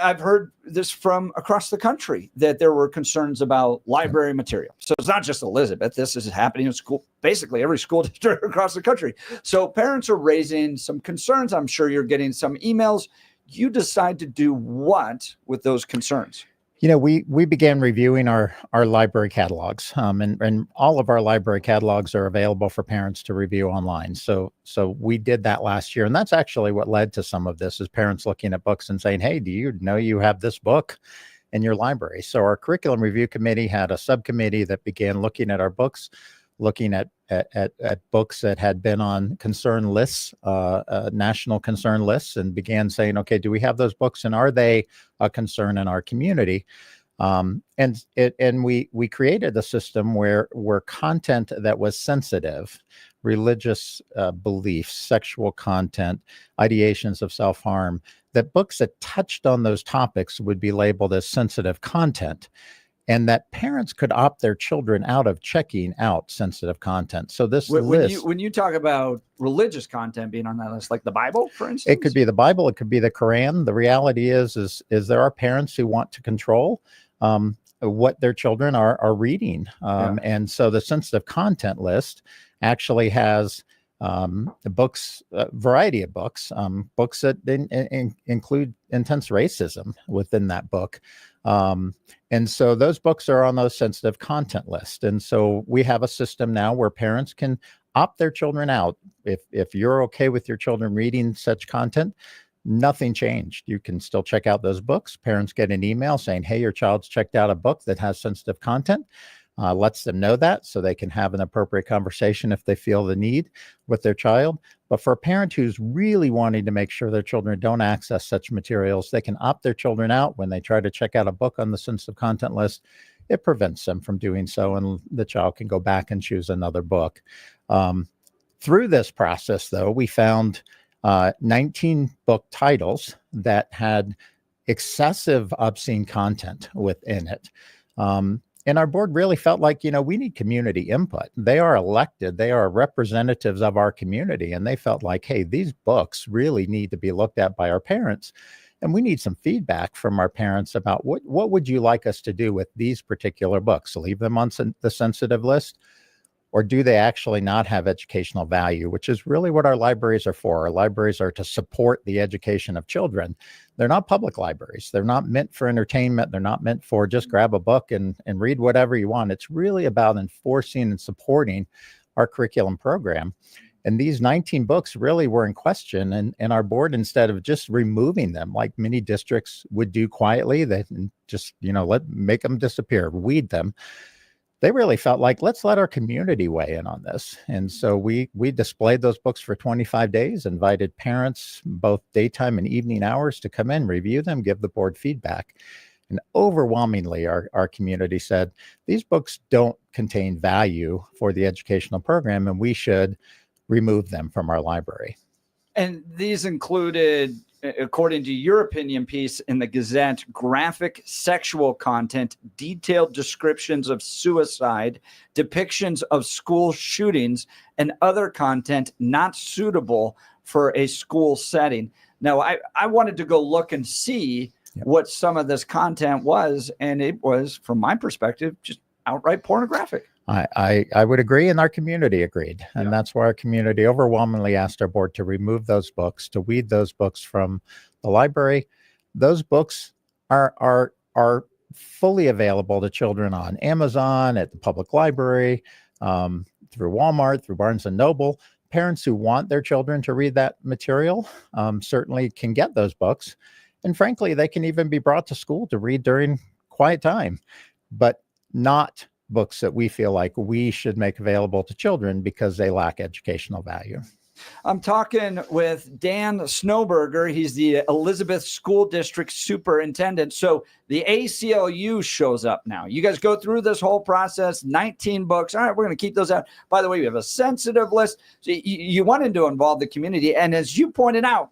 I've heard this from across the country that there were concerns about library material. So it's not just Elizabeth. This is happening in school, basically every school district across the country. So parents are raising some concerns. I'm sure you're getting some emails. You decide to do what with those concerns? You know, we began reviewing our library catalogs, and all of our library catalogs are available for parents to review online. So we did that last year, and that's actually what led to some of this, is parents looking at books and saying, hey, do you know you have this book in your library? So our curriculum review committee had a subcommittee that began looking at our books, looking at books that had been on concern lists, national concern lists, and began saying, okay, do we have those books, and are they a concern in our community? And we created a system where content that was sensitive, religious beliefs, sexual content, ideations of self-harm, that books that touched on those topics would be labeled as sensitive content, and that parents could opt their children out of checking out sensitive content. So this list, when you talk about religious content being on that list, like the Bible, for instance, it could be the Bible, it could be the Quran. The reality is there are parents who want to control what their children are reading, and so the sensitive content list actually has the books, a variety of books, books that include intense racism within that book. And so those books are on those sensitive content lists. And so we have a system now where parents can opt their children out. If you're okay with your children reading such content, nothing changed. You can still check out those books. Parents get an email saying, hey, your child's checked out a book that has sensitive content. lets them know that so they can have an appropriate conversation if they feel the need with their child. But for a parent who's really wanting to make sure their children don't access such materials, they can opt their children out when they try to check out a book on the sensitive content list. It prevents them from doing so, and the child can go back and choose another book. Through this process, though, we found 19 book titles that had excessive obscene content within it. And our board really felt like, we need community input. They are elected, they are representatives of our community, and they felt like, hey, these books really need to be looked at by our parents. And we need some feedback from our parents about what would you like us to do with these particular books? Leave them on the sensitive list? Or do they actually not have educational value, which is really what our libraries are for. Our libraries are to support the education of children. They're not public libraries. They're not meant for entertainment. They're not meant for just grab a book and read whatever you want. It's really about enforcing and supporting our curriculum program. And these 19 books really were in question. And our board, instead of just removing them like many districts would do quietly, they just, make them disappear, weed them. They really felt like, let's let our community weigh in on this. And so we displayed those books for 25 days, invited parents, both daytime and evening hours, to come in, review them, give the board feedback. And overwhelmingly, our community said, these books don't contain value for the educational program, and we should remove them from our library. And these included, according to your opinion piece in the Gazette, graphic sexual content, detailed descriptions of suicide, depictions of school shootings, and other content not suitable for a school setting. Now, I wanted to go look and see what some of this content was, and it was, from my perspective, just outright pornographic. I would agree, and our community agreed. And that's why our community overwhelmingly asked our board to remove those books, to weed those books from the library. Those books are fully available to children on Amazon, at the public library, through Walmart, through Barnes and Noble. Parents who want their children to read that material certainly can get those books. And frankly, they can even be brought to school to read during quiet time, but not books that we feel like we should make available to children because they lack educational value. I'm talking with Dan Snowberger. He's the Elizabeth School District Superintendent. So the ACLU shows up now. You guys go through this whole process, 19 books. All right, we're going to keep those out. By the way, we have a sensitive list. So you wanted to involve the community. And as you pointed out,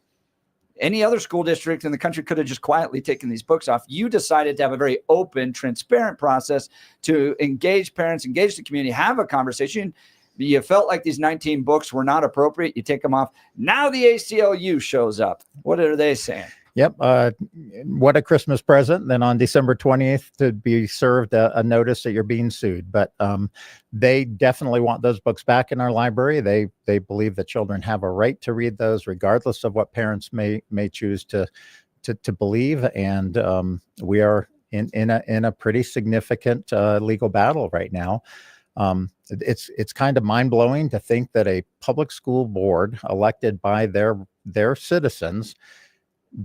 any other school district in the country could have just quietly taken these books off. You decided to have a very open, transparent process to engage parents, engage the community, have a conversation. You felt like these 19 books were not appropriate. You take them off. Now the ACLU shows up. What are they saying? Yep. What a Christmas present. Then on December 20th to be served a notice that you're being sued. But they definitely want those books back in our library. They believe that children have a right to read those regardless of what parents may choose to believe. And we are in a pretty significant legal battle right now. It's kind of mind-blowing to think that a public school board elected by their citizens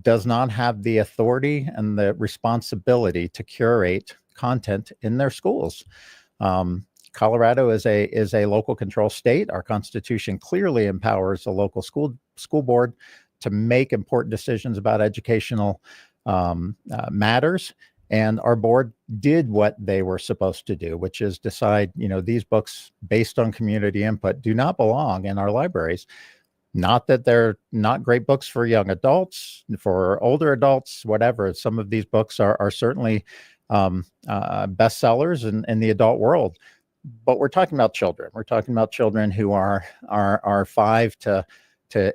does not have the authority and the responsibility to curate content in their schools. Colorado is a local control state. Our Constitution clearly empowers the local school board to make important decisions about educational matters. And our board did what they were supposed to do, which is decide, these books based on community input do not belong in our libraries. Not that they're not great books for young adults, for older adults, whatever. Some of these books are certainly bestsellers in the adult world. But we're talking about children. We're talking about children who are 5 to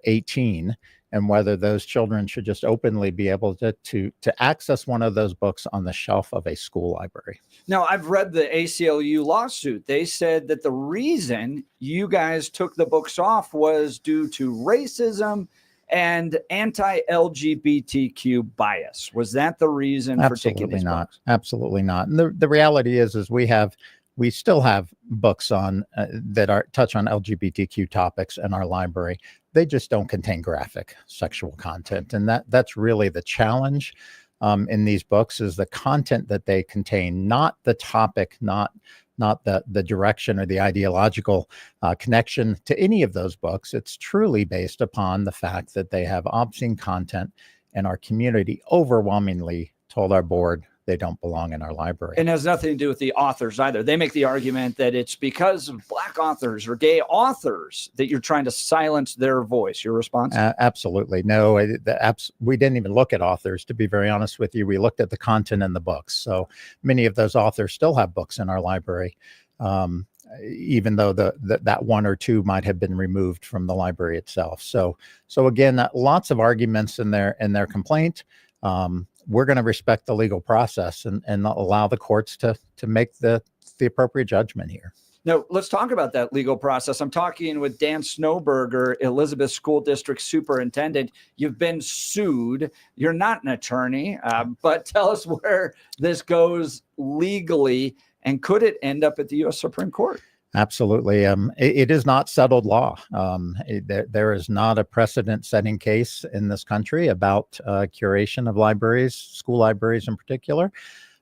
18, and whether those children should just openly be able to access one of those books on the shelf of a school library. Now, I've read the ACLU lawsuit. They said that the reason you guys took the books off was due to racism and anti-LGBTQ bias. Was that the reason for taking these books? Absolutely not. And the reality is we still have books on that touch on LGBTQ topics in our library. They just don't contain graphic sexual content. And that's really the challenge in these books, is the content that they contain, not the topic, not not the direction or the ideological connection to any of those books. It's truly based upon the fact that they have obscene content, and our community overwhelmingly told our board they don't belong in our library. And it has nothing to do with the authors either. They make the argument that it's because of Black authors or gay authors that you're trying to silence their voice. Your response? Absolutely. No, we didn't even look at authors, to be very honest with you. We looked at the content in the books. So many of those authors still have books in our library, even though that one or two might have been removed from the library itself. So again, lots of arguments in their complaint. We're going to respect the legal process and allow the courts to make the appropriate judgment here. Now, let's talk about that legal process. I'm talking with Dan Snowberger, Elizabeth School District Superintendent. You've been sued. You're not an attorney, but tell us where this goes legally, and could it end up at the U.S. Supreme Court? Absolutely. It is not settled law. There is not a precedent-setting case in this country about curation of libraries, school libraries in particular.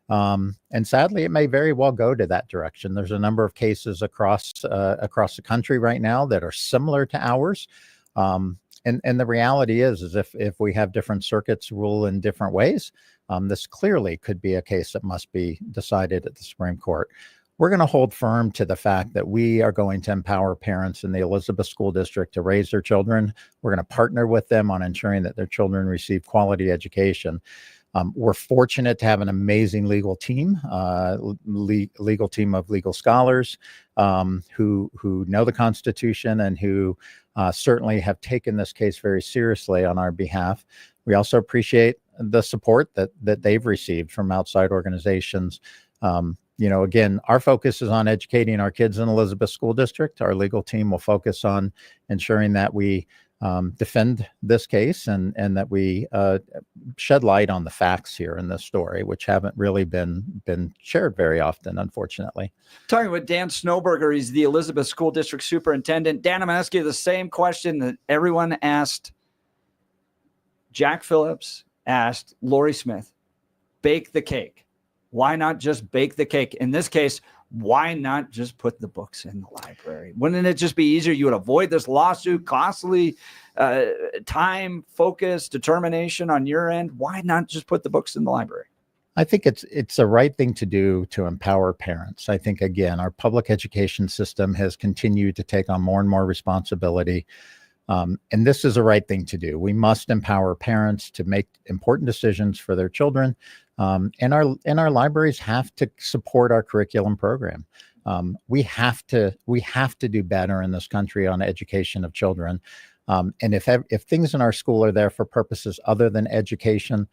And sadly, it may very well go to that direction. There's a number of cases across the country right now that are similar to ours. And the reality is if we have different circuits rule in different ways, this clearly could be a case that must be decided at the Supreme Court. We're going to hold firm to the fact that we are going to empower parents in the Elizabeth School District to raise their children. We're going to partner with them on ensuring that their children receive quality education. We're fortunate to have an amazing legal team, legal team of legal scholars who know the Constitution and who certainly have taken this case very seriously on our behalf. We also appreciate the support that they've received from outside organizations. Again, our focus is on educating our kids in Elizabeth School District. Our legal team will focus on ensuring that we defend this case and that we shed light on the facts here in this story, which haven't really been shared very often, unfortunately. Talking with Dan Snowberger, he's the Elizabeth School District Superintendent. Dan, I'm going to ask you the same question that everyone asked Jack Phillips, asked Lori Smith. Bake the cake. Why not just bake the cake? In this case, why not just put the books in the library? Wouldn't it just be easier? You would avoid this lawsuit, costly time, focus, determination on your end. Why not just put the books in the library? I think it's the right thing to do to empower parents. I think, again, our public education system has continued to take on more and more responsibility. And this is the right thing to do. We must empower parents to make important decisions for their children. And our libraries have to support our curriculum program. We have to do better in this country on education of children. And if things in our school are there for purposes other than education,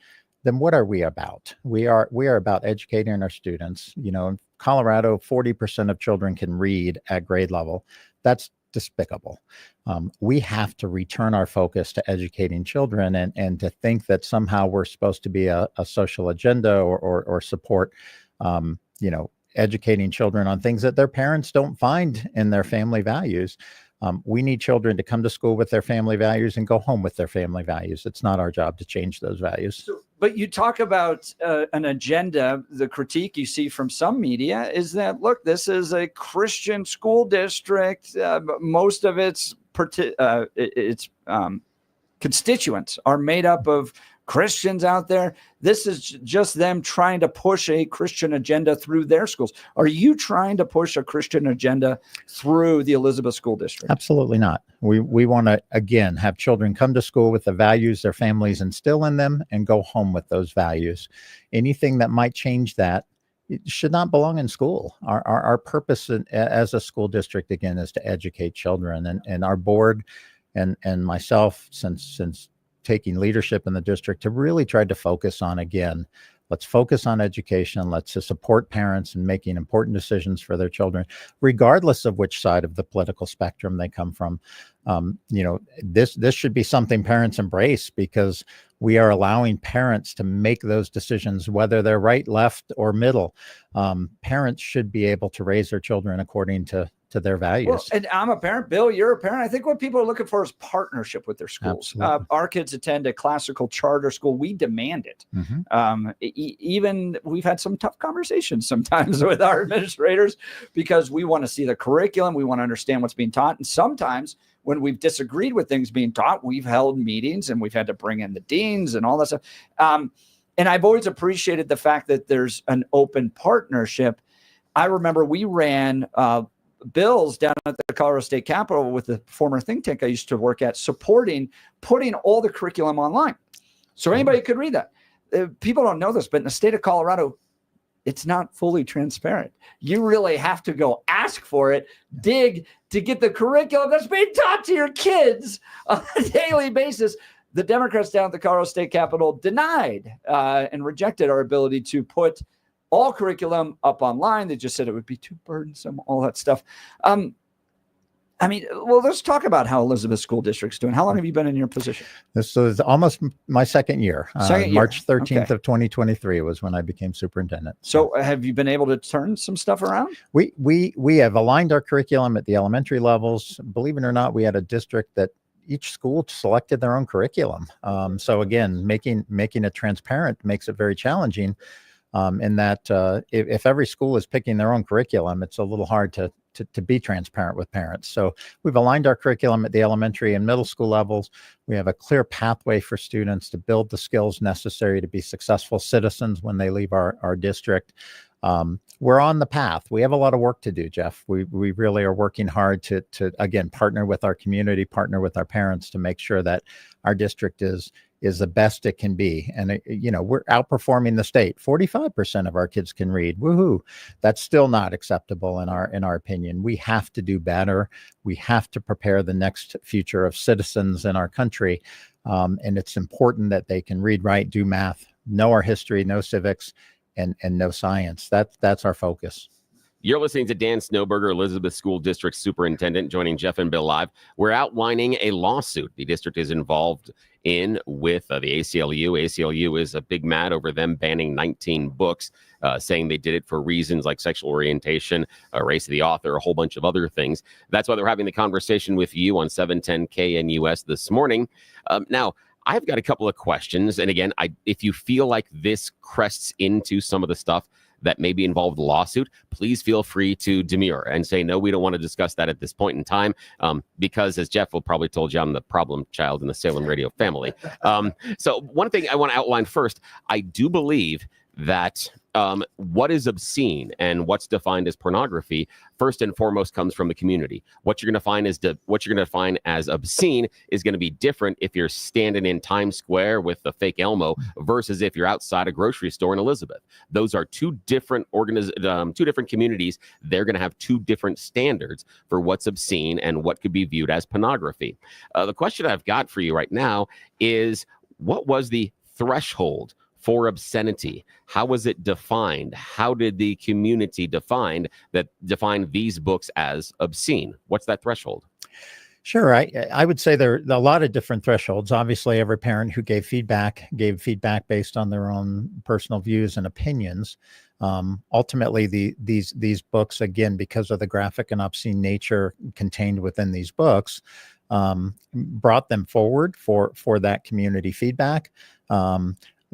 then what are we about? We are about educating our students. In Colorado, 40% of children can read at grade level. That's despicable. We have to return our focus to educating children and to think that somehow we're supposed to be a social agenda or support, educating children on things that their parents don't find in their family values. We need children to come to school with their family values and go home with their family values. It's not our job to change those values. But you talk about an agenda. The critique you see from some media is that, look, this is a Christian school district. Most of its constituents are made up of Christians out there. This is just them trying to push a Christian agenda through their schools. Are you trying to push a Christian agenda through the Elizabeth School District? Absolutely not. We want to, again, have children come to school with the values their families instill in them and go home with those values. Anything that might change that, it should not belong in school. Our purpose as a school district, again, is to educate children, and our board and myself, since taking leadership in the district, to really try to focus on, again, let's focus on education. Let's support parents in making important decisions for their children, regardless of which side of the political spectrum they come from. This should be something parents embrace, because we are allowing parents to make those decisions, whether they're right, left, or middle. Parents should be able to raise their children according to to their values. Well, and I'm a parent. Bill, you're a parent. I think what people are looking for is partnership with their schools. Our kids attend a classical charter school. We demand it. Even we've had some tough conversations sometimes with our administrators because we want to see the curriculum. We want to understand what's being taught. And sometimes when we've disagreed with things being taught, we've held meetings and we've had to bring in the deans and all that stuff. And I've always appreciated the fact that there's an open partnership. I remember we ran bills down at the Colorado State Capitol with the former think tank I used to work at, supporting putting all the curriculum online. So anybody could read that. People don't know this, but in the state of Colorado, it's not fully transparent. You really have to go ask for it, dig to get the curriculum that's being taught to your kids on a daily basis. The Democrats down at the Colorado State Capitol denied and rejected our ability to put all curriculum up online. They just said it would be too burdensome, all that stuff. Let's talk about how Elizabeth School District's doing. How long have you been in your position? This is almost my second year. March 13th Okay. of 2023 was when I became superintendent. So have you been able to turn some stuff around? We have aligned our curriculum at the elementary levels. Believe it or not, we had a district that each school selected their own curriculum. So again, making it transparent makes it very challenging. In that if every school is picking their own curriculum, it's a little hard to be transparent with parents. So we've aligned our curriculum at the elementary and middle school levels. We have a clear pathway for students to build the skills necessary to be successful citizens when they leave our district. We're on the path. We have a lot of work to do, Jeff. We really are working hard to again, partner with our community, partner with our parents to make sure that our district is the best it can be. And, we're outperforming the state. 45% of our kids can read. Woohoo. That's still not acceptable in our opinion. We have to do better. We have to prepare the next future of citizens in our country. And it's important that they can read, write, do math, know our history, know civics, and know science. That's our focus. You're listening to Dan Snowberger, Elizabeth School District Superintendent, joining Jeff and Bill live. We're outlining a lawsuit the district is involved in with the ACLU. ACLU is a big mad over them banning 19 books, saying they did it for reasons like sexual orientation, race of the author, a whole bunch of other things. That's why they're having the conversation with you on 710 KNUS this morning. Now, I've got a couple of questions. And again, if you feel like this crests into some of the stuff that may be involved in the lawsuit, please feel free to demur and say, no, we don't want to discuss that at this point in time, because as Jeff will probably told you, I'm the problem child in the Salem radio family. So one thing I want to outline first, I do believe that what is obscene and what's defined as pornography, first and foremost, comes from the community. What you're going to find as obscene is going to be different if you're standing in Times Square with the fake Elmo versus if you're outside a grocery store in Elizabeth. Those are two different communities. They're going to have two different standards for what's obscene and what could be viewed as pornography. The question I've got for you right now is, what was the threshold for obscenity? How was it defined? How did the community define these books as obscene? What's that threshold? Sure. I would say there are a lot of different thresholds. Obviously, every parent who gave feedback based on their own personal views and opinions. Ultimately, these books, again, because of the graphic and obscene nature contained within these books, brought them forward for that community feedback.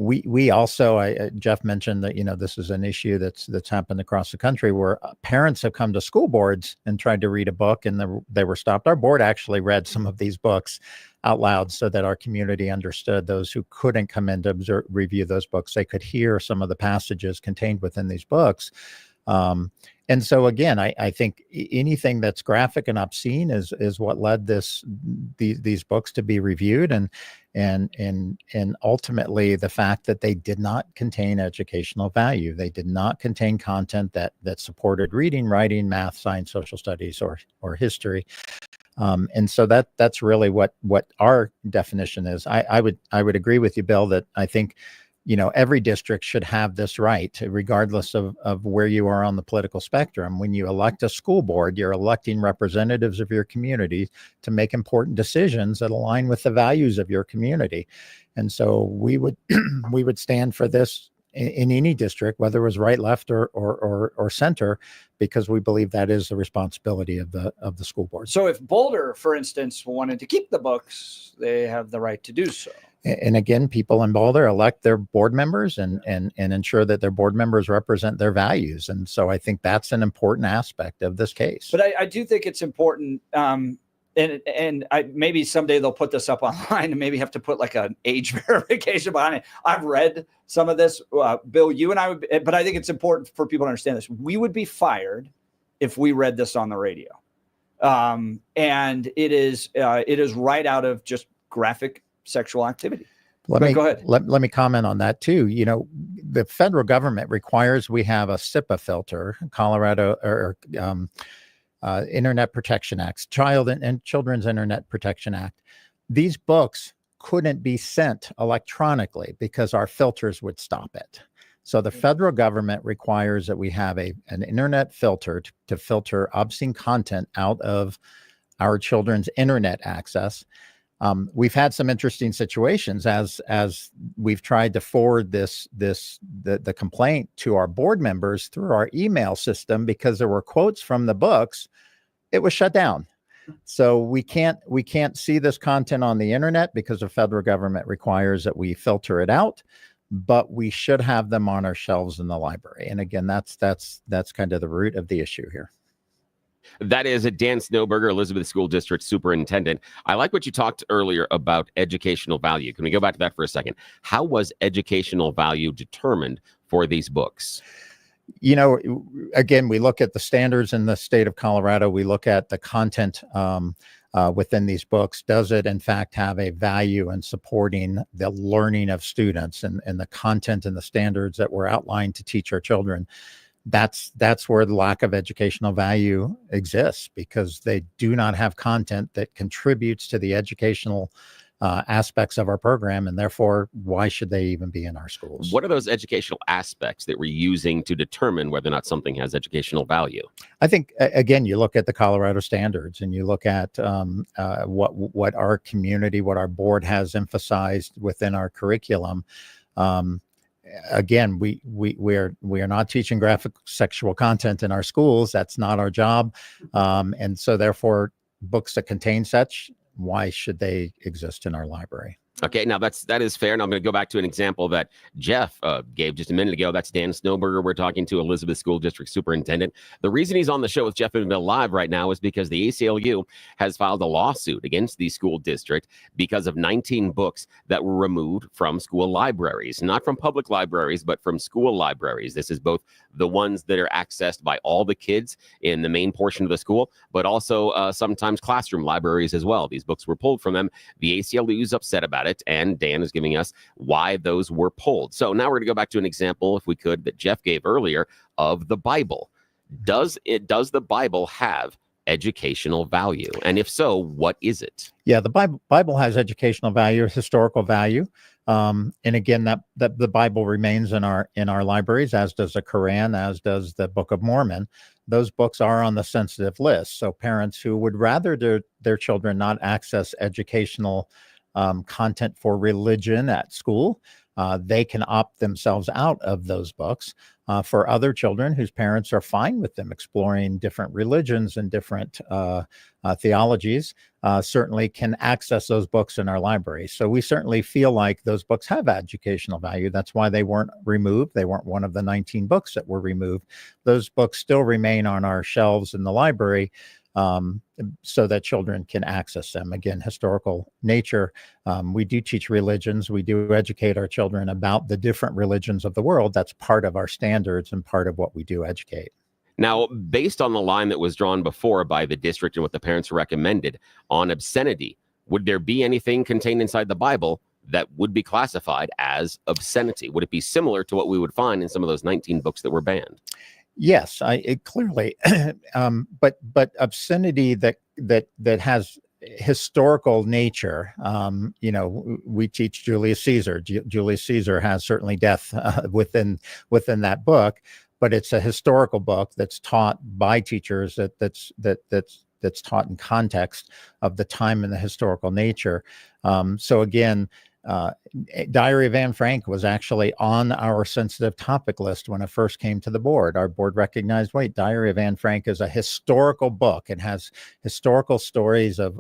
We also, Jeff mentioned that, this is an issue that's happened across the country where parents have come to school boards and tried to read a book and they were stopped. Our board actually read some of these books out loud so that our community understood. Those who couldn't come in to review those books, they could hear some of the passages contained within these books. And so again, I think anything that's graphic and obscene is what led these books to be reviewed, and ultimately the fact that they did not contain educational value. They did not contain content that supported reading, writing, math, science, social studies, or history. And so that's really what our definition is. I would agree with you, Bill, that I think every district should have this right, regardless of where you are on the political spectrum. When you elect a school board, you're electing representatives of your community to make important decisions that align with the values of your community. And so we would stand for this in any district, whether it was right, left, or center, because we believe that is the responsibility of the school board. So if Boulder, for instance, wanted to keep the books, they have the right to do so. And again, people in Boulder elect their board members and ensure that their board members represent their values. And so I think that's an important aspect of this case. But I do think it's important. And maybe someday they'll put this up online and maybe have to put like an age verification behind it. I've read some of this, Bill, you and I would, but I think it's important for people to understand this. We would be fired if we read this on the radio. And it is right out of just graphic sexual activity. Go ahead. Let me comment on that too. You know, the federal government requires we have a SIPA filter, Colorado or Internet Protection Act, Child and Children's Internet Protection Act. These books couldn't be sent electronically because our filters would stop it. So the federal government requires that we have an internet filter to filter obscene content out of our children's internet access. We've had some interesting situations as we've tried to forward the complaint to our board members through our email system because there were quotes from the books. It was shut down. So we can't see this content on the internet because the federal government requires that we filter it out, but we should have them on our shelves in the library. And again, that's kind of the root of the issue here. That is Dan Snowberger, Elizabeth School District Superintendent. I like what you talked earlier about educational value. Can we go back to that for a second? How was educational value determined for these books? You know, again, we look at the standards in the state of Colorado. We look at the content within these books. Does it, in fact, have a value in supporting the learning of students and the content and the standards that were outlined to teach our children? That's where the lack of educational value exists, because they do not have content that contributes to the educational aspects of our program, and therefore, why should they even be in our schools? What are those educational aspects that we're using to determine whether or not something has educational value? I think, again, you look at the Colorado standards and you look at what our community, what our board has emphasized within our curriculum. Again, we are not teaching graphic sexual content in our schools. That's not our job. And so therefore, books that contain such, why should they exist in our library? Okay, now that is fair. And I'm going to go back to an example that Jeff gave just a minute ago. That's Dan Snowberger. We're talking to Elizabeth School District Superintendent. The reason he's on the show with Jeff and Bill live right now is because the ACLU has filed a lawsuit against the school district because of 19 books that were removed from school libraries, not from public libraries, but from school libraries. This is both the ones that are accessed by all the kids in the main portion of the school, but also sometimes classroom libraries as well. These books were pulled from them. The ACLU is upset about it, and Dan is giving us why those were pulled. So now we're going to go back to an example, if we could, that Jeff gave earlier of the Bible. Does the Bible have educational value? And if so, what is it? Yeah, the Bible has educational value, historical value. And again, that the Bible remains in our libraries, as does the Quran, as does the Book of Mormon. Those books are on the sensitive list. So parents who would rather their children not access educational content for religion at school, they can opt themselves out of those books. For other children whose parents are fine with them exploring different religions and different theologies, certainly can access those books in our library. So we certainly feel like those books have educational value. That's why they weren't removed. They weren't one of the 19 books that were removed. Those books still remain on our shelves in the library, so that children can access them. Again, historical nature. We do teach religions. We do educate our children about the different religions of the world. That's part of our standards and part of what we do educate. Now, based on the line that was drawn before by the district and what the parents recommended on obscenity, would there be anything contained inside the Bible that would be classified as obscenity? Would it be similar to what we would find in some of those 19 books that were banned? Yes, it clearly, but obscenity that has historical nature. We teach Julius Caesar. Julius Caesar has certainly death within that book, but it's a historical book that's taught by teachers that's taught in context of the time and the historical nature. So again, Diary of Anne Frank was actually on our sensitive topic list when it first came to the board. Our board recognized, wait, Diary of Anne Frank is a historical book. It has historical stories of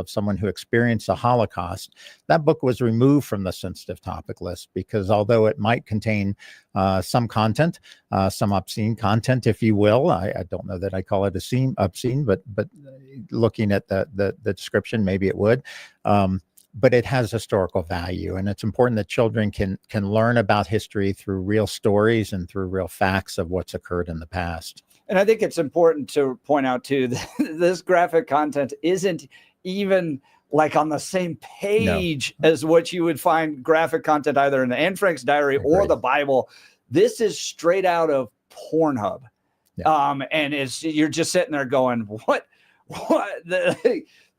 someone who experienced the Holocaust. That book was removed from the sensitive topic list because although it might contain some content, some obscene content, if you will, I don't know that I call it obscene, but looking at the description, maybe it would. But it has historical value, and it's important that children can learn about history through real stories and through real facts of what's occurred in the past. And I think it's important to point out too that this graphic content isn't even like on the same page as what you would find graphic content either in the Anne Frank's diary or the Bible. This is straight out of Pornhub. And you're just sitting there going, what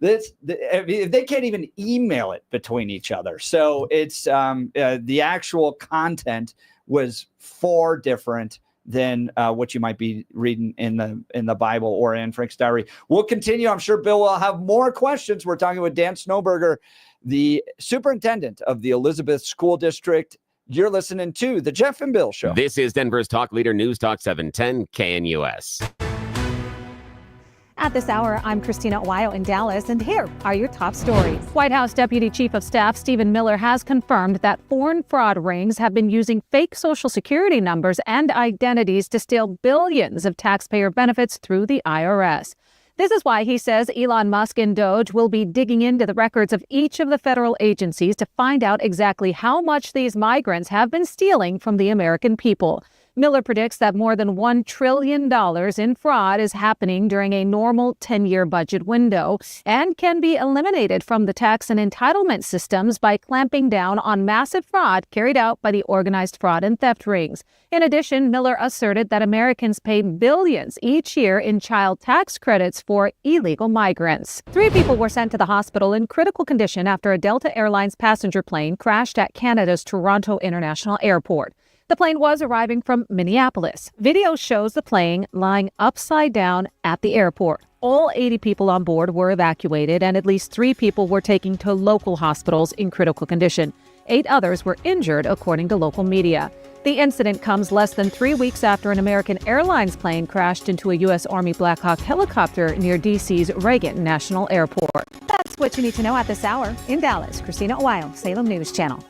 they can't even email it between each other. So it's the actual content was far different than what you might be reading in the Bible or in Frank's diary. We'll continue. I'm sure Bill will have more questions. We're talking with Dan Snowberger, the superintendent of the Elizabeth School District. You're listening to the Jeff and Bill Show. This is Denver's Talk Leader News Talk 710 KNUS. At this hour, I'm Christina Owayo in Dallas, and here are your top stories. White House Deputy Chief of Staff Stephen Miller has confirmed that foreign fraud rings have been using fake Social Security numbers and identities to steal billions of taxpayer benefits through the IRS. This is why he says Elon Musk and Doge will be digging into the records of each of the federal agencies to find out exactly how much these migrants have been stealing from the American people. Miller predicts that more than $1 trillion in fraud is happening during a normal 10-year budget window and can be eliminated from the tax and entitlement systems by clamping down on massive fraud carried out by the organized fraud and theft rings. In addition, Miller asserted that Americans pay billions each year in child tax credits for illegal migrants. 3 people were sent to the hospital in critical condition after a Delta Airlines passenger plane crashed at Canada's Toronto International Airport. The plane was arriving from Minneapolis. Video shows the plane lying upside down at the airport. All 80 people on board were evacuated, and at least 3 people were taken to local hospitals in critical condition. 8 others were injured, according to local media. The incident comes less than 3 weeks after an American Airlines plane crashed into a U.S. Army Black Hawk helicopter near D.C.'s Reagan National Airport. That's what you need to know at this hour. In Dallas, Christina Owayo, Salem News Channel.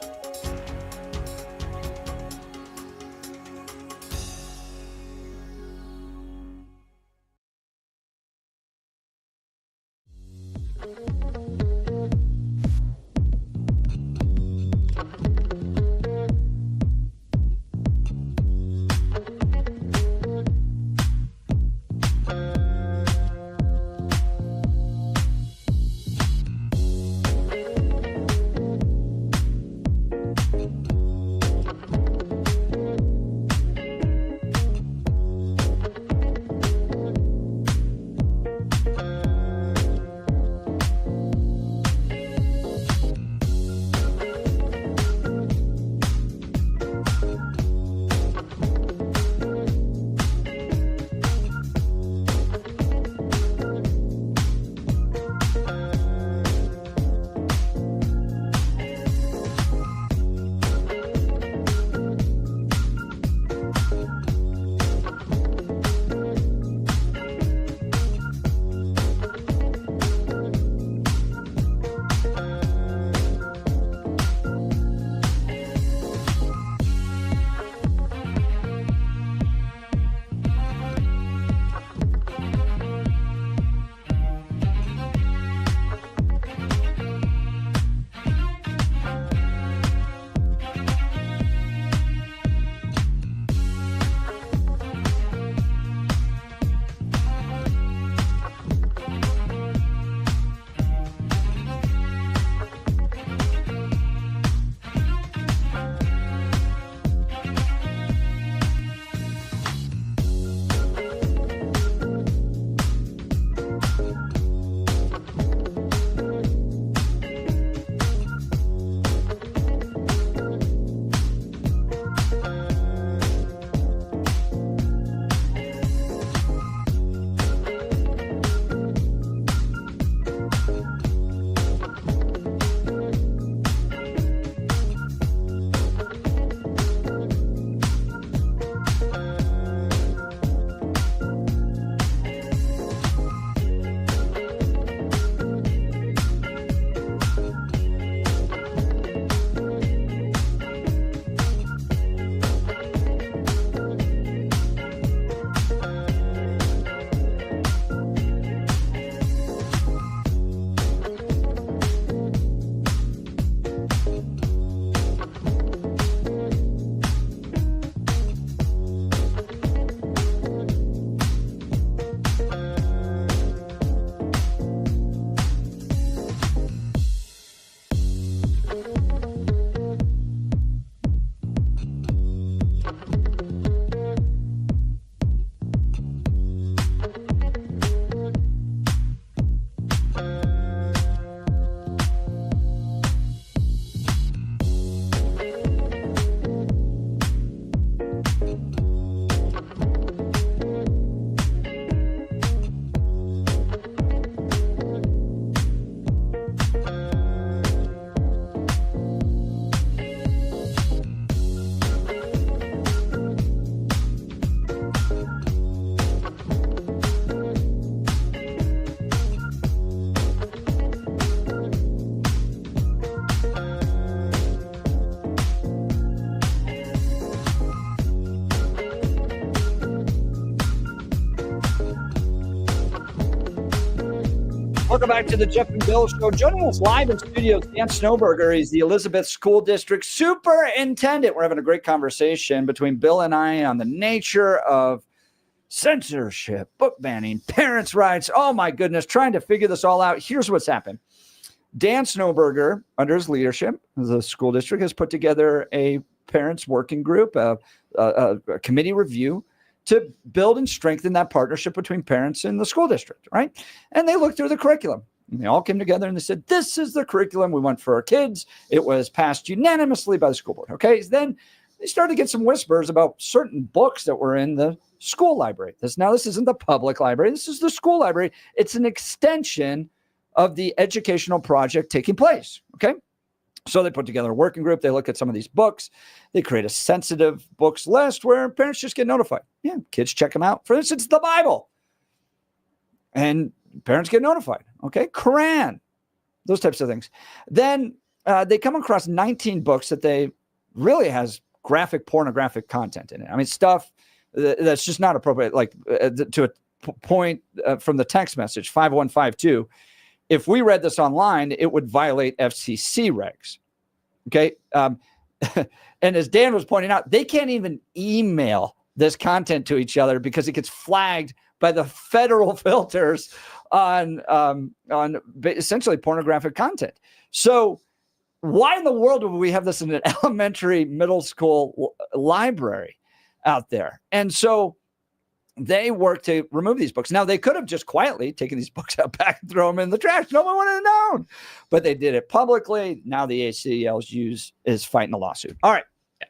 Welcome back to the Jeff and Bill Show. Joining us live in studio, Dan Snowberger. He's the Elizabeth School District Superintendent. We're having a great conversation between Bill and I on the nature of censorship, book banning, parents' rights. Oh, my goodness, trying to figure this all out. Here's what's happened. Dan Snowberger, under his leadership, the school district has put together a parents working group, a committee review to build and strengthen that partnership between parents and the school district, right? And they looked through the curriculum. And they all came together and they said, this is the curriculum we want for our kids. It was passed unanimously by the school board, okay? Then they started to get some whispers about certain books that were in the school library. This isn't the public library. This is the school library. It's an extension of the educational project taking place, okay? So they put together a working group. They look at some of these books. They create a sensitive books list where parents just get notified. Yeah, kids check them out. For instance, the Bible. And parents get notified. Okay, Quran, those types of things. Then they come across 19 books that they really has graphic pornographic content in it. I mean, stuff that's just not appropriate, like to a point from the text message, 5152. If we read this online, it would violate FCC regs. Okay. And as Dan was pointing out, they can't even email this content to each other because it gets flagged by the federal filters on essentially pornographic content. So why in the world would we have this in an elementary, middle school library out there? And so they work to remove these books. Now, they could have just quietly taken these books out back and throw them in the trash. No one would have known. But they did it publicly. Now the ACLU is fighting the lawsuit. All right.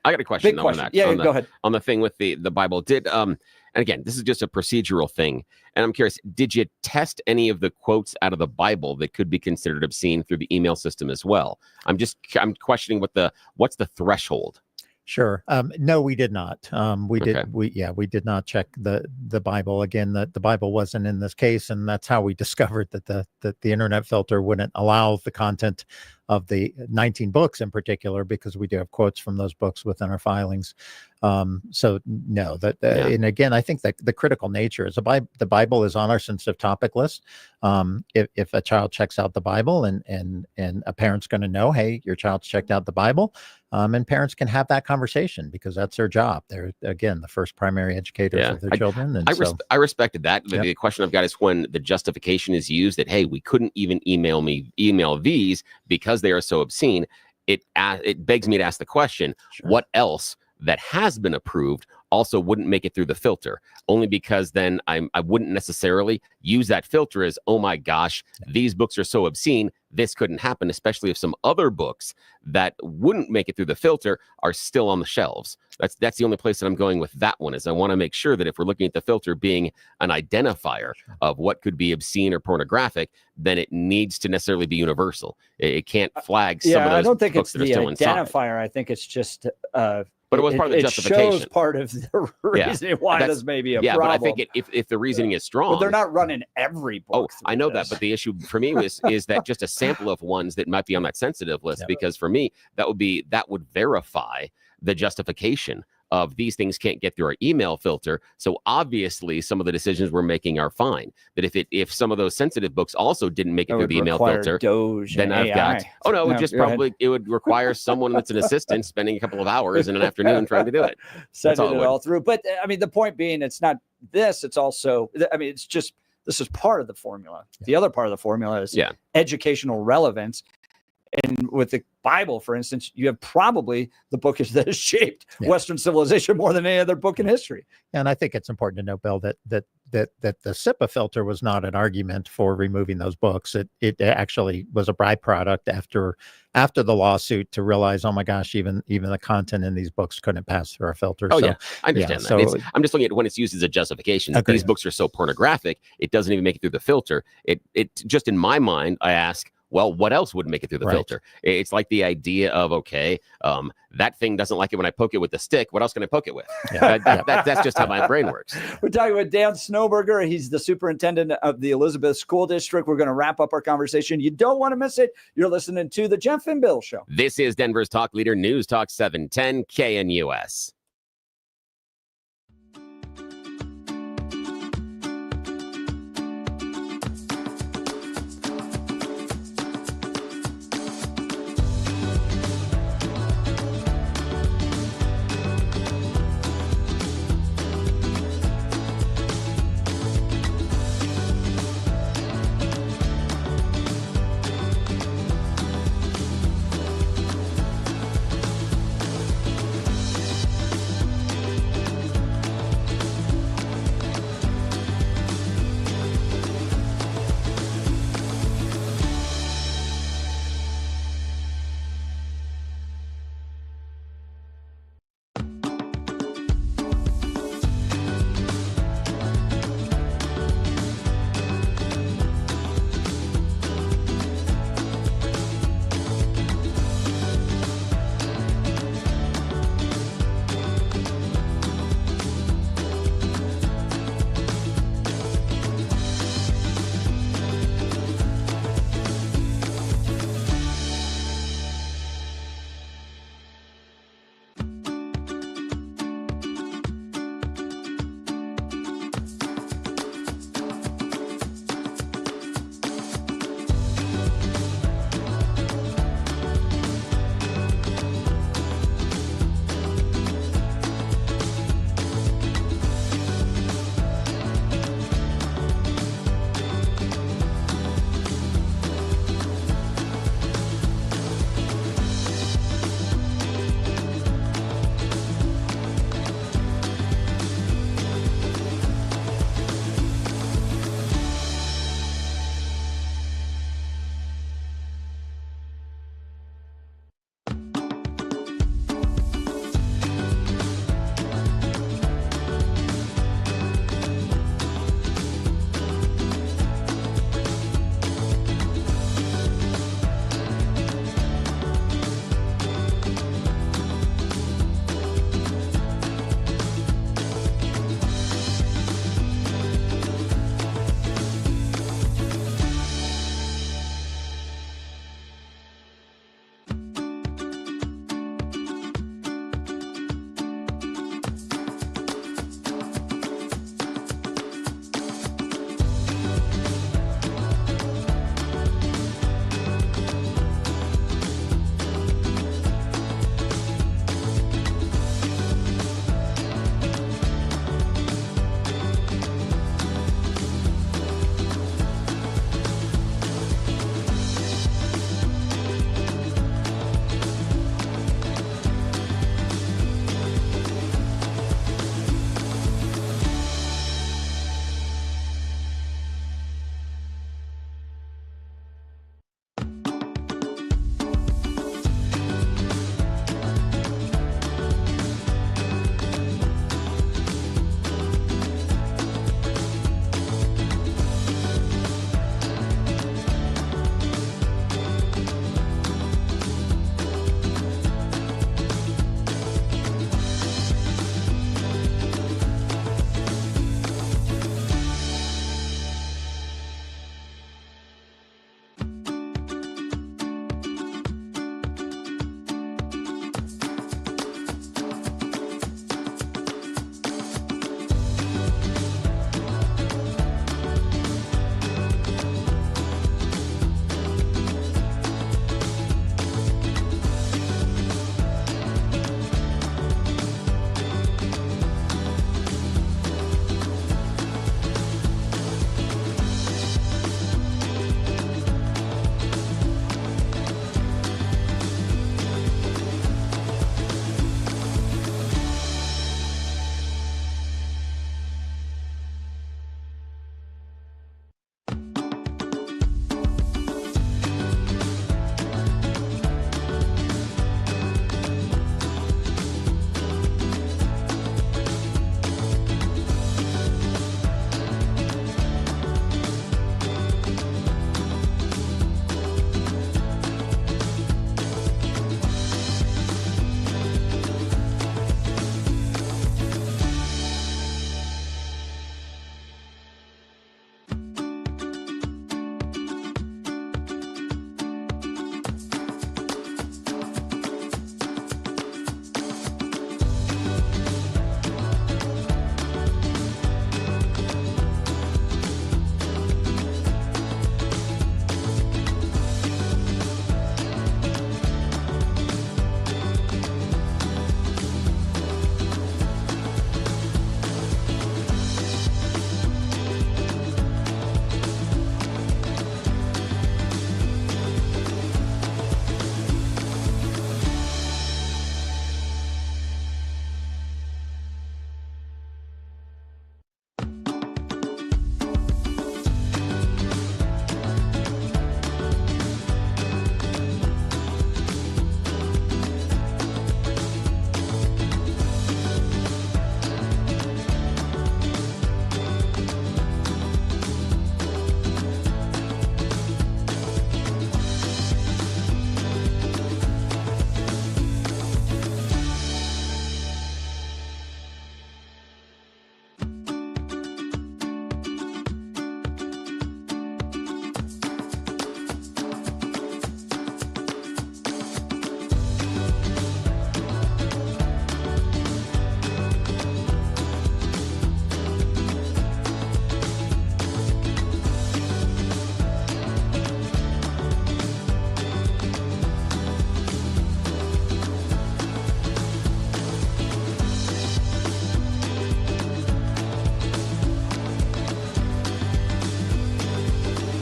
I got a question. Big question. On that. Yeah, go ahead. On the thing with the Bible. And again, this is just a procedural thing. And I'm curious, did you test any of the quotes out of the Bible that could be considered obscene through the email system as well? I'm questioning what's the threshold? Sure. No, we did not. We did not check the Bible. Again, the Bible wasn't in this case, and that's how we discovered that the internet filter wouldn't allow the content of the 19 books in particular, because we do have quotes from those books within our filings. So no, and again, I think that the critical nature is the Bible is on our sensitive topic list. If a child checks out the Bible and a parent's going to know, hey, your child's checked out the Bible, and parents can have that conversation because that's their job. They're, again, the first primary educators of their children. And I respected that. The question I've got is when the justification is used that, hey, we couldn't even email these because they are so obscene. It begs me to ask the question, what else that has been approved also wouldn't make it through the filter? Only because then I wouldn't necessarily use that filter as, oh my gosh, these books are so obscene, this couldn't happen, especially if some other books that wouldn't make it through the filter are still on the shelves. That's the only place that I'm going with that one, is I want to make sure that if we're looking at the filter being an identifier of what could be obscene or pornographic, then it needs to necessarily be universal. It can't flag some of those I don't think books it's that are the still inside. identifier. I think it's just but it was part of the justification. It shows part of the reason why this may be a problem. But I think if the reasoning is strong. But they're not running every book. I know that. But the issue for me is that just a sample of ones that might be on that sensitive list, because for me, that would verify the justification of these things can't get through our email filter. So obviously some of the decisions we're making are fine. That if some of those sensitive books also didn't make it through the email filter, then I've got, it would require someone that's an assistant spending a couple of hours in an afternoon trying to do it. Sending it all through. But I mean, the point being, it's not this, it's also, I mean, it's just, this is part of the formula. The other part of the formula is educational relevance. And with the Bible, for instance, you have probably the book that has shaped Western civilization more than any other book in history. And I think it's important to note, Bill, that the SIPA filter was not an argument for removing those books. It actually was a byproduct after the lawsuit to realize, oh my gosh, even the content in these books couldn't pass through our filter. I understand that. So I'm just looking at when it's used as a justification. That these books are so pornographic, it doesn't even make it through the filter. It just, in my mind, I ask, well, what else would make it through the filter? It's like the idea of, that thing doesn't like it when I poke it with the stick. What else can I poke it with? That's just how my brain works. We're talking with Dan Snowberger. He's the superintendent of the Elizabeth School District. We're going to wrap up our conversation. You don't want to miss it. You're listening to the Jeff and Bill Show. This is Denver's Talk Leader, News Talk 710 KNUS.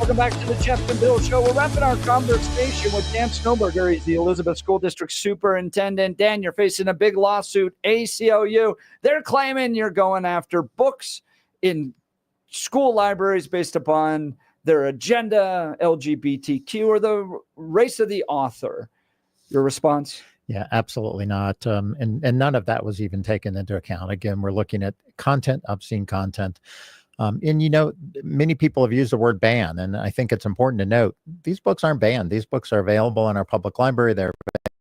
Welcome back to the Jeff and Bill Show. We're wrapping our conversation with Dan Snowberger. He's the Elizabeth School District Superintendent. Dan, you're facing a big lawsuit. ACLU, they're claiming you're going after books in school libraries based upon their agenda, LGBTQ, or the race of the author. Your response? Yeah, absolutely not. And none of that was even taken into account. Again, we're looking at content, obscene content. And, you know, many people have used the word ban, and I think it's important to note these books aren't banned. These books are available in our public library. They're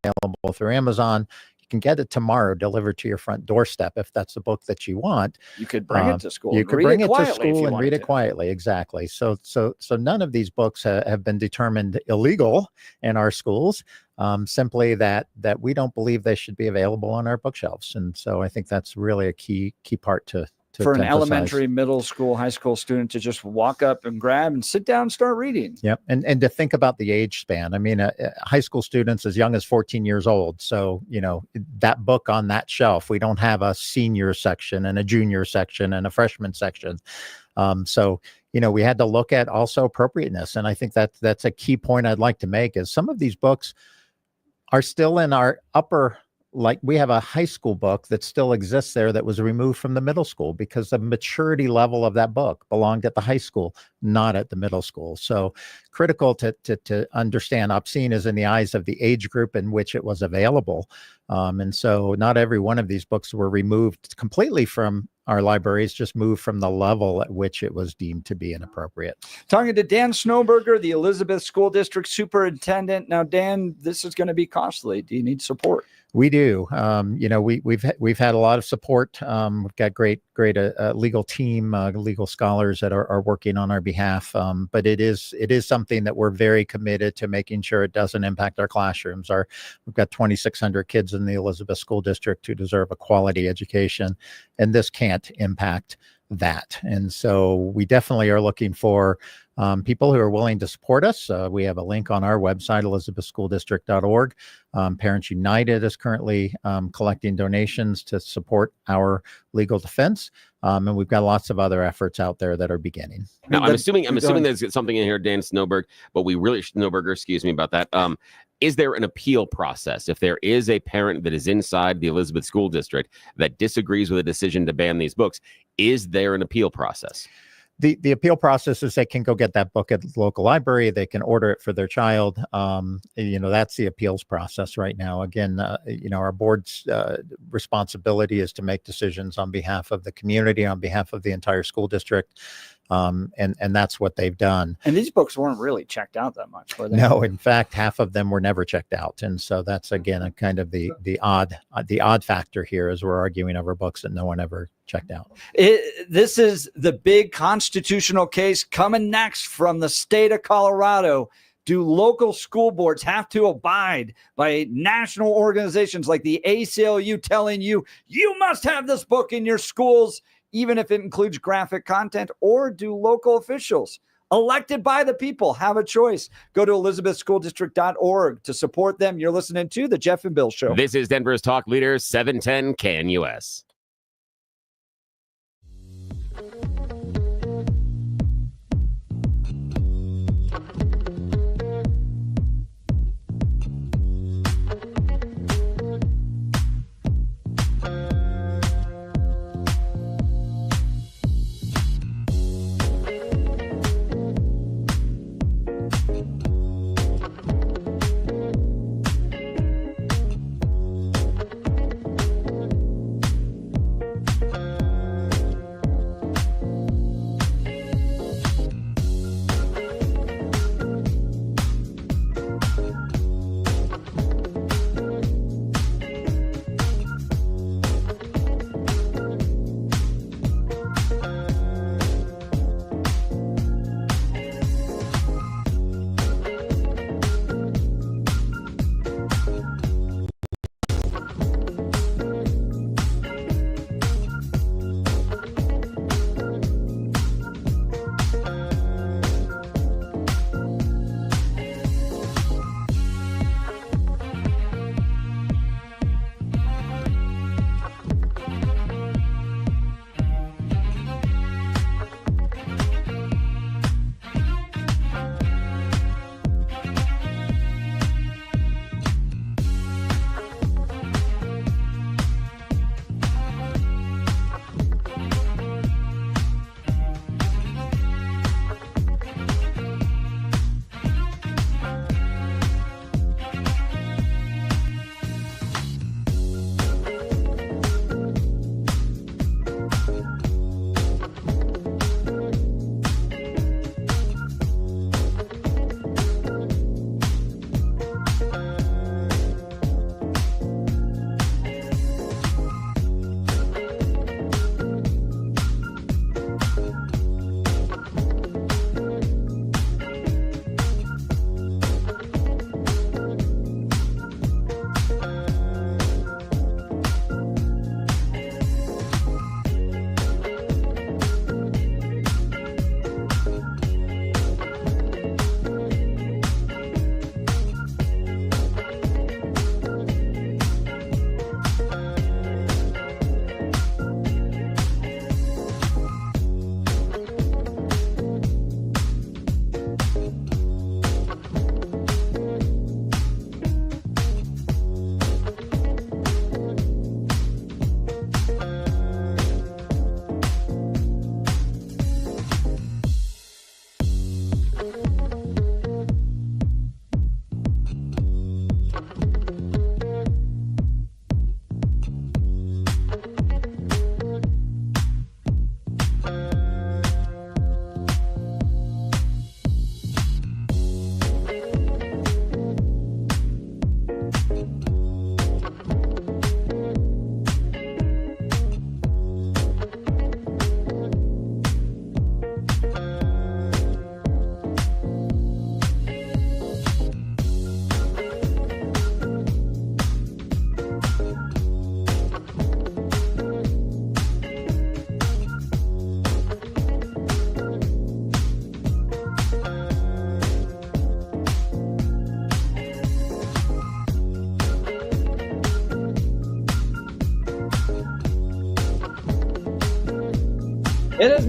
available through Amazon. You can get it tomorrow delivered to your front doorstep if that's the book that you want. You could bring it to school. You could bring it to school and read wanted it quietly. Exactly. So none of these books have been determined illegal in our schools. Simply that we don't believe they should be available on our bookshelves. And so I think that's really a key part to for an emphasize. Elementary, middle school, high school student to just walk up and grab and sit down and start reading. Yep. And to think about the age span. I mean, high school students as young as 14 years old. So, you know, that book on that shelf, we don't have a senior section and a junior section and a freshman section. So, you know, we had to look at also appropriateness. And I think that's a key point I'd like to make is some of these books are still in our upper, like we have a high school book that still exists there that was removed from the middle school because the maturity level of that book belonged at the high school, not at the middle school. So critical to understand obscene is in the eyes of the age group in which it was available. And so not every one of these books were removed completely from our libraries, just moved from the level at which it was deemed to be inappropriate. Talking to Dan Snowberger, the Elizabeth School District Superintendent. Now, Dan, this is going to be costly. Do you need support? We do. You know, we've had a lot of support. We've got great legal team, legal scholars that are working on our behalf. But it is something that we're very committed to making sure it doesn't impact our classrooms. We've got 2,600 kids in the Elizabeth School District who deserve a quality education, and this can't impact that. And so we definitely are looking for people who are willing to support us. We have a link on our website, elizabethschooldistrict.org. Parents United is currently collecting donations to support our legal defense. And we've got lots of other efforts out there that are beginning. Now, I'm assuming there's something in here, Dan Snowberger, but Snowberger, excuse me about that. Is there an appeal process? If there is a parent that is inside the Elizabeth School District that disagrees with a decision to ban these books, is there an appeal process? The appeal process is they can go get that book at the local library. They can order it for their child. You know, that's the appeals process right now. Again, you know, our board's responsibility is to make decisions on behalf of the community, on behalf of the entire school district. And that's what they've done. And these books weren't really checked out that much, were they? No, in fact, half of them were never checked out. And so that's, again, a kind of the odd factor here is we're arguing over books that no one ever checked out. This is the big constitutional case coming next from the state of Colorado. Do local school boards have to abide by national organizations like the ACLU telling you, you must have this book in your schools, even if it includes graphic content? Or do local officials elected by the people have a choice? Go to elizabethschooldistrict.org to support them. You're listening to The Jeff and Bill Show. This is Denver's Talk Leader, 710 KNUS.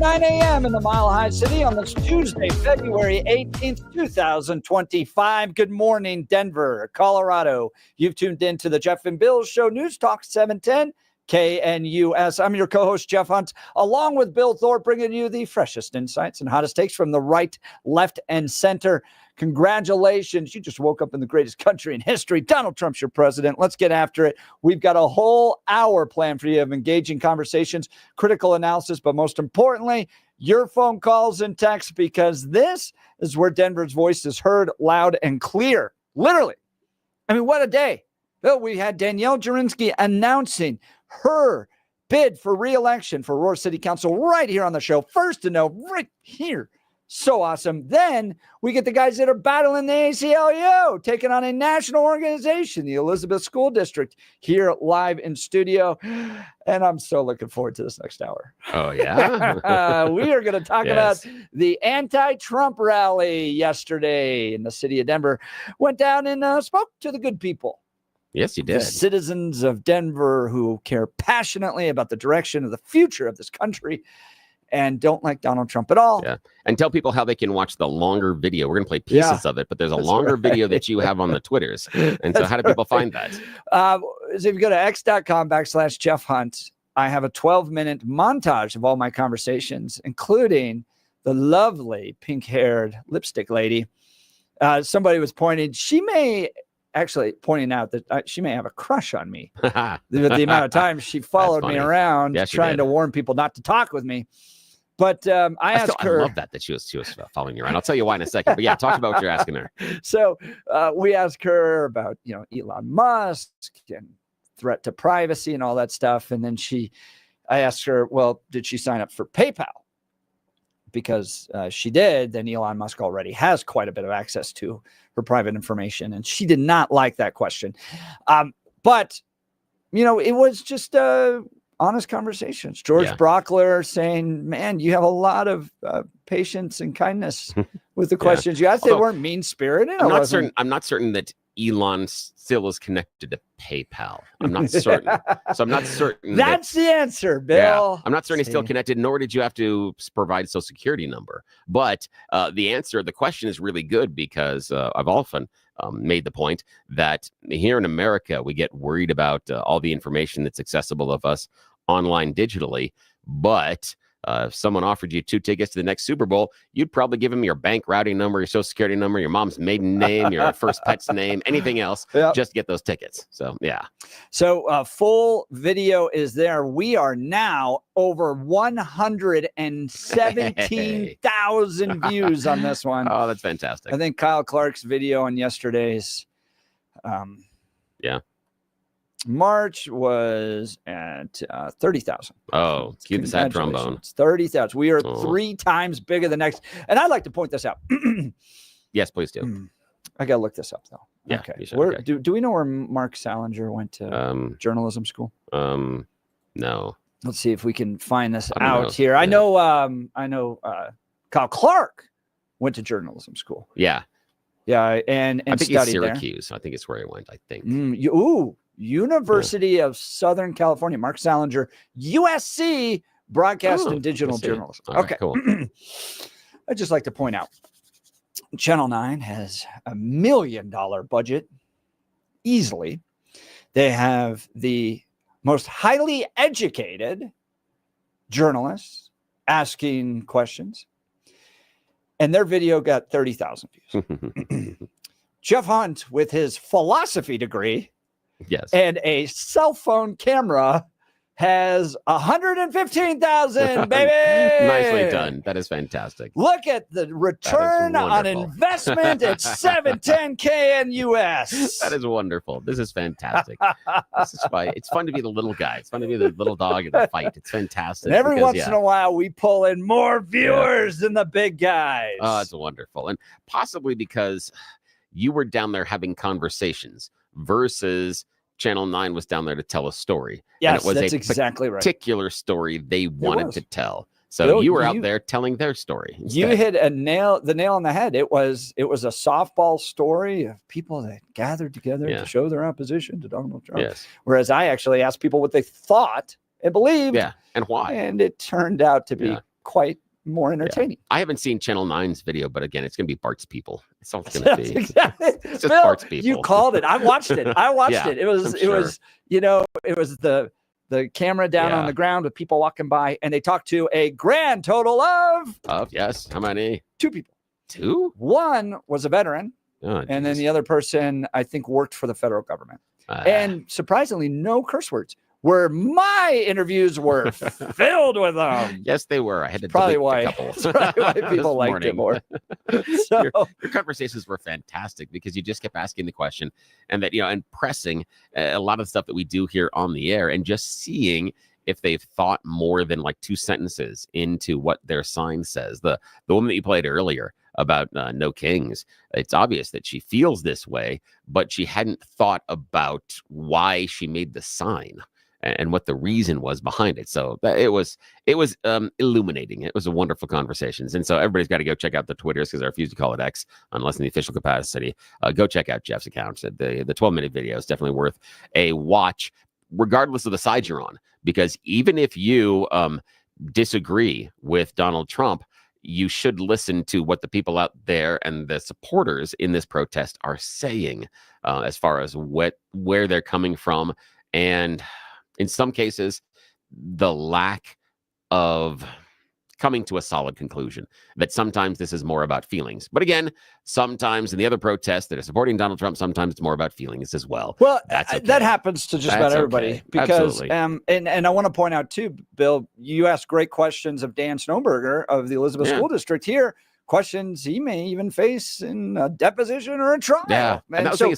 9 a.m. in the Mile High City on this Tuesday, February 18th, 2025. Good morning, Denver, Colorado. You've tuned in to the Jeff and Bill Show, News Talk 710 KNUS. I'm your co-host, Jeff Hunt, along with Bill Thorpe, bringing you the freshest insights and hottest takes from the right, left, and center. Congratulations. You just woke up in the greatest country in history. Donald Trump's your president. Let's get after it. We've got a whole hour planned for you of engaging conversations, critical analysis, but most importantly, your phone calls and texts, because this is where Denver's voice is heard loud and clear. Literally. I mean, what a day. Bill, we had Danielle Jurinsky announcing her bid for re-election for Aurora City Council right here on the show. First to know, right here. So awesome. Then we get the guys that are battling the ACLU, taking on a national organization, the Elizabeth School District, here live in studio. And I'm so looking forward to this next hour. Oh, yeah? We are going to talk about the anti-Trump rally yesterday in the city of Denver. Went down and spoke to the good people. Yes, you did. The citizens of Denver who care passionately about the direction of the future of this country and don't like Donald Trump at all. Yeah. And tell people how they can watch the longer video. We're going to play pieces of it, but there's a longer video that you have on the Twitters. And so how do people find that? So if you go to x.com/Jeff Hunt, I have a 12-minute montage of all my conversations, including the lovely pink-haired lipstick lady. Somebody was pointing out that she may have a crush on me. the amount of times she followed me around trying to warn people not to talk with me. But I asked her. I love that she was following you around. I'll tell you why in a second. But yeah, talk about what you're asking her. So we asked her about, Elon Musk and threat to privacy and all that stuff. And then I asked her, well, did she sign up for PayPal? Because she did, then Elon Musk already has quite a bit of access to her private information. And she did not like that question. But, it was just honest conversations. George Brockler saying, man, you have a lot of patience and kindness with the questions you asked. They weren't mean-spirited. I'm not certain that Elon still is connected to PayPal. I'm not certain. So I'm not certain. That's the answer, Bill. Yeah, I'm not certain he's still connected, nor did you have to provide a social security number. But the question is really good, because I've often made the point that here in America, we get worried about all the information that's accessible of us online digitally. But if someone offered you 2 tickets to the next Super Bowl, you'd probably give them your bank routing number, your social security number, your mom's maiden name, your first pet's name, anything else, just to get those tickets. So, yeah. So full video is there. We are now over 117,000 views on this one. Oh, that's fantastic. I think Kyle Clark's video on yesterday's March was at 30,000. Oh, cue the sad trombone. It's 30,000. We are 3 times bigger than next. And I'd like to point this out. Yes, please do. I got to look this up, though. Yeah, okay. Okay. Do we know where Mark Salinger went to journalism school? No. Let's see if we can find this out here. Yeah. I know Kyle Clark went to journalism school. Yeah. Yeah, and I think studied it's Syracuse. There. I think it's where he went, I think. University of Southern California, Mark Salinger, USC, broadcast and digital journalism. All right, cool. I'd just like to point out, Channel 9 has $1 million budget, easily. They have the most highly educated journalists asking questions, and their video got 30,000 views. Jeff Hunt, with his philosophy degree, and a cell phone camera, has 115,000, baby. Nicely done. That is fantastic. Look at the return on investment at 710 KNUS. That is wonderful. This is fantastic. This is fun. It's fun to be the little guy. It's fun to be the little dog in the fight. It's fantastic. And every once in a while, we pull in more viewers than the big guys. Oh, it's wonderful. And possibly because you were down there having conversations versus Channel 9 was down there to tell a story. Yes, and it was that's exactly right. Particular story they wanted to tell. So Bill, you were out there telling their story. Instead. You hit the nail on the head. It was a softball story of people that gathered together to show their opposition to Donald Trump. Yes. Whereas I actually asked people what they thought and believed. Yeah, and why. And it turned out to be quite more entertaining. I haven't seen Channel 9's video, but again, it's going to be Bart's people. It's all it's going to be. Exactly. It's just Bill, Bart's people. you called it. I watched it. Yeah, It was I'm sure. it was the camera down on the ground with people walking by, and they talked to a grand total of yes. How many? 2 people. 2? One was a veteran, and then the other person I think worked for the federal government. And surprisingly, no curse words. Where my interviews were filled with them. Yes, they were. I had to Probably delete why, a couple. probably why people this liked it morning. more. So, your conversations were fantastic because you just kept asking the question and that, and pressing a lot of stuff that we do here on the air and just seeing if they've thought more than like 2 sentences into what their sign says. The woman that you played earlier about No Kings, it's obvious that she feels this way, but she hadn't thought about why she made the sign and what the reason was behind it. So it was illuminating. It was a wonderful conversations. And so everybody's got to go check out the Twitters because I refuse to call it X unless in the official capacity. Go check out Jeff's account. The 12-minute video is definitely worth a watch, regardless of the side you're on, because even if you disagree with Donald Trump, you should listen to what the people out there and the supporters in this protest are saying as far as where they're coming from. And in some cases, the lack of coming to a solid conclusion that sometimes this is more about feelings. But again, sometimes in the other protests that are supporting Donald Trump, sometimes it's more about feelings as well. Well, that's okay. that happens to just about everybody. Okay. Because, Absolutely. and I want to point out too, Bill, you asked great questions of Dan Snowberger of the Elizabeth School District here. Questions he may even face in a deposition or a trial. Yeah, and so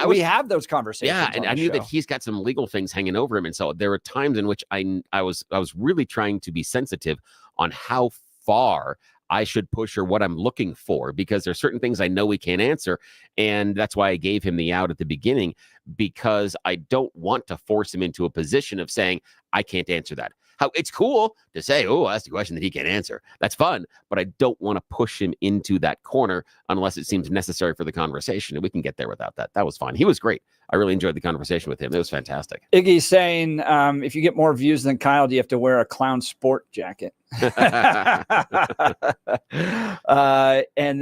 we have those conversations. Yeah, and I knew that he's got some legal things hanging over him, and so there were times in which I was really trying to be sensitive on how far I should push or what I'm looking for, because there's certain things I know he can't answer, and that's why I gave him the out at the beginning, because I don't want to force him into a position of saying I can't answer that. How it's cool to say, oh, that's a question that he can't answer. That's fun, but I don't want to push him into that corner unless it seems necessary for the conversation, and we can get there without that. That was fine. He was great. I really enjoyed the conversation with him. It was fantastic. Iggy's saying, if you get more views than Kyle, do you have to wear a clown sport jacket? And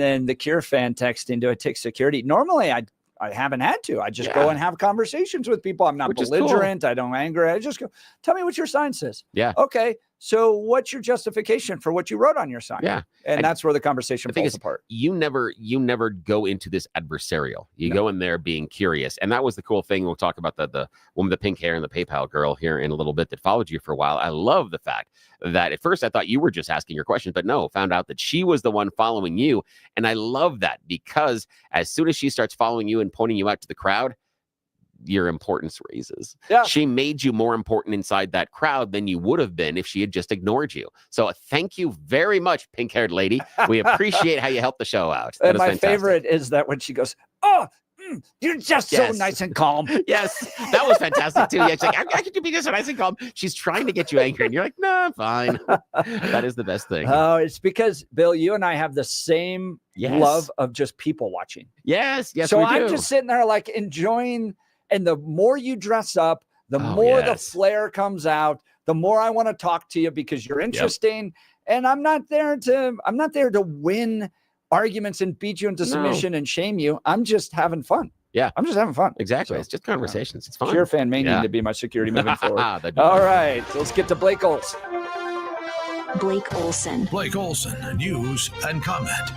then the Cure fan texting, do I take security? Normally, I haven't had to. I just go and have conversations with people. I'm not belligerent. I don't anger. I just go, tell me what your sign says. Yeah. Okay. So what's your justification for what you wrote on your sign? Yeah. And that's where the conversation falls apart. You never go into this adversarial. You go in there being curious. And that was the cool thing. We'll talk about the woman with the pink hair and the PayPal girl here in a little bit that followed you for a while. I love the fact that at first I thought you were just asking your questions, but no, found out that she was the one following you. And I love that, because as soon as she starts following you and pointing you out to the crowd, your importance raises. Yeah. She made you more important inside that crowd than you would have been if she had just ignored you. So thank you very much, pink-haired lady. We appreciate how you helped the show out. And my favorite is that when she goes, oh, you're just so nice and calm. Yes, that was fantastic too. Yeah, she's like, I could be just so nice and calm. She's trying to get you angry, and you're like, no, I'm fine. That is the best thing. Oh, it's because, Bill, you and I have the same love of just people watching. Yes, So we I'm do. just sitting there like enjoying. And the more you dress up, the more the flair comes out, the more I want to talk to you because you're interesting. And I'm not there to win arguments and beat you into submission and shame you. I'm just having fun. Yeah. I'm just having fun. Exactly. So, it's just conversations. It's fun. Cheer fan may need to be my security moving forward. All right. Let's get to Blake Olson. Blake Olson. Blake Olson, news and comment.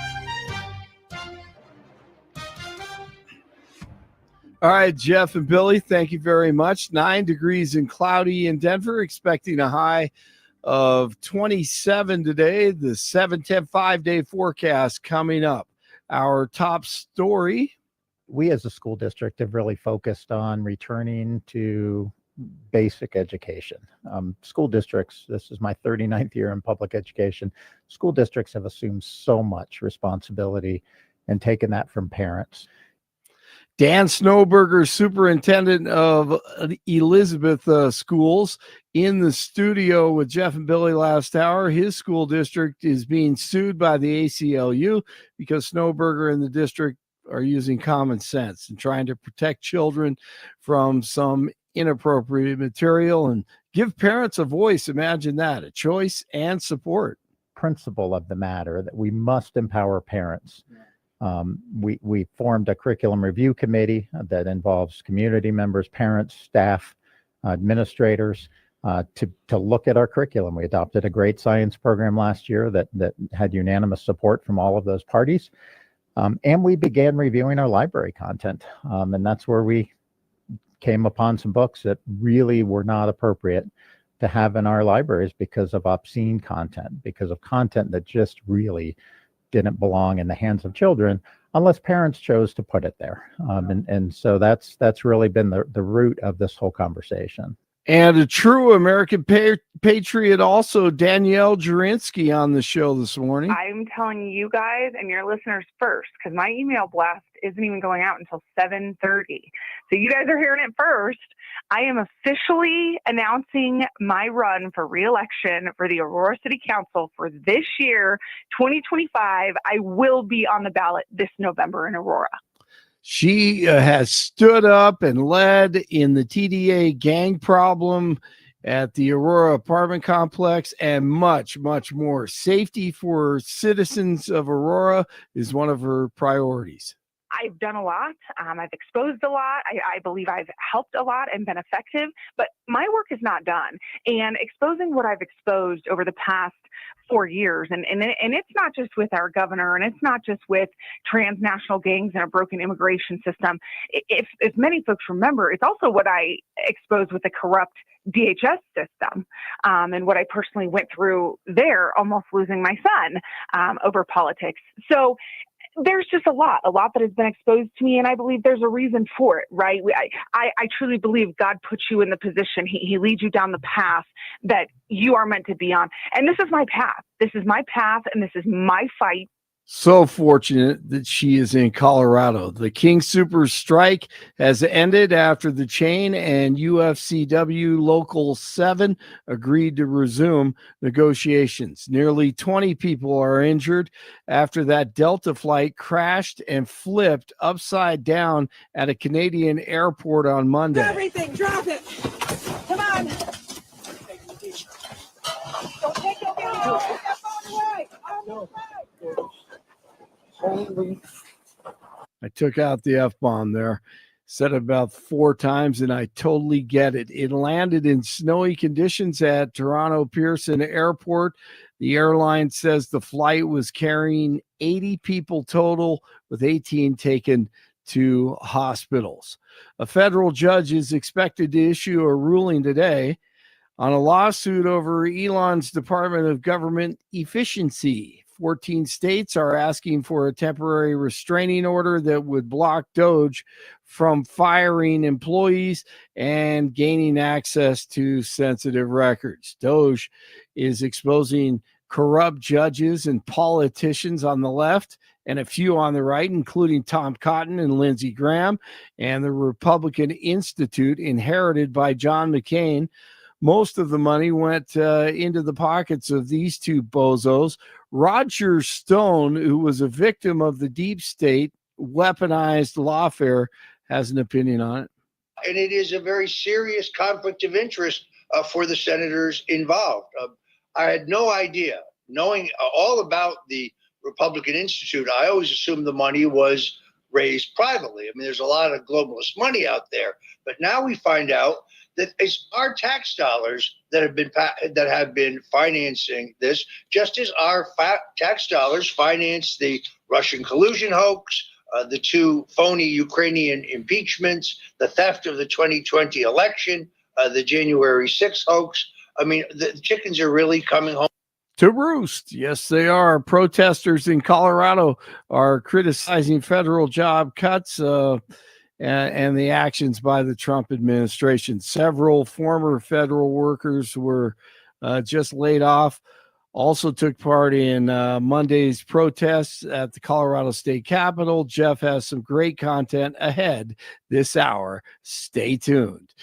All right, Jeff and Billy, thank you very much. 9 degrees and cloudy in Denver, expecting a high of 27 today. The 7-10 5-day forecast coming up. Our top story. We as a school district have really focused on returning to basic education. School districts, this is my 39th year in public education. School districts have assumed so much responsibility and taken that from parents. Dan Snowberger, superintendent of Elizabeth schools, in the studio with Jeff and Billy last hour. His school district is being sued by the ACLU because Snowberger and the district are using common sense and trying to protect children from some inappropriate material and give parents a voice. Imagine that, a choice and support. principle of the matter that we must empower parents. We formed a curriculum review committee that involves community members, parents, staff, administrators, to look at our curriculum. We adopted a great science program last year that had unanimous support from all of those parties. And we began reviewing our library content. And that's where we came upon some books that really were not appropriate to have in our libraries because of obscene content, because of content that just really didn't belong in the hands of children unless parents chose to put it there. And so that's really been the root of this whole conversation. And a true American patriot, also Danielle Jurinsky, on the show this morning. I'm telling you guys and your listeners first, because my email blast isn't even going out until 7:30. So you guys are hearing it first. I am officially announcing my run for re-election for the Aurora City Council for this year, 2025. I will be on the ballot this November in Aurora. She has stood up and led in the TDA gang problem at the Aurora apartment complex and much, much more. Safety for citizens of Aurora is one of her priorities. I've done a lot. I've exposed a lot. I believe I've helped a lot and been effective, but my work is not done. And exposing what I've exposed over the past 4 years, and it's not just with our governor, and it's not just with transnational gangs and a broken immigration system. If many folks remember, it's also what I exposed with the corrupt DHS system, and what I personally went through there, almost losing my son over politics. So there's just a lot that has been exposed to me, and I believe there's a reason for it, right? I truly believe God puts you in the position. He leads you down the path that you are meant to be on. And this is my path. This is my path, and this is my fight. So fortunate that she is in Colorado. The King Soopers strike has ended after the chain and UFCW Local 7 agreed to resume negotiations. Nearly 20 people are injured after that Delta flight crashed and flipped upside down at a Canadian airport on Monday. Everything, drop it. Come on. Don't take your phone away. No. Holy. I took out the F-bomb there, said it about 4 times, and I totally get it. It landed in snowy conditions at Toronto Pearson Airport. The airline says the flight was carrying 80 people total, with 18 taken to hospitals. A federal judge is expected to issue a ruling today on a lawsuit over Elon's Department of Government Efficiency. 14 states are asking for a temporary restraining order that would block Doge from firing employees and gaining access to sensitive records. Doge is exposing corrupt judges and politicians on the left and a few on the right, including Tom Cotton and Lindsey Graham, and the Republican Institute inherited by John McCain. Most of the money went into the pockets of these two bozos. Roger Stone, who was a victim of the deep state weaponized lawfare, has an opinion on it. And it is a very serious conflict of interest for the senators involved. I had no idea, knowing all about the Republican Institute, I always assumed the money was raised privately. I mean, there's a lot of globalist money out there, but now we find out that it's our tax dollars that have been financing this, just as our tax dollars finance the Russian collusion hoax, the 2 phony Ukrainian impeachments, the theft of the 2020 election, the January 6th hoax. I mean, the chickens are really coming home to roost. Yes, they are. Protesters in Colorado are criticizing federal job cuts and the actions by the Trump administration. Several former federal workers were just laid off. Also took part in Monday's protests at the Colorado State Capitol. Jeff has some great content ahead this hour. Stay tuned.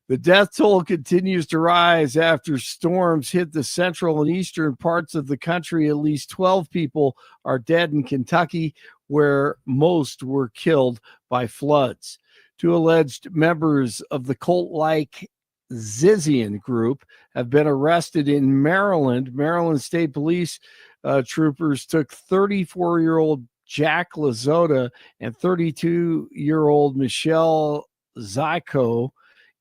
The death toll continues to rise after storms hit the central and eastern parts of the country. At least 12 people are dead in Kentucky, where most were killed by floods. 2 alleged members of the cult-like Zizian group have been arrested in Maryland. Maryland State Police troopers took 34-year-old Jack Lazota and 32-year-old Michelle Zyko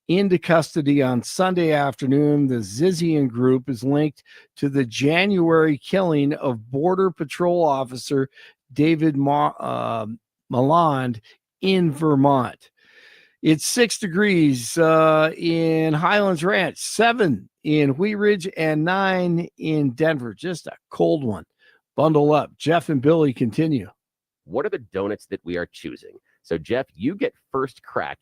into custody on Sunday afternoon. The Zizian group is linked to the January killing of Border Patrol officer David Malland in Vermont. It's 6 degrees in Highlands Ranch, 7 in Wheat Ridge, and 9 in Denver. Just a cold one. Bundle up. Jeff and Billy continue. What are the donuts that we are choosing? So, Jeff, you get first crack.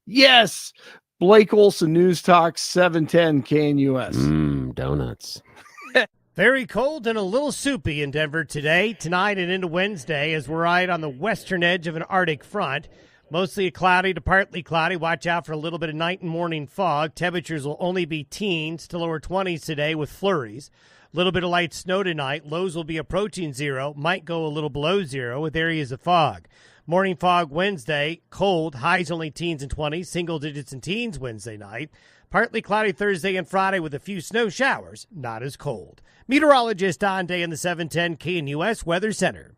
Yes. Blake Olson, News Talk 710 KNUS. Donuts. Very cold and a little soupy in Denver today, tonight, and into Wednesday as we're right on the western edge of an Arctic front. Mostly cloudy to partly cloudy. Watch out for a little bit of night and morning fog. Temperatures will only be teens to lower 20s today with flurries. A little bit of light snow tonight. Lows will be approaching zero. Might go a little below zero with areas of fog. Morning fog Wednesday. Cold. Highs only teens and 20s. Single digits and teens Wednesday night. Partly cloudy Thursday and Friday with a few snow showers. Not as cold. Meteorologist Don Day in the 710 KNUS Weather Center.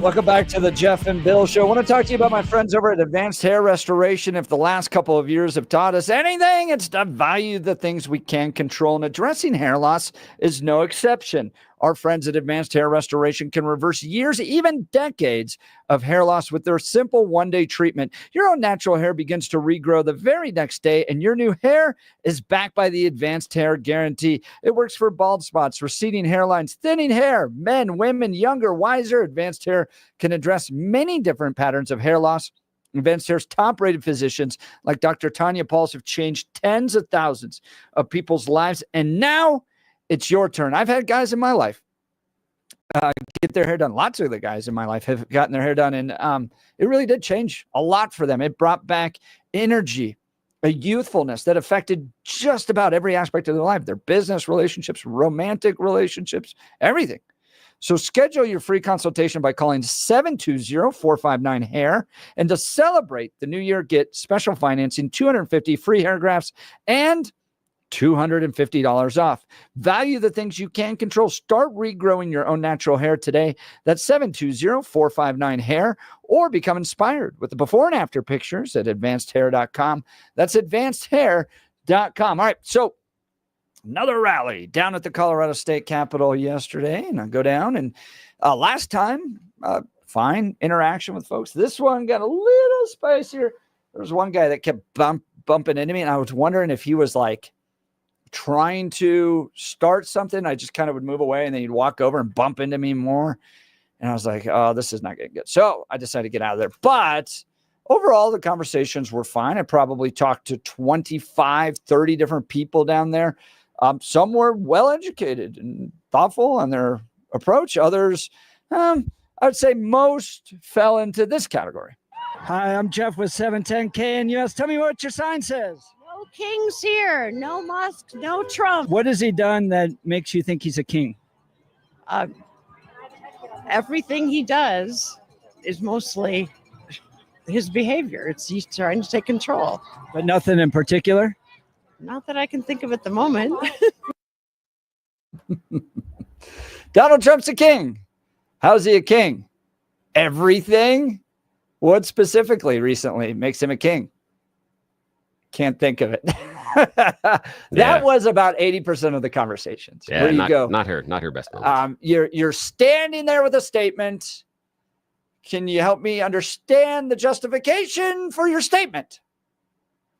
Welcome back to the Jeff and Bill Show. I want to talk to you about my friends over at Advanced Hair Restoration. If the last couple of years have taught us anything, it's to value the things we can control, and addressing hair loss is no exception. Our friends at Advanced Hair Restoration can reverse years, even decades of hair loss with their simple one-day treatment. Your own natural hair begins to regrow the very next day, and your new hair is backed by the Advanced Hair Guarantee. It works for bald spots, receding hairlines, thinning hair, men, women, younger, wiser. Advanced Hair can address many different patterns of hair loss. Advanced Hair's top-rated physicians like Dr. Tanya Pauls have changed tens of thousands of people's lives, and now it's your turn. I've had guys in my life get their hair done. Lots of the guys in my life have gotten their hair done, and it really did change a lot for them. It brought back energy, a youthfulness that affected just about every aspect of their life, their business relationships, romantic relationships, everything. So schedule your free consultation by calling 720-459-HAIR. And to celebrate the new year, get special financing, 250 free hair grafts, and $250 off. Value the things you can control. Start regrowing your own natural hair today. That's 720-459-HAIR, or become inspired with the before and after pictures at advancedhair.com. That's advancedhair.com. All right, so another rally down at the Colorado State Capitol yesterday, and I go down, and last time, fine interaction with folks. This one got a little spicier. There was one guy that kept bumping into me, and I was wondering if he was like trying to start something. I just kind of would move away, and then he'd walk over and bump into me more. And I was like, oh, this is not getting good. So I decided to get out of there. But overall, the conversations were fine. I probably talked to 25, 30 different people down there. Some were well-educated and thoughtful on their approach. Others, I would say most fell into this category. Hi, I'm Jeff with 710 KNUS. Tell me what your sign says. No kings here. No Musk. No Trump. What has he done that makes you think he's a king? Everything he does is mostly his behavior. He's trying to take control. But nothing in particular? Not that I can think of at the moment. Donald Trump's a king. How's he a king? Everything? What specifically recently makes him a king? Can't think of it. That was about 80% of the conversations. Yeah, Where you go. Not her best moment. You're standing there with a statement. Can you help me understand the justification for your statement?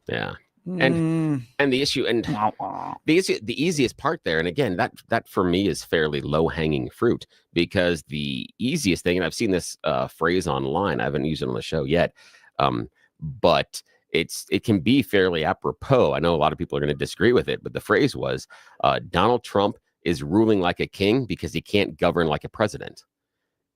Yeah. And the issue, and the easiest part there, and again, that for me is fairly low-hanging fruit, because the easiest thing, and I've seen this phrase online, I haven't used it on the show yet, but it can be fairly apropos. I know a lot of people are going to disagree with it, but the phrase was, Donald Trump is ruling like a king because he can't govern like a president.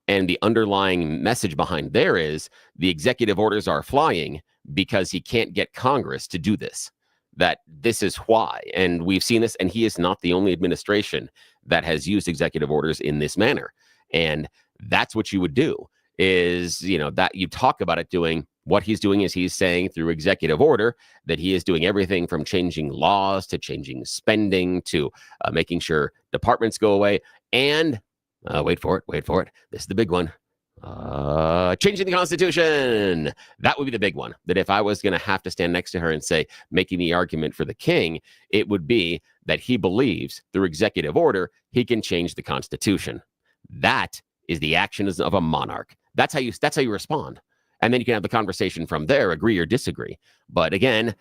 And the underlying message behind there is the executive orders are flying because he can't get Congress to do this, that this is why. And we've seen this, and he is not the only administration that has used executive orders in this manner. And that's what you would do. is, that you talk about it doing. What he's doing is he's saying through executive order that he is doing everything from changing laws to changing spending to making sure departments go away. And wait for it. This is the big one. Changing the Constitution. That would be the big one. That if I was going to have to stand next to her and say, making the argument for the king, it would be that he believes through executive order, he can change the Constitution. That is the action of a monarch. That's how you respond. And then you can have the conversation from there, agree or disagree. But again,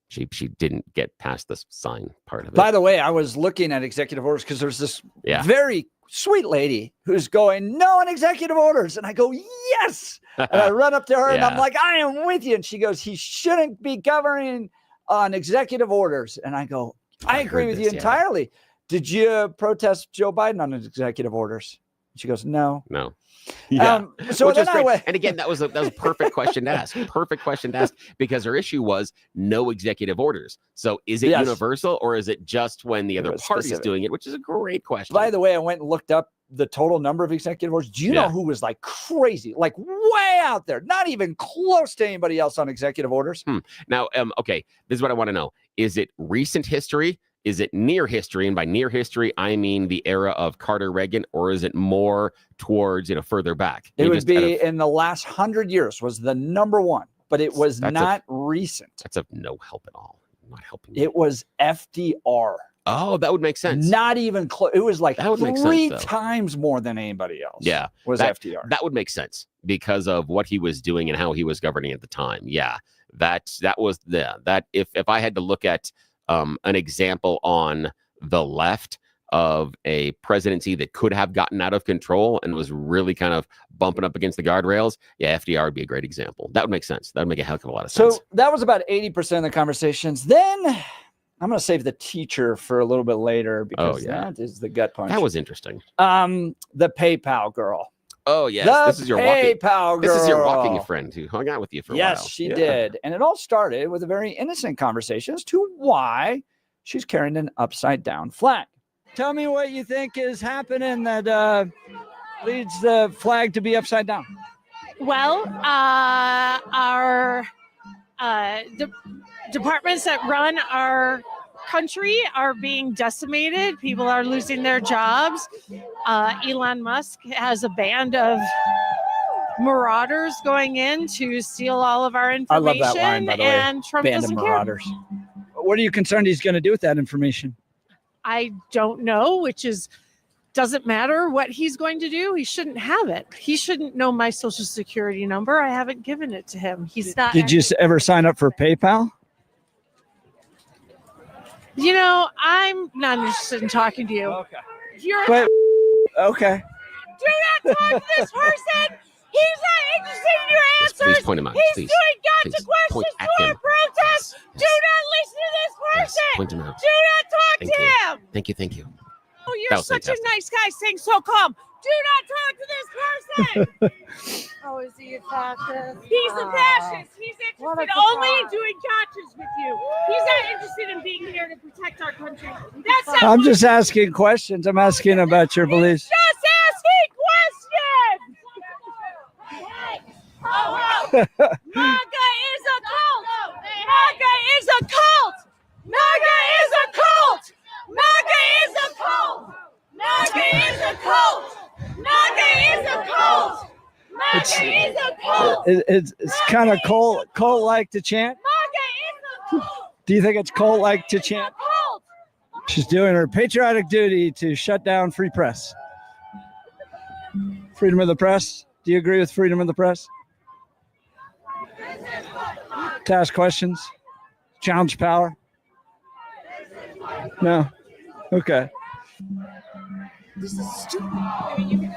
she didn't get past the sign part of it. By the way, I was looking at executive orders because there's this very sweet lady who's going, no on executive orders. And I go, yes. And I run up to her and I'm like, I am with you. And she goes, he shouldn't be governing on executive orders. And I go, I agree with you entirely. Did you protest Joe Biden on his executive orders? She goes, no. Yeah. So Which then is great. And again, that was a perfect question to ask. Because her issue was no executive orders. So is it universal or is it just when the other party is doing it? Which is a great question. By the way, I went and looked up the total number of executive orders. Do you know who was like crazy, like way out there, not even close to anybody else on executive orders? Now, okay, this is what I want to know. Is it recent history? Is it near history? And by near history, I mean the era of Carter Reagan, or is it more towards, further back? It would be in the last 100 years was the number one, but it was not recent. That's of no help at all. Not helping. It was FDR. Oh, that would make sense. Not even close. It was like three times more than anybody else. Yeah. Was FDR. That would make sense because of what he was doing and how he was governing at the time. Yeah. That was that if I had to look at an example on the left of a presidency that could have gotten out of control and was really kind of bumping up against the guardrails, FDR would be a great example. That would make sense. That would make a heck of a lot of sense. So that was about 80% of the conversations. Then I'm going to save the teacher for a little bit later because that is the gut punch. That was interesting. The PayPal girl. Oh, yes. This is your walking friend who hung out with you for a while. Yes, she did. And it all started with a very innocent conversation as to why she's carrying an upside down flag. Tell me what you think is happening that leads the flag to be upside down. Well, our departments that run our country are being decimated. People are losing their jobs. Elon Musk has a band of marauders going in to steal all of our information. I love that line, by the way. And Trump band doesn't of care. marauders. What are you concerned he's going to do with that information? I don't know, doesn't matter what he's going to do. He shouldn't have it. He shouldn't know my social security number. I haven't given it to him. He's not. Did you ever sign up for PayPal? I'm not interested in talking to you. Okay. Okay. Do not talk to this person. He's not interested in your answers. Please point him out. He's Please. doing gotcha Please. questions Point at to our him. protest. Yes. Do not listen to this person. Point him out. Do not talk Thank to you. him. Thank you. Oh, That you're was such fantastic. a nice guy saying so calm. Do not talk to this person. Oh, is he a fascist? He's a fascist. He's interested only in doing gotchas with you. He's not interested in being here to protect our country. That's not I'm just asking questions. I'm asking about your beliefs. just asking questions. MAGA is a cult. MAGA is a cult. MAGA is a cult. MAGA is a cult. MAGA is a cult. MAGA is a cult. MAGA is a cult. It's kind of cult-like to chant. MAGA is a cult. Do you think it's cult-like to chant? She's doing her patriotic duty to shut down free press. Freedom of the press. Do you agree with freedom of the press? To ask questions? Challenge power? No? Okay. This is stupid.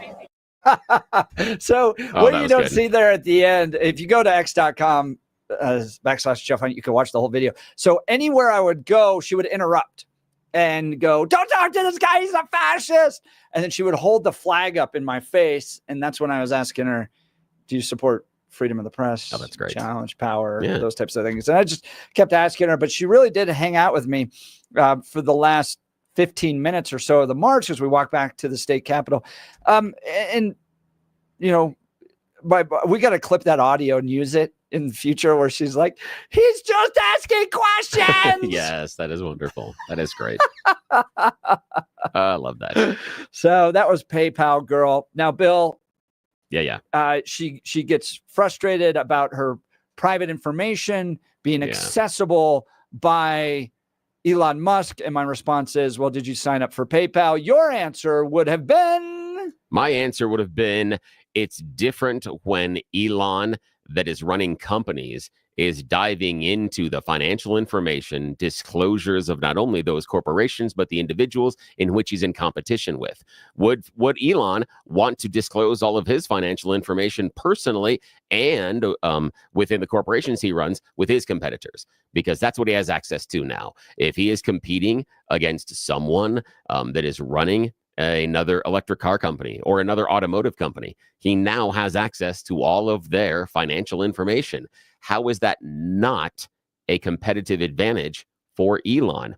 So Oh, what that you was don't good. see there at the end, if you go to x.com /Jeff Hunt, you can watch the whole video. So anywhere I would go, she would interrupt and go, don't talk to this guy, he's a fascist. And then she would hold the flag up in my face. And that's when I was asking her, do you support freedom of the press? Oh, that's great. Challenge power, Yeah. those types of things. And I just kept asking her, but she really did hang out with me for the last 15 minutes or so of the march as we walked back to the state capitol. And, we got to clip that audio and use it in the future where she's like, he's just asking questions. Yes, that is wonderful. That is great. I love that. So that was PayPal girl. Now, Bill. Yeah. She gets frustrated about her private information being accessible by Elon Musk. And my response is, well, did you sign up for PayPal? Your answer would have been? My answer would have been, it's different when Elon, that is running companies, is diving into the financial information disclosures of not only those corporations, but the individuals in which he's in competition with. Would Elon want to disclose all of his financial information personally and within the corporations he runs with his competitors? Because that's what he has access to now. If he is competing against someone that is running another electric car company or another automotive company, he now has access to all of their financial information. How is that not a competitive advantage for Elon?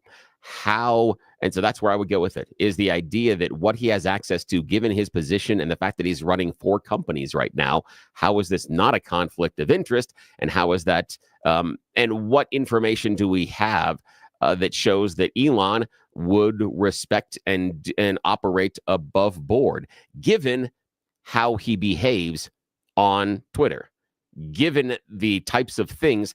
And so that's where I would go with it, is the idea that what he has access to, given his position and the fact that he's running 4 companies right now, how is this not a conflict of interest? And how is that, and what information do we have that shows that Elon would respect and operate above board, given how he behaves on Twitter, given the types of things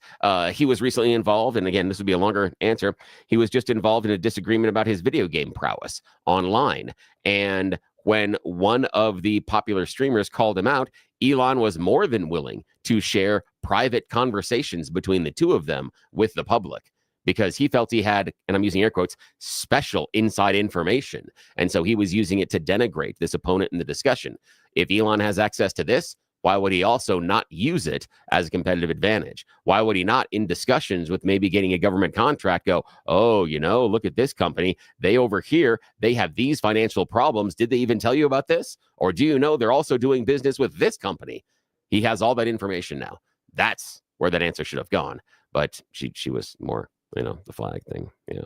he was recently involved. And again, this would be a longer answer. He was just involved in a disagreement about his video game prowess online. And when one of the popular streamers called him out, Elon was more than willing to share private conversations between the two of them with the public, because he felt he had, and I'm using air quotes, special inside information. And so he was using it to denigrate this opponent in the discussion. If Elon has access to this, why would he also not use it as a competitive advantage? Why would he not, in discussions with maybe getting a government contract, go, oh, look at this company. They over here, they have these financial problems. Did they even tell you about this? Or do you know they're also doing business with this company? He has all that information now. That's where that answer should have gone. But she was more, the flag thing. Yeah,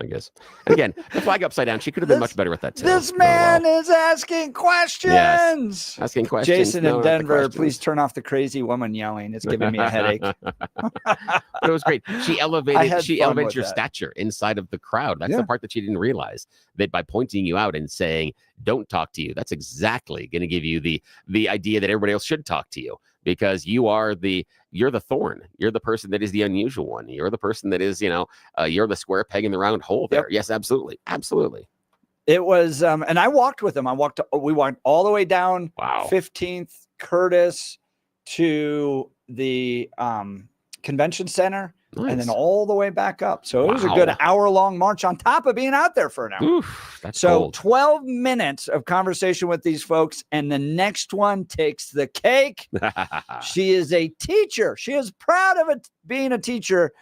I guess. And again, the flag upside down. She could have been much better with that too. This man is asking questions. Yes, asking questions. Jason in Denver, please turn off the crazy woman yelling. It's giving me a headache. But it was great. She elevated your stature inside of the crowd. That's the part that she didn't realize, that by pointing you out and saying, don't talk to you, that's exactly going to give you the idea that everybody else should talk to you, because you're the thorn. You're the person that is the unusual one. You're the person that is, you're the square peg in the round hole there. Yep. Yes, absolutely. Absolutely. It was, and I walked with him. We walked all the way down 15th Curtis to the convention center. Nice. And then all the way back up. So it was a good hour-long march on top of being out there for an hour. Oof, that's cold. 12 minutes of conversation with these folks, and the next one takes the cake. She is a teacher. She is proud of it, being a teacher.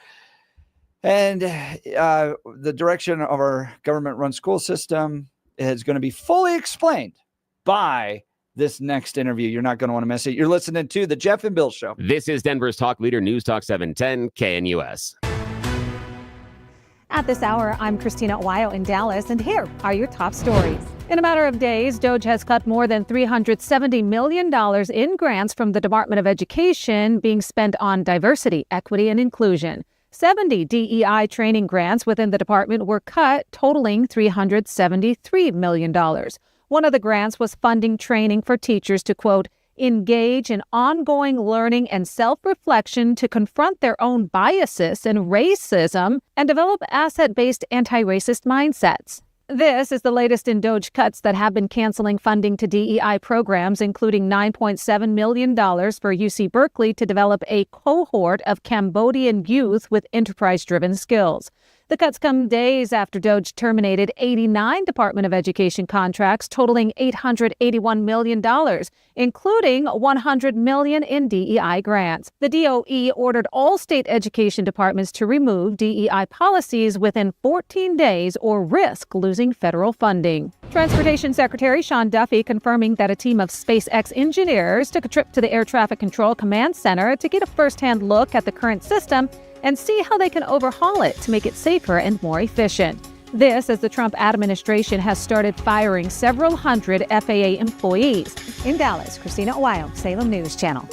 And the direction of our government-run school system is going to be fully explained by this next interview. You're not going to want to miss it. You're listening to The Jeff and Bill Show. This is Denver's talk leader, News Talk 710 KNUS. At this hour, I'm Christina Owayo in Dallas, and here are your top stories. In a matter of days, DOJ has cut more than $370 million in grants from the Department of Education being spent on diversity, equity, and inclusion. 70 DEI training grants within the department were cut, totaling $373 million. One of the grants was funding training for teachers to, quote, engage in ongoing learning and self-reflection to confront their own biases and racism and develop asset-based anti-racist mindsets. This is the latest in DOJ cuts that have been canceling funding to DEI programs, including $9.7 million for UC Berkeley to develop a cohort of Cambodian youth with enterprise-driven skills. The cuts come days after DOJ terminated 89 Department of Education contracts totaling $881 million, including $100 million in DEI grants. The DOE ordered all state education departments to remove DEI policies within 14 days or risk losing federal funding. Transportation Secretary Sean Duffy confirming that a team of SpaceX engineers took a trip to the Air Traffic Control Command Center to get a first-hand look at the current system and see how they can overhaul it to make it safer and more efficient. This as the Trump administration has started firing several hundred FAA employees. In Dallas, Christina Owayo, Salem News Channel.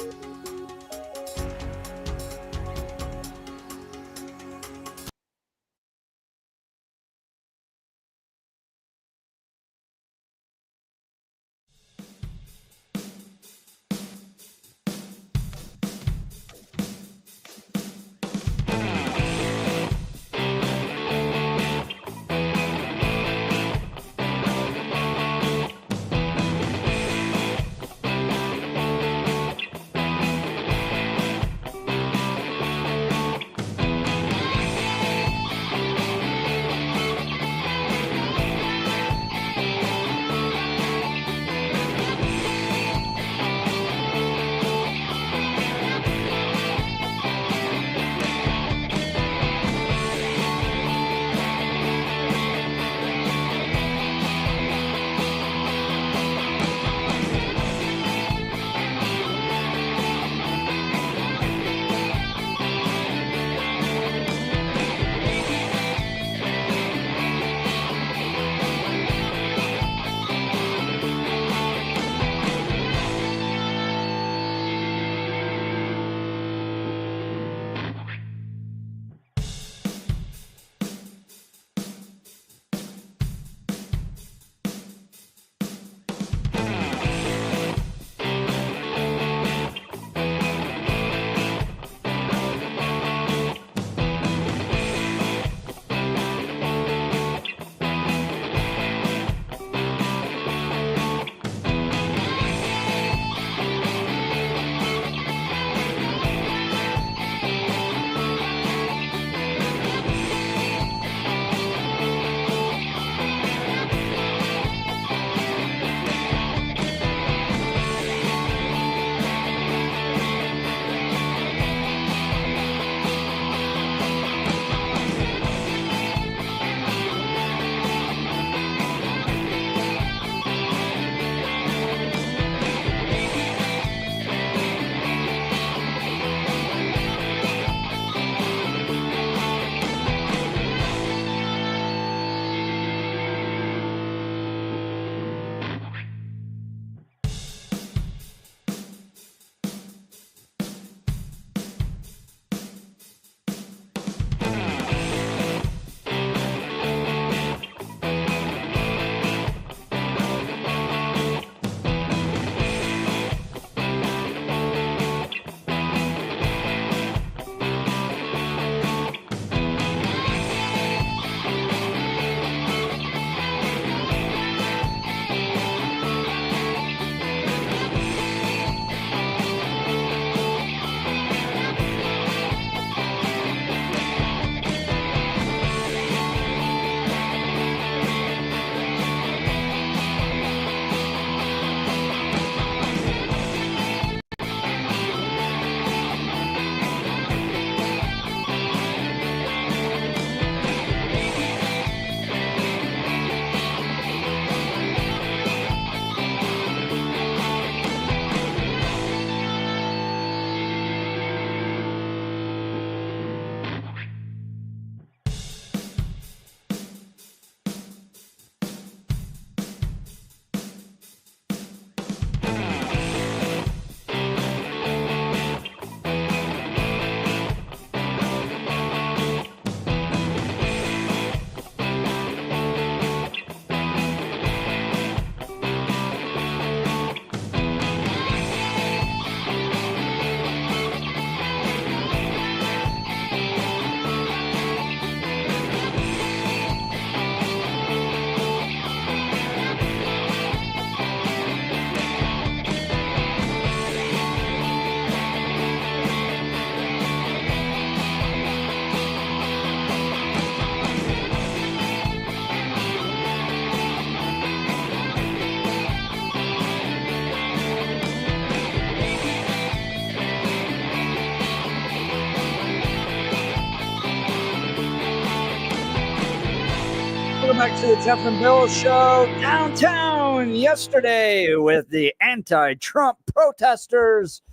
Welcome back to the Jeff and Bill Show downtown yesterday with the anti-Trump protesters.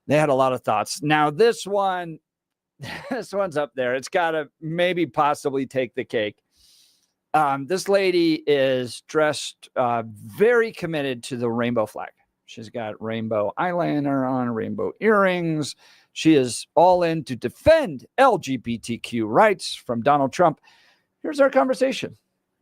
They had a lot of thoughts. Now this one's up there. It's got to maybe possibly take the cake. This lady is dressed very committed to the rainbow flag. She's got rainbow eyeliner on, rainbow earrings. She is all in to defend LGBTQ rights from Donald Trump. Here's our conversation.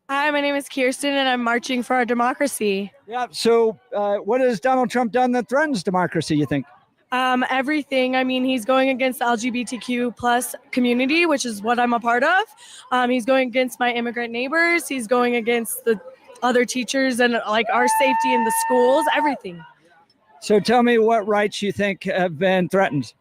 Hi, my name is Kirsten, and I'm marching for our democracy. Yeah. So what has Donald Trump done that threatens democracy, you think? Everything. I mean, he's going against the LGBTQ plus community, which is what I'm a part of. He's going against my immigrant neighbors. He's going against the other teachers and like our safety in the schools, everything. So tell me what rights you think have been threatened.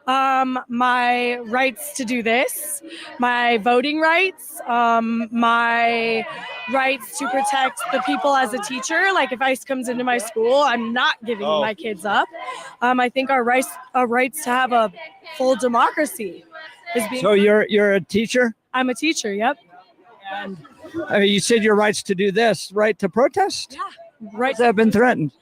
My rights to do this, my voting rights, my rights to protect the people as a teacher. Like if ICE comes into my school, I'm not giving my kids up. I think our rights to have a full democracy is being. So you're a teacher? I'm a teacher. Yep. And you said your rights to do this, right to protest? Yeah. Right. That have been threatened?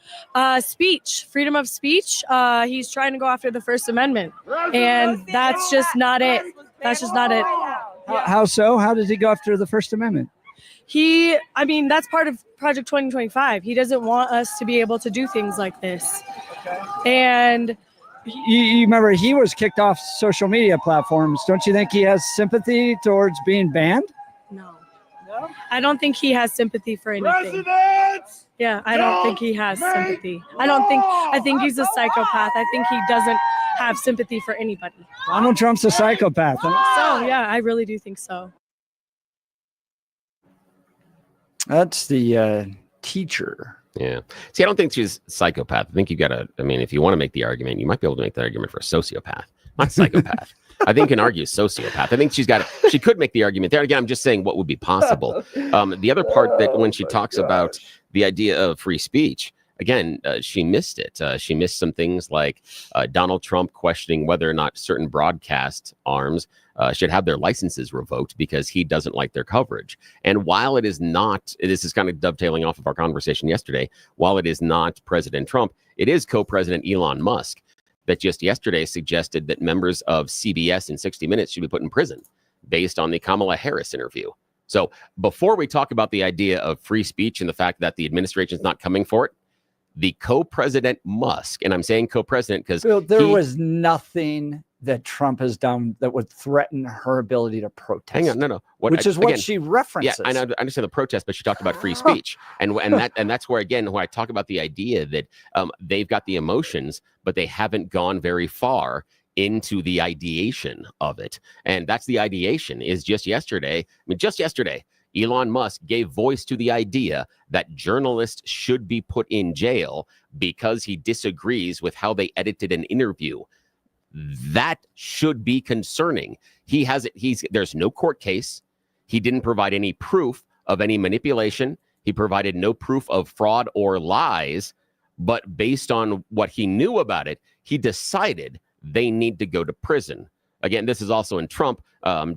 Speech, freedom of speech. He's trying to go after the First Amendment, and that's just not it. That's just not it. How so? How does he go after the First Amendment? That's part of Project 2025. He doesn't want us to be able to do things like this. And you remember he was kicked off social media platforms. Don't you think he has sympathy towards being banned? No. I don't think he has sympathy for anything. Yeah, I don't think he has sympathy. I think he's a psychopath. I think he doesn't have sympathy for anybody. Donald Trump's a psychopath. So, yeah, I really do think so. That's the teacher. Yeah. See, I don't think she's a psychopath. I think you got to, if you want to make the argument, you might be able to make the argument for a sociopath, not psychopath. I think you can argue sociopath. I think she could make the argument there. Again, I'm just saying what would be possible. The other part that when she talks about the idea of free speech, again, she missed it. She missed some things like Donald Trump questioning whether or not certain broadcast arms should have their licenses revoked because he doesn't like their coverage. And while it is not, this is kind of dovetailing off of our conversation yesterday, while it is not President Trump, it is co-president Elon Musk that just yesterday suggested that members of CBS and 60 Minutes should be put in prison based on the Kamala Harris interview. So before we talk about the idea of free speech and the fact that the administration is not coming for it, the co-president Musk, and I'm saying co-president because there was nothing that Trump has done that would threaten her ability to protest. Hang on, no. Which is what she references. Yeah, I understand the protest, but she talked about free speech, and that's where again when I talk about the idea that they've got the emotions, but they haven't gone very far into the ideation of it, and that's the ideation. Is just yesterday. Elon Musk gave voice to the idea that journalists should be put in jail because he disagrees with how they edited an interview. That should be concerning. There's no court case. He didn't provide any proof of any manipulation. He provided no proof of fraud or lies. But based on what he knew about it, he decided they need to go to prison. Again, this is also in Trump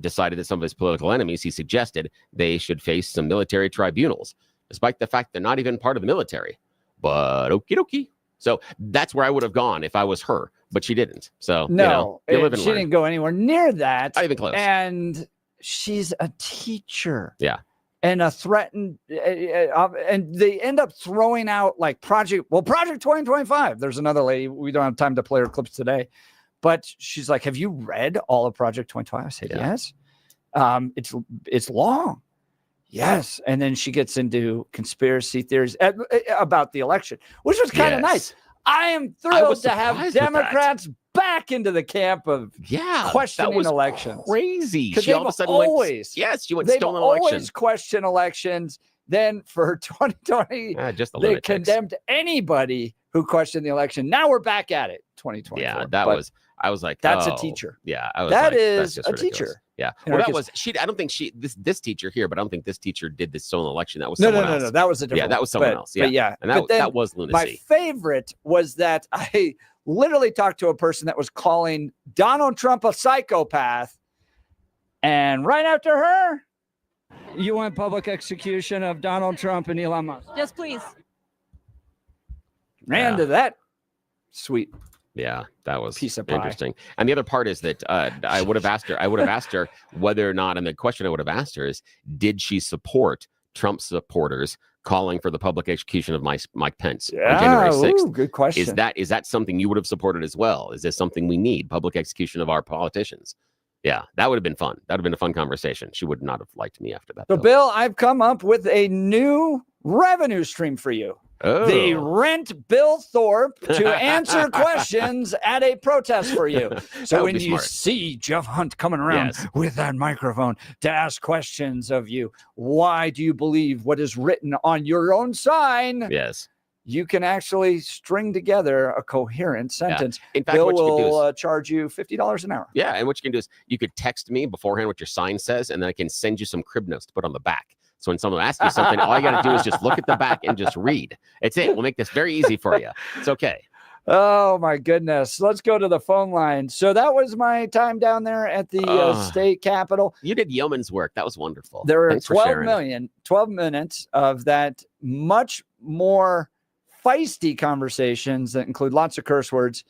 decided that some of his political enemies, he suggested they should face some military tribunals, despite the fact they're not even part of the military. But okie dokie. So that's where I would have gone if I was her, but she didn't. So no, you live and she learn. didn't go anywhere near that. Not even close. And she's a teacher. Yeah. And a threatened, and they end up throwing out like Project 2025. There's another lady. We don't have time to play her clips today. But she's like, have you read all of Project 2025? I said, yes. It's long. Yes. And then she gets into conspiracy theories about the election, which was kind of nice. I am thrilled to have Democrats back into the camp of questioning elections. Crazy. She all of a sudden she went stolen election. Always question elections. Then for 2020, they condemned anybody who questioned the election. Now we're back at it. 2024. Yeah, I was like, that's a teacher. Yeah, that is a teacher. Yeah. Well, that was she. I don't think this teacher here, but I don't think this teacher did this stolen election. That was someone else. No. That was a different. Yeah, that was someone else. Yeah, but yeah. And that was lunacy. My favorite was that I literally talked to a person that was calling Donald Trump a psychopath, and right after her, you want public execution of Donald Trump and Elon Musk. Yes, please. Ran to that sweet Yeah, that was Piece of pie. interesting. And the other part is that I would have asked her whether or not, and the question I would have asked her is, did she support Trump supporters calling for the public execution of Mike Pence on January 6th? Good question. Is that something you would have supported as well? Is this something we need? Public execution of our politicians? Yeah, that would have been fun. That would have been a fun conversation. She would not have liked me after that. So, though. Bill, I've come up with a new revenue stream for you. Oh. The rent Bill Thorpe to answer questions at a protest for you. So when you see Jeff Hunt coming around with that microphone to ask questions of you, why do you believe what is written on your own sign? Yes. You can actually string together a coherent sentence. Yeah. In fact, Bill what you can do will charge you $50 an hour. Yeah, and what you can do is you could text me beforehand what your sign says, and then I can send you some crib notes to put on the back. So when someone asks you something, all you got to do is just look at the back and just read. It's it. We'll make this very easy for you. It's okay. Oh, my goodness. Let's go to the phone line. So that was my time down there at the state capitol. You did yeoman's work. That was wonderful. There were Thanks for 12 minutes of that much more feisty conversations that include lots of curse words,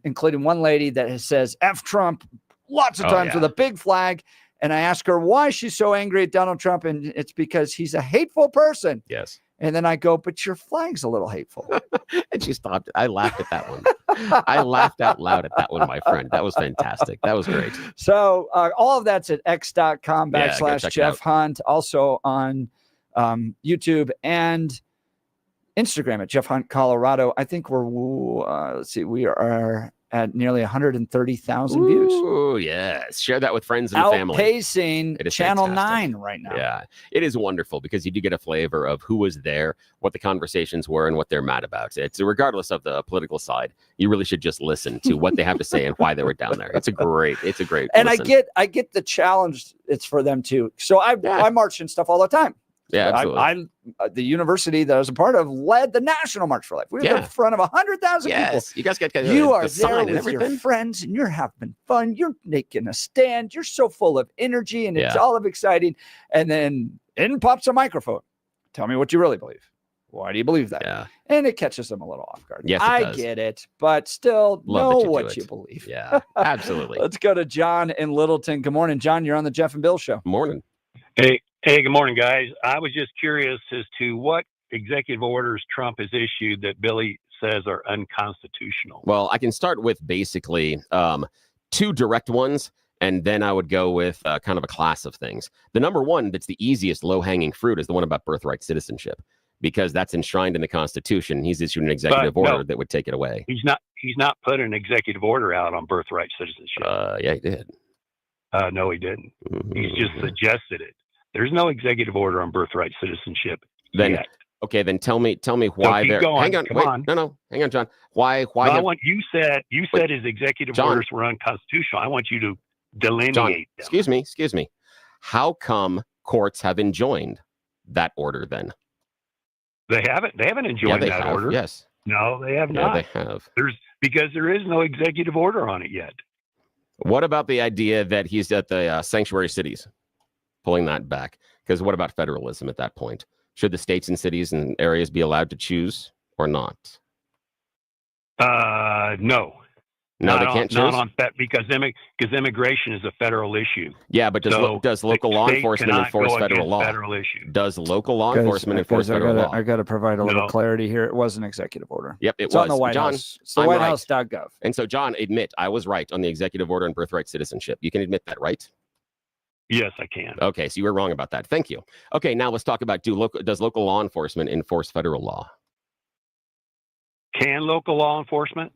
including one lady that says F Trump lots of times with a big flag. And I ask her why she's so angry at Donald Trump, and it's because he's a hateful person. Yes. And then I go, but your flag's a little hateful. And she stopped. I laughed at that one. I laughed out loud at that one, my friend. That was fantastic. That was great. So all of that's at x.com Yeah, go check it /Jeff out. Hunt, also on YouTube and Instagram at Jeff Hunt Colorado. I think we're, let's see, we are at nearly 130,000 views. Oh, yes. Share that with friends and family. Outpacing It is Channel fantastic. 9 right now. Yeah, it is wonderful because you do get a flavor of who was there, what the conversations were, and what they're mad about. It's regardless of the political side. You really should just listen to what they have to say and why they were down there. It's a great. And listen. I get the challenge. It's for them too. So I march and stuff all the time. Yeah, absolutely. The university that I was a part of led the National March for Life. We were in front of 100,000 people. Yes, you guys get You are the sign there and with everything. your friends, and you're having fun. You're making a stand. You're so full of energy, and it's all of exciting. And then in pops a microphone. Tell me what you really believe. Why do you believe that? Yeah. And it catches them a little off guard. Yes, it I does. get it, but still Love that know you do what it. you believe. Yeah, absolutely. Let's go to John in Littleton. Good morning, John. You're on the Jeff and Bill Show. Morning. Hey, good morning, guys. I was just curious as to what executive orders Trump has issued that Billy says are unconstitutional. Well, I can start with basically two direct ones, and then I would go with kind of a class of things. The number one that's the easiest low-hanging fruit is the one about birthright citizenship, because that's enshrined in the Constitution. He's issued an executive order that would take it away. He's not put an executive order out on birthright citizenship. Yeah, he did. No, he didn't. He's just suggested it. There's no executive order on birthright citizenship yet. Okay, then tell me why keep they're going. hang on, Come wait, on. no, hang on, John. Why No, I have- want you said his executive John. orders were unconstitutional. I want you to delineate John, them. excuse me. How come courts have enjoined that order then? They haven't enjoined they that have, order. yes. No, they have Yeah, not. they have. Because there is no executive order on it yet. What about the idea that he's at the sanctuary cities, pulling that back? Because what about federalism at that point? Should the states and cities and areas be allowed to choose or not? No. No, they can't choose? Not on that because immigration is a federal issue. Yeah, but does local law state enforcement cannot enforce go federal against law? federal issue. Does local law enforcement enforce federal law? I got to provide a little No. clarity here. It was an executive order. Yep, it It's was. on the White John, House. It's the I'm right. whitehouse.gov. And so, John, admit I was right on the executive order and birthright citizenship. You can admit that, right? Yes, I can. Okay, so you were wrong about that. Thank you. Okay, now let's talk about does local law enforcement enforce federal law? Can local law enforcement?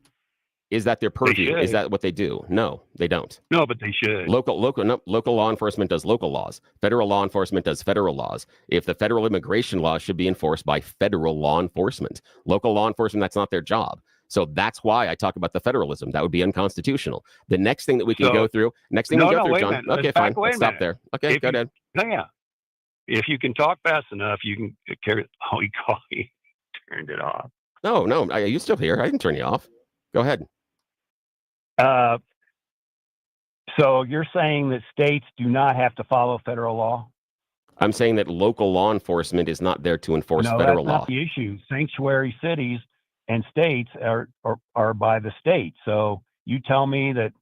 Is that their purview? should. Is that what they do? No, they don't. No, but they should. Local law enforcement does local laws. Federal law enforcement does federal laws. If the federal immigration laws should be enforced by federal law enforcement, local law enforcement, that's not their job. So that's why I talk about the federalism. That would be unconstitutional. The next thing that we can go through, wait a John. minute. Okay, Let's fine. back away Let's a stop minute. there. Okay, go ahead. Yeah. If you can talk fast enough, you can carry. Oh, he turned it off. No, are you still here? I didn't turn you off. Go ahead. So you're saying that states do not have to follow federal law? I'm saying that local law enforcement is not there to enforce No, federal that's law. not the issue. Sanctuary cities and states are by the state. So you tell me that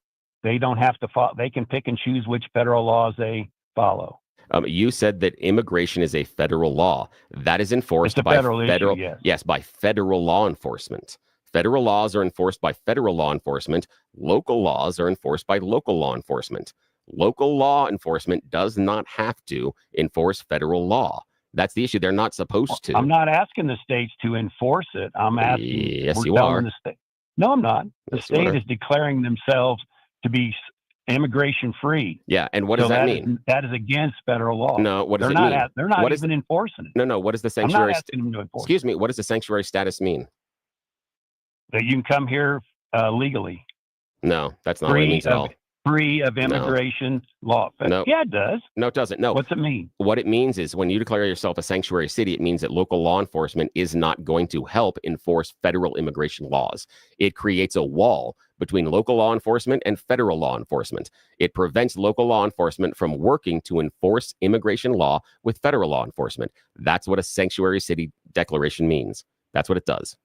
they don't have to follow, they can pick and choose which federal laws they follow. You said that immigration is a federal law that is enforced by federal issue, yes. By federal law enforcement. Federal laws are enforced by federal law enforcement. Local laws are enforced by local law enforcement. Local law enforcement does not have to enforce federal law. That's the issue. They're not supposed to. I'm not asking the states to enforce it. I'm asking. Yes, we're you telling are. The state. No, I'm not. The Yes, you state are. is declaring themselves to be immigration free. Yeah, and what does that mean? That is against federal law. No, what does they're it not mean? they're not What is even enforcing it. No, what does the I'm not sanctuary? asking them to enforce Excuse me. What does the sanctuary status mean? that you can come here legally. No, that's not what it means at all. Free of immigration law. No. Yeah, it does. No, it doesn't. No. What's it mean? What it means is when you declare yourself a sanctuary city, it means that local law enforcement is not going to help enforce federal immigration laws. It creates a wall between local law enforcement and federal law enforcement. It prevents local law enforcement from working to enforce immigration law with federal law enforcement. That's what a sanctuary city declaration means. That's what it does.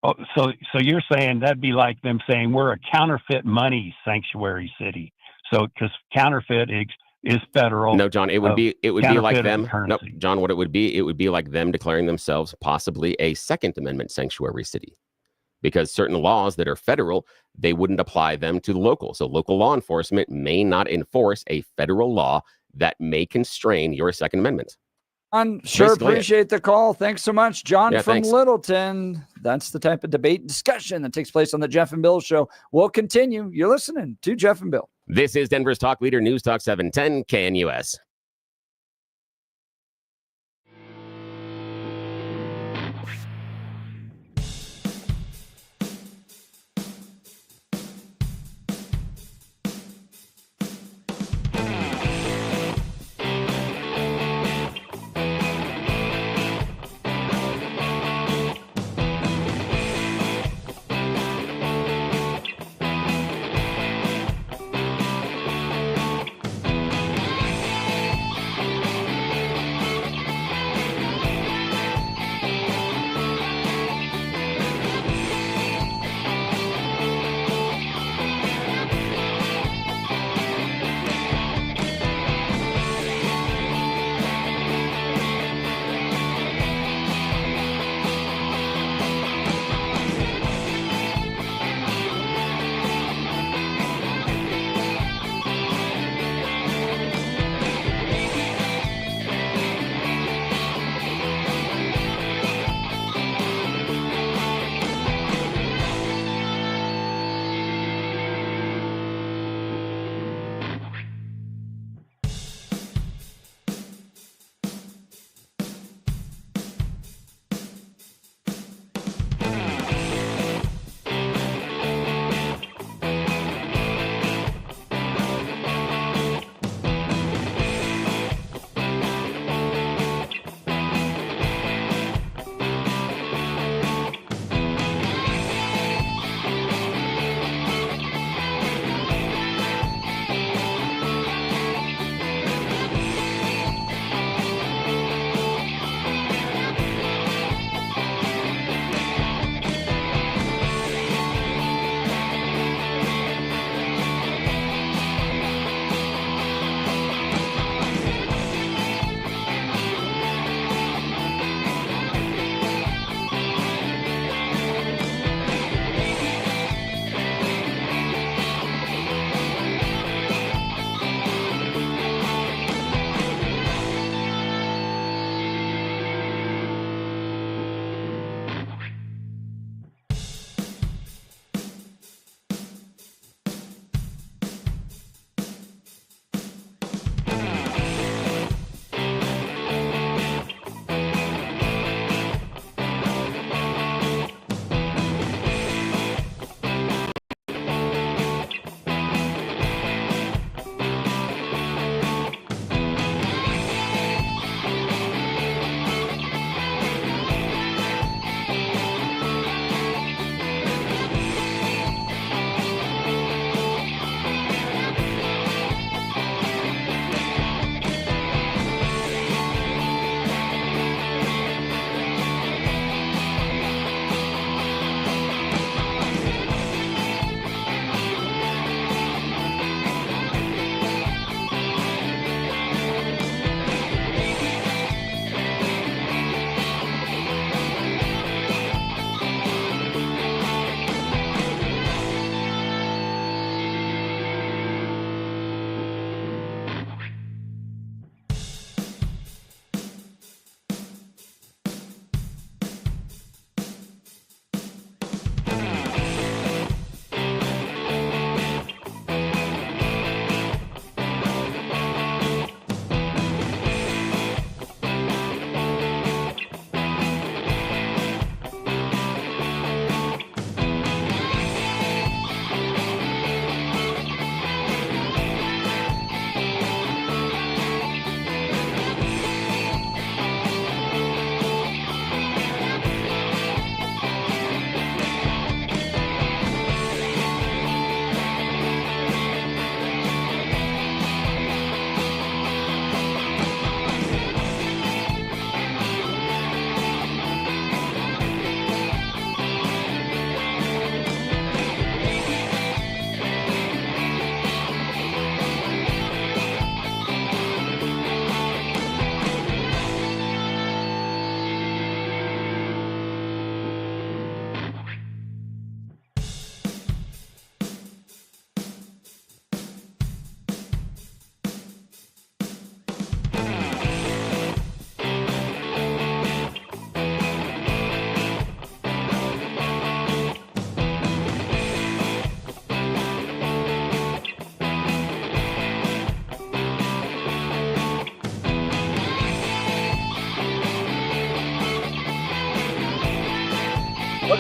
Oh, so you're saying that'd be like them saying we're a counterfeit money sanctuary city. So because counterfeit is federal. No, John, it would be like them. No, currency. John, what it would be like them declaring themselves possibly a Second Amendment sanctuary city. Because certain laws that are federal, they wouldn't apply them to local. So local law enforcement may not enforce a federal law that may constrain your Second Amendment. Sure Basically appreciate the call. Thanks so much, John Yeah, from thanks. Littleton. That's the type of debate and discussion that takes place on the Jeff and Bill Show. We'll continue. You're listening to Jeff and Bill. This is Denver's Talk Leader, News Talk 710 KNUS.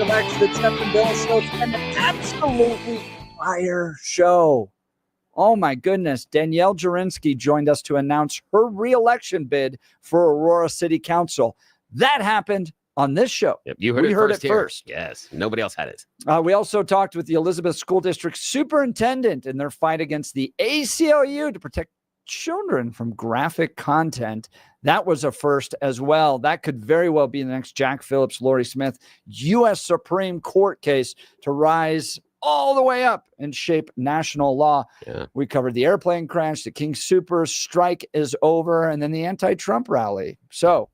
Welcome back to the Jeff and Bill Show. It's been an absolutely fire show. Oh my goodness. Danielle Jurinsky joined us to announce her reelection bid for Aurora City Council. That happened on this show. Yep, you heard it first. Yes, nobody else had it. We also talked with the Elizabeth School District Superintendent in their fight against the ACLU to protect children from graphic content. That was a first as well. That could very well be the next Jack Phillips, Lori Smith, U.S. Supreme Court case to rise all the way up and shape national law. Yeah. We covered the airplane crash, the King Soopers strike is over, and then the anti-Trump rally. So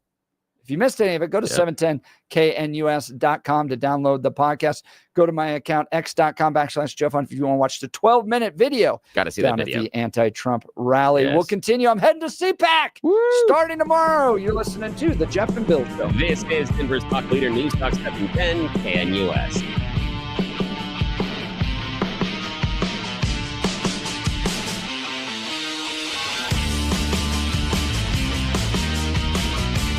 if you missed any of it, go to 710knus.com to download the podcast. Go to my account, x.com/Jeff Hunt, if you want to watch the 12-minute video. Got to see that down video. At the anti-Trump rally. Yes. We'll continue. I'm heading to CPAC. Starting tomorrow. You're listening to The Jeff and Bill Show. This is Denver's Talk Leader News Talk 710 KNUS.